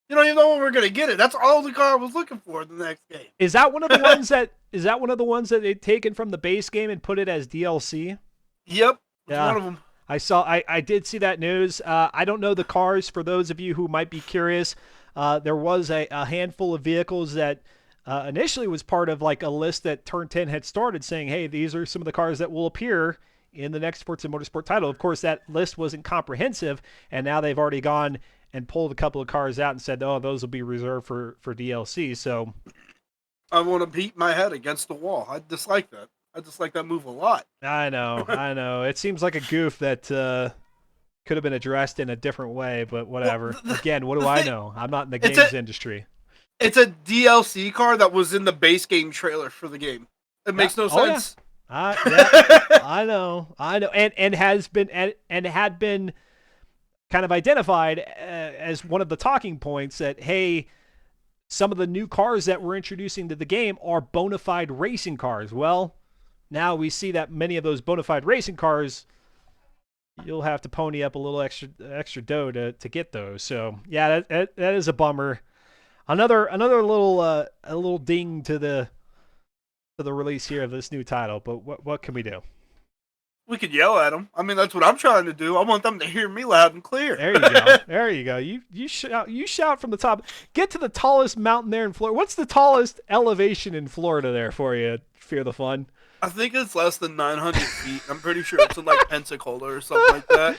You don't even know when we're gonna get it. That's all the car I was looking for in the next game. Is that one of the ones that they've taken from the base game and put it as DLC? Yep. Yeah. One of them. I did see that news. I don't know the cars. For those of you who might be curious, there was a handful of vehicles that initially was part of like a list that Turn 10 had started saying, hey, these are some of the cars that will appear in the next Sports and Motorsport title. Of course, that list wasn't comprehensive, and now they've already gone and pulled a couple of cars out and said, oh, those will be reserved for DLC. So I want to beat my head against the wall. I dislike that. I dislike that move a lot. I know. It seems like a goof that could have been addressed in a different way, but whatever. Again, what do I know? I'm not in the games industry. It's a DLC car that was in the base game trailer for the game. It makes no sense. Yeah. I know, and had been kind of identified as one of the talking points that, hey, some of the new cars that we're introducing to the game are bona fide racing cars. Well, now we see that many of those bona fide racing cars, you'll have to pony up a little extra dough to get those. So yeah, that is a bummer. Another little a little ding to the release here of this new title. But what can we do? We could yell at them. I mean, that's what I'm trying to do. I want them to hear me loud and clear. There you go. There you go. You shout from the top. Get to the tallest mountain there in Florida. What's the tallest elevation in Florida there for you? Fear the fun. I think it's less than 900 feet. I'm pretty sure it's in like Pensacola or something like that.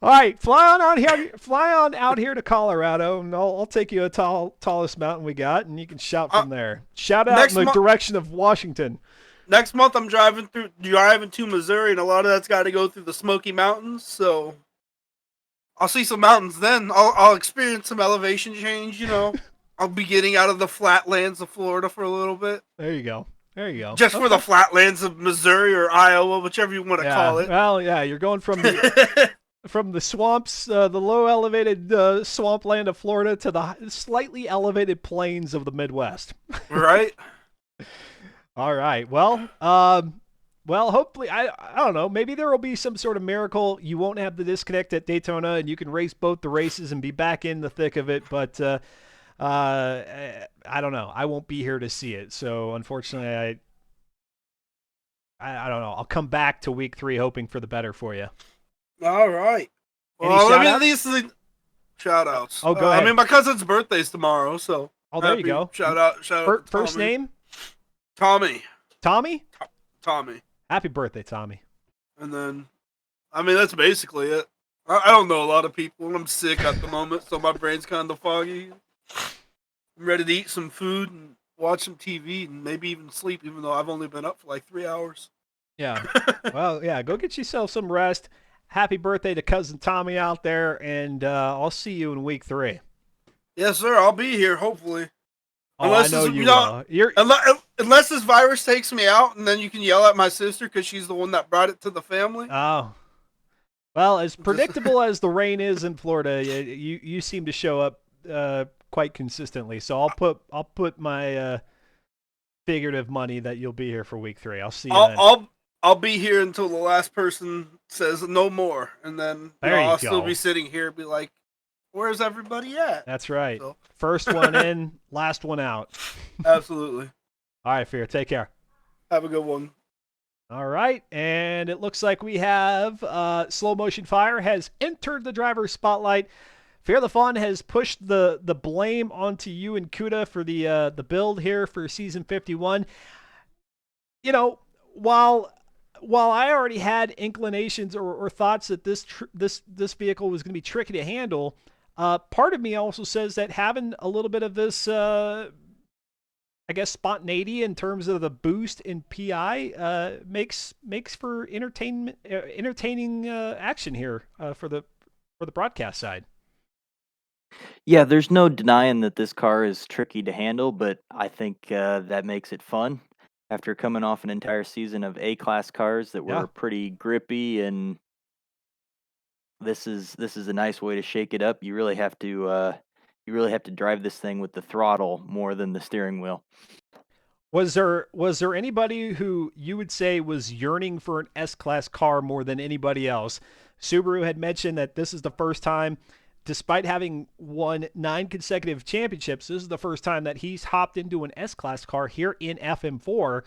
All right, fly on out here to Colorado, and I'll take you to tallest mountain we got, and you can shout from there. Shout out in the direction of Washington. Next month, I'm driving to Missouri, and a lot of that's got to go through the Smoky Mountains. So I'll see some mountains then. I'll experience some elevation change. You know, I'll be getting out of the flatlands of Florida for a little bit. There you go. There you go. Just for the flatlands of Missouri or Iowa, whichever you want to call it. Well, yeah, you're going from the from the swamps, the low elevated swampland of Florida to the slightly elevated plains of the Midwest. Right. All right. Well, hopefully, I don't know. Maybe there will be some sort of miracle. You won't have the disconnect at Daytona, and you can race both the races and be back in the thick of it. But I don't know. I won't be here to see it. So unfortunately, I don't know. I'll come back to week 3 hoping for the better for you. All right. Any Well, shout-outs? I mean, these shout outs. Oh, go ahead. I mean, my cousin's birthday's tomorrow, so. Oh, there you go. Shout out. First Tommy. name? Tommy. Tommy? Tommy. Happy birthday, Tommy. And then, I mean, that's basically it. I don't know a lot of people. I'm sick at the moment, so my brain's kind of foggy. I'm ready to eat some food and watch some TV and maybe even sleep, even though I've only been up for like 3 hours. Yeah. Well, yeah, go get yourself some rest. Happy birthday to cousin Tommy out there, and I'll see you in week 3. Yes, sir. I'll be here, hopefully. Oh, I know you will. Unless this virus takes me out, and then you can yell at my sister because she's the one that brought it to the family. Oh. Well, as predictable as the rain is in Florida, you seem to show up quite consistently. So I'll put my figurative money that you'll be here for week 3. I'll see you then. I'll be here until the last person says no more, and then I'll still be sitting here and be like, where's everybody at? That's right. So. First one in, last one out. Absolutely. All right, Fear. Take care. Have a good one. All right, and it looks like we have Slow Motion Fire has entered the driver's spotlight. Fear the Fun has pushed the blame onto you and Kuda for the build here for season 51. You know, while I already had inclinations or thoughts that this vehicle was going to be tricky to handle, part of me also says that having a little bit of this, I guess, spontaneity in terms of the boost in PI makes for entertaining action here for the broadcast side. Yeah, there's no denying that this car is tricky to handle, but I think that makes it fun. After coming off an entire season of A-class cars that were pretty grippy, and this is a nice way to shake it up. You really have to drive this thing with the throttle more than the steering wheel. Was there anybody who you would say was yearning for an S-Class car more than anybody else? Subaru had mentioned that this is the first time, despite having won 9 consecutive championships, this is the first time that he's hopped into an S-Class car here in FM4.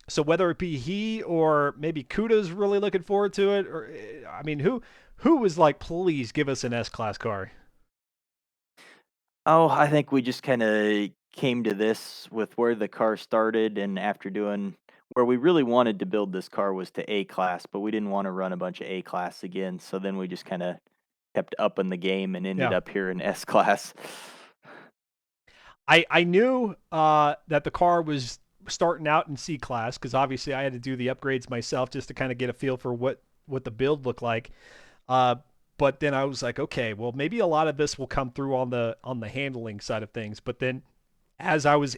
So whether it be he or maybe Kuda's really looking forward to it, or I mean, who was like, please give us an S-Class car? Oh, I think we just kind of came to this with where the car started, and after doing where we really wanted to build this car was to A-Class, but we didn't want to run a bunch of A-Class again. So then we just kind of kept up in the game and ended up here in S-Class. I knew that the car was starting out in C-Class because obviously I had to do the upgrades myself just to kind of get a feel for what the build looked like. But then I was like, okay, well, maybe a lot of this will come through on the handling side of things. But then as I was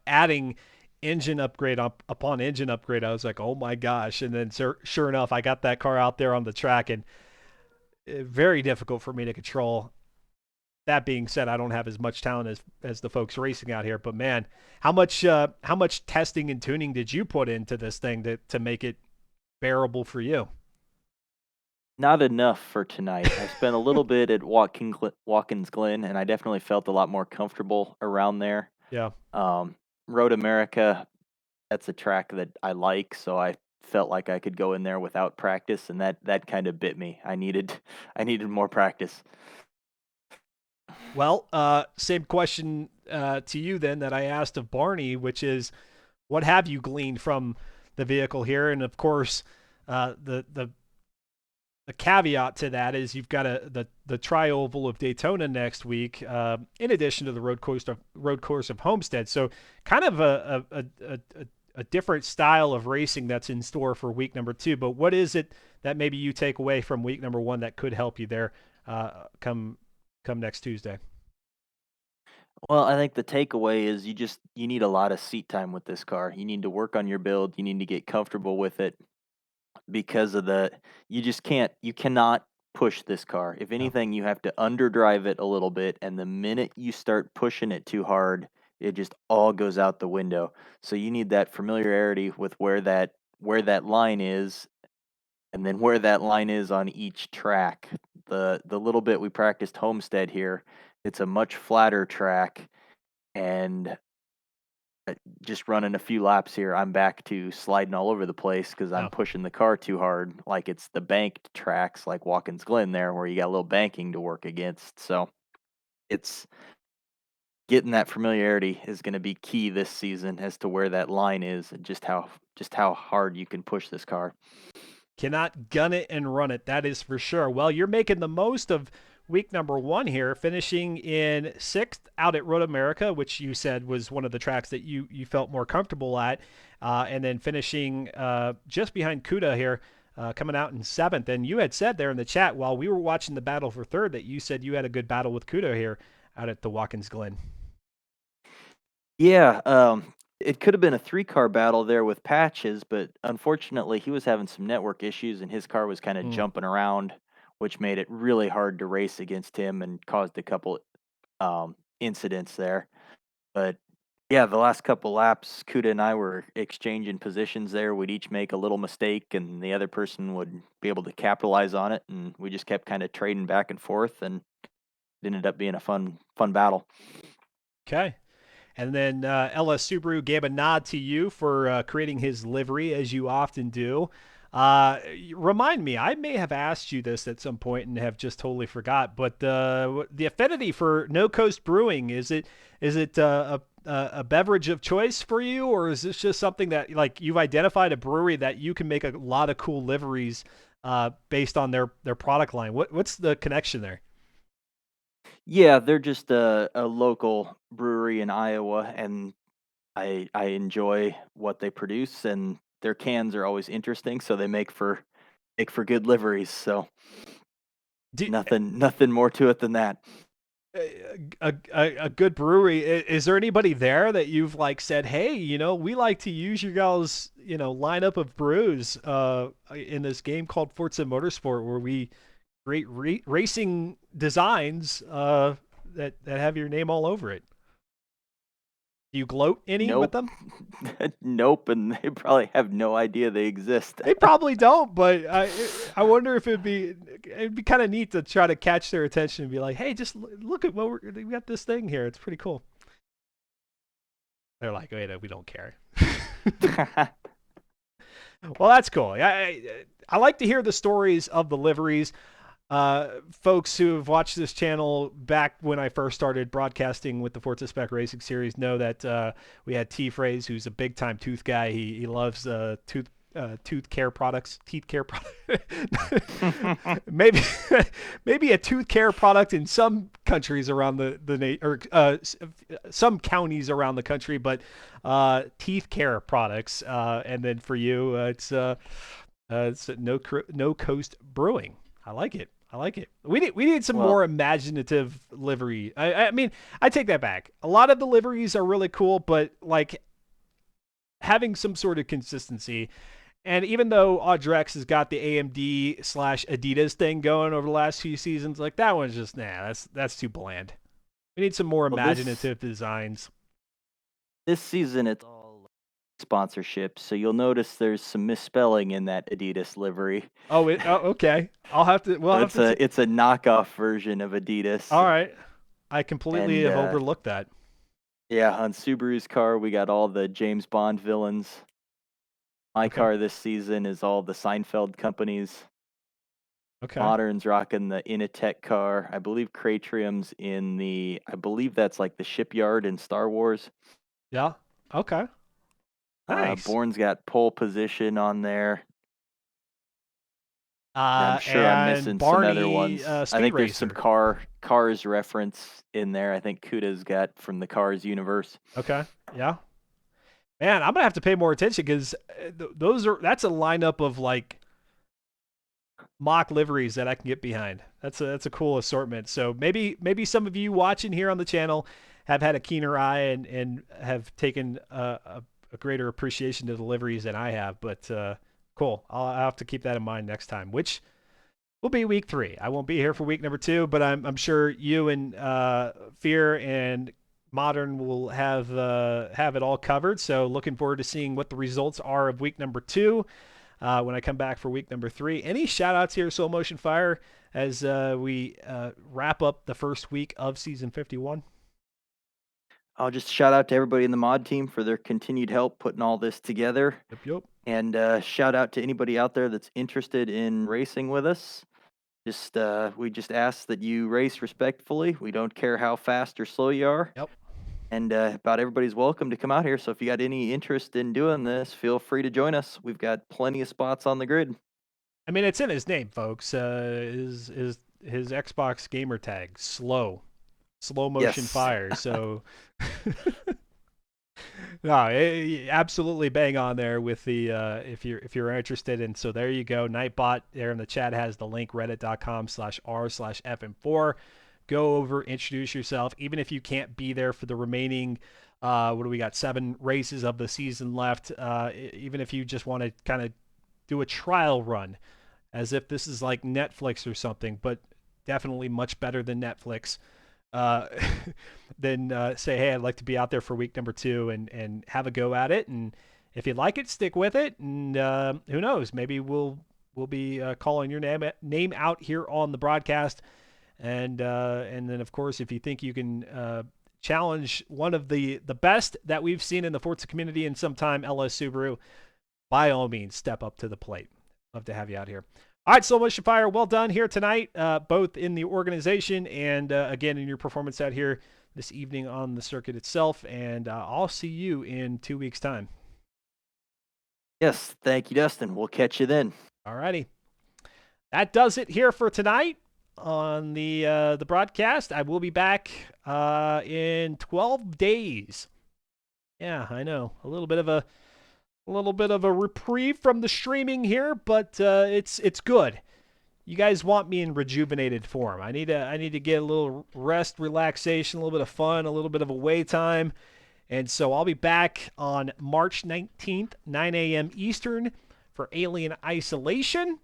adding engine upgrade upon engine upgrade, I was like, oh my gosh. And then sure enough, I got that car out there on the track, and very difficult for me to control. That being said, I don't have as much talent as the folks racing out here, but man, how much testing and tuning did you put into this thing to make it bearable for you? Not enough for tonight. I spent a little bit at Watkins Glen, and I definitely felt a lot more comfortable around there. Yeah. Road America, that's a track that I like, so I felt like I could go in there without practice, and that kind of bit me. I needed I needed more practice. Well, same question to you then that I asked of Barney, which is, what have you gleaned from the vehicle here? And of course, the caveat to that is you've got the tri-oval of Daytona next week, in addition to the road course of Homestead. So kind of a different style of racing that's in store for week number 2. But what is it that maybe you take away from week number 1 that could help you there come next Tuesday? Well, I think the takeaway is you need a lot of seat time with this car. You need to work on your build. You need to get comfortable with it because of you cannot push this car. If No. anything, you have to underdrive it a little bit, and the minute you start pushing it too hard, it just all goes out the window. So you need that familiarity with where that line is, and then where that line is on each track. The little bit we practiced Homestead here, it's a much flatter track, and just running a few laps here, I'm back to sliding all over the place because I'm No. pushing the car too hard. Like it's the banked tracks, like Watkins Glen there, where you got a little banking to work against. So it's getting that familiarity is going to be key this season as to where that line is and just how hard you can push this car. Cannot gun it and run it. That is for sure. Well, you're making the most of week number 1 here, finishing in 6th out at Road America, which you said was one of the tracks that you felt more comfortable at, and then finishing just behind Cuda here, coming out in 7th. And you had said there in the chat while we were watching the battle for 3rd that you said you had a good battle with Cuda here out at the Watkins Glen. Yeah, it could have been a three-car battle there with Patches, but unfortunately, he was having some network issues and his car was kind of Hmm. jumping around, which made it really hard to race against him and caused a couple incidents there. But yeah, the last couple laps, Kuda and I were exchanging positions there. We'd each make a little mistake, and the other person would be able to capitalize on it, and we just kept kind of trading back and forth, and it ended up being a fun battle. Okay. And then LS Subaru gave a nod to you for creating his livery, as you often do. Remind me, I may have asked you this at some point and have just totally forgot. But the affinity for No Coast Brewing, is it a beverage of choice for you, or is this just something that like you've identified a brewery that you can make a lot of cool liveries based on their product line? What's the connection there? Yeah, they're just a local brewery in Iowa, and I enjoy what they produce, and their cans are always interesting, so they make for good liveries. So Do, nothing more to it than that. a good brewery. Is there anybody there that you've like said, hey, we like to use your guys, lineup of brews in this game called Forza Motorsport, where we create racing designs that have your name all over it. Do you gloat any with Nope, them? nope, and they probably have no idea they exist. They probably don't, but I wonder if it'd be kind of neat to try to catch their attention and be like, hey, just look at we got this thing here. It's pretty cool. They're like, wait, we don't care. Well, that's cool. I like to hear the stories of the liveries. Folks who have watched this channel back when I first started broadcasting with the Forza Spec Racing Series know that we had T Phrase, who's a big time tooth guy. He loves teeth care products. maybe maybe a tooth care product in some countries around some counties around the country, but teeth care products. And then for you, it's no coast brewing. I like it. I like it. We need some Well, more imaginative livery. I mean, I take that back. A lot of the liveries are really cool, but like having some sort of consistency. And even though Audrex has got the AMD/Adidas thing going over the last few seasons, like that one's just that's too bland. We need some more well, this imaginative designs. this season it's all sponsorship. So you'll notice there's some misspelling in that Adidas livery. Oh, okay. We'll have to. It's a knockoff version of Adidas. All right. I completely have overlooked that. Yeah, on Subaru's car, we got all the James Bond villains. My car this season is all the Seinfeld companies. Okay. Modern's rocking the Initech car. I believe Cratrium's I believe that's like the shipyard in Star Wars. Yeah. Okay. Nice. Bourne's got pole position on there. I'm sure I'm missing some other ones. I think there's some Cars reference in there. I think Kuda's got from the Cars universe. Okay. Yeah. Man, I'm gonna have to pay more attention because that's a lineup of like mock liveries that I can get behind. That's a cool assortment. So maybe some of you watching here on the channel have had a keener eye and have taken a greater appreciation to the liveries than I have. But cool. I'll have to keep that in mind next time, which will be week 3. I won't be here for week number 2, but I'm sure you and Fear and Modern will have it all covered. So looking forward to seeing what the results are of week number 2 when I come back for week number 3. Any shout outs here, Soul Motion Fire, as we wrap up the first week of season 51? I'll just shout out to everybody in the mod team for their continued help putting all this together. Yep. And shout out to anybody out there that's interested in racing with us. We just ask that you race respectfully. We don't care how fast or slow you are. Yep. And about everybody's welcome to come out here. So if you got any interest in doing this, feel free to join us. We've got plenty of spots on the grid. I mean, it's in his name, folks. His Xbox gamer tag, slow motion fire. So no, absolutely bang on there with the if you're interested. And so there you go. Nightbot there in the chat has the link, reddit.com/r/fm4. Go over, introduce yourself. Even if you can't be there for the remaining, what do we got? 7 races of the season left. Even if you just want to kind of do a trial run, as if this is like Netflix or something, but definitely much better than Netflix. Then say, hey, I'd like to be out there for week number 2 and have a go at it. And if you like it, stick with it. And who knows? Maybe we'll be calling your name out here on the broadcast. And then, of course, if you think you can challenge one of the best that we've seen in the Forza community in some time, LS Subaru, by all means, step up to the plate. Love to have you out here. All right, Soul Motion Fire, well done here tonight, both in the organization and, again, in your performance out here this evening on the circuit itself. And I'll see you in 2 weeks' time. Yes, thank you, Dustin. We'll catch you then. All righty. That does it here for tonight on the broadcast. I will be back in 12 days. Yeah, I know. A little bit of a reprieve from the streaming here, but it's good. You guys want me in rejuvenated form. I need to get a little rest, relaxation, a little bit of fun, a little bit of away time. And so I'll be back on March 19th, 9 a.m. Eastern for Alien Isolation.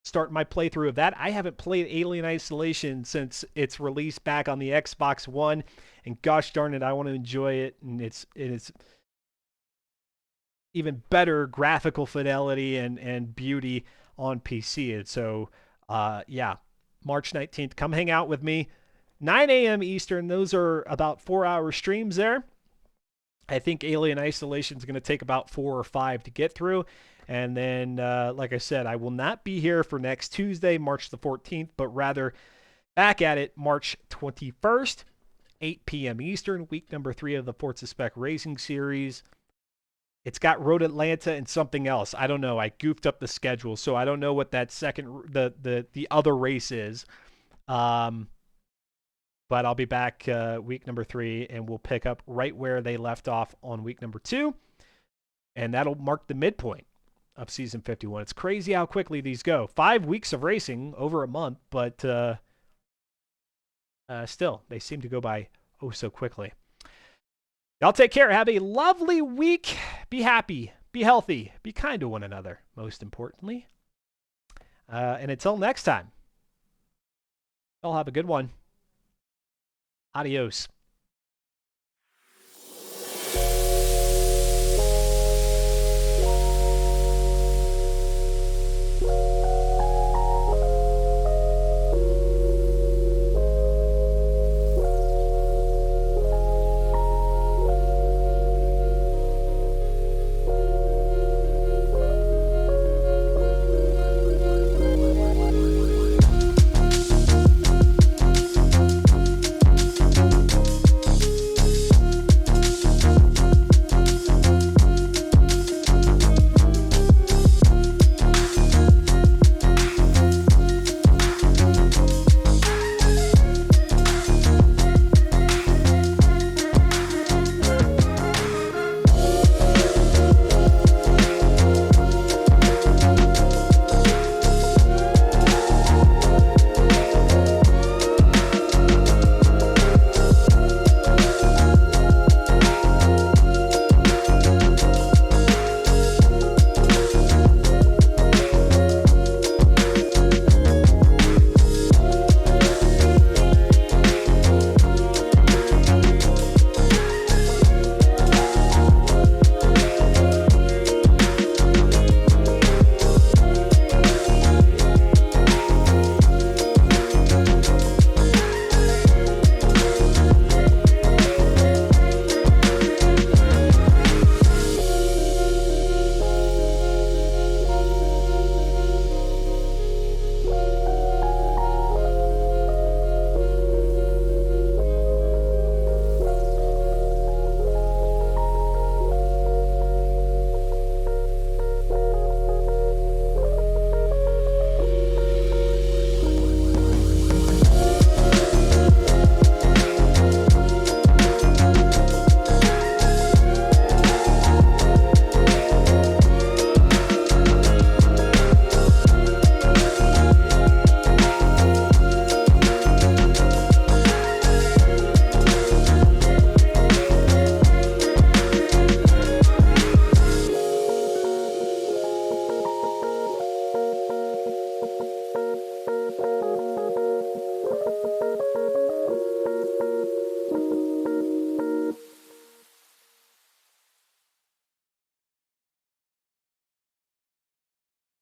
Start my playthrough of that. I haven't played Alien Isolation since its release back on the Xbox One, and gosh darn it, I want to enjoy it. And it's even better graphical fidelity and beauty on PC. And so, yeah, March 19th, come hang out with me. 9 a.m. Eastern. Those are about 4-hour streams there. I think Alien Isolation is going to take about 4 or 5 to get through. And then, like I said, I will not be here for next Tuesday, March the 14th, but rather back at it March 21st, 8 p.m. Eastern, week number 3 of the Forza Spec Racing Series. It's got Road Atlanta and something else. I don't know. I goofed up the schedule, so I don't know what that the other race is. But I'll be back week number 3, and we'll pick up right where they left off on week number 2. And that'll mark the midpoint of season 51. It's crazy how quickly these go. 5 weeks of racing over a month, but still, they seem to go by oh so quickly. Y'all take care. Have a lovely week. Be happy. Be healthy. Be kind to one another, most importantly. And until next time, y'all have a good one. Adios.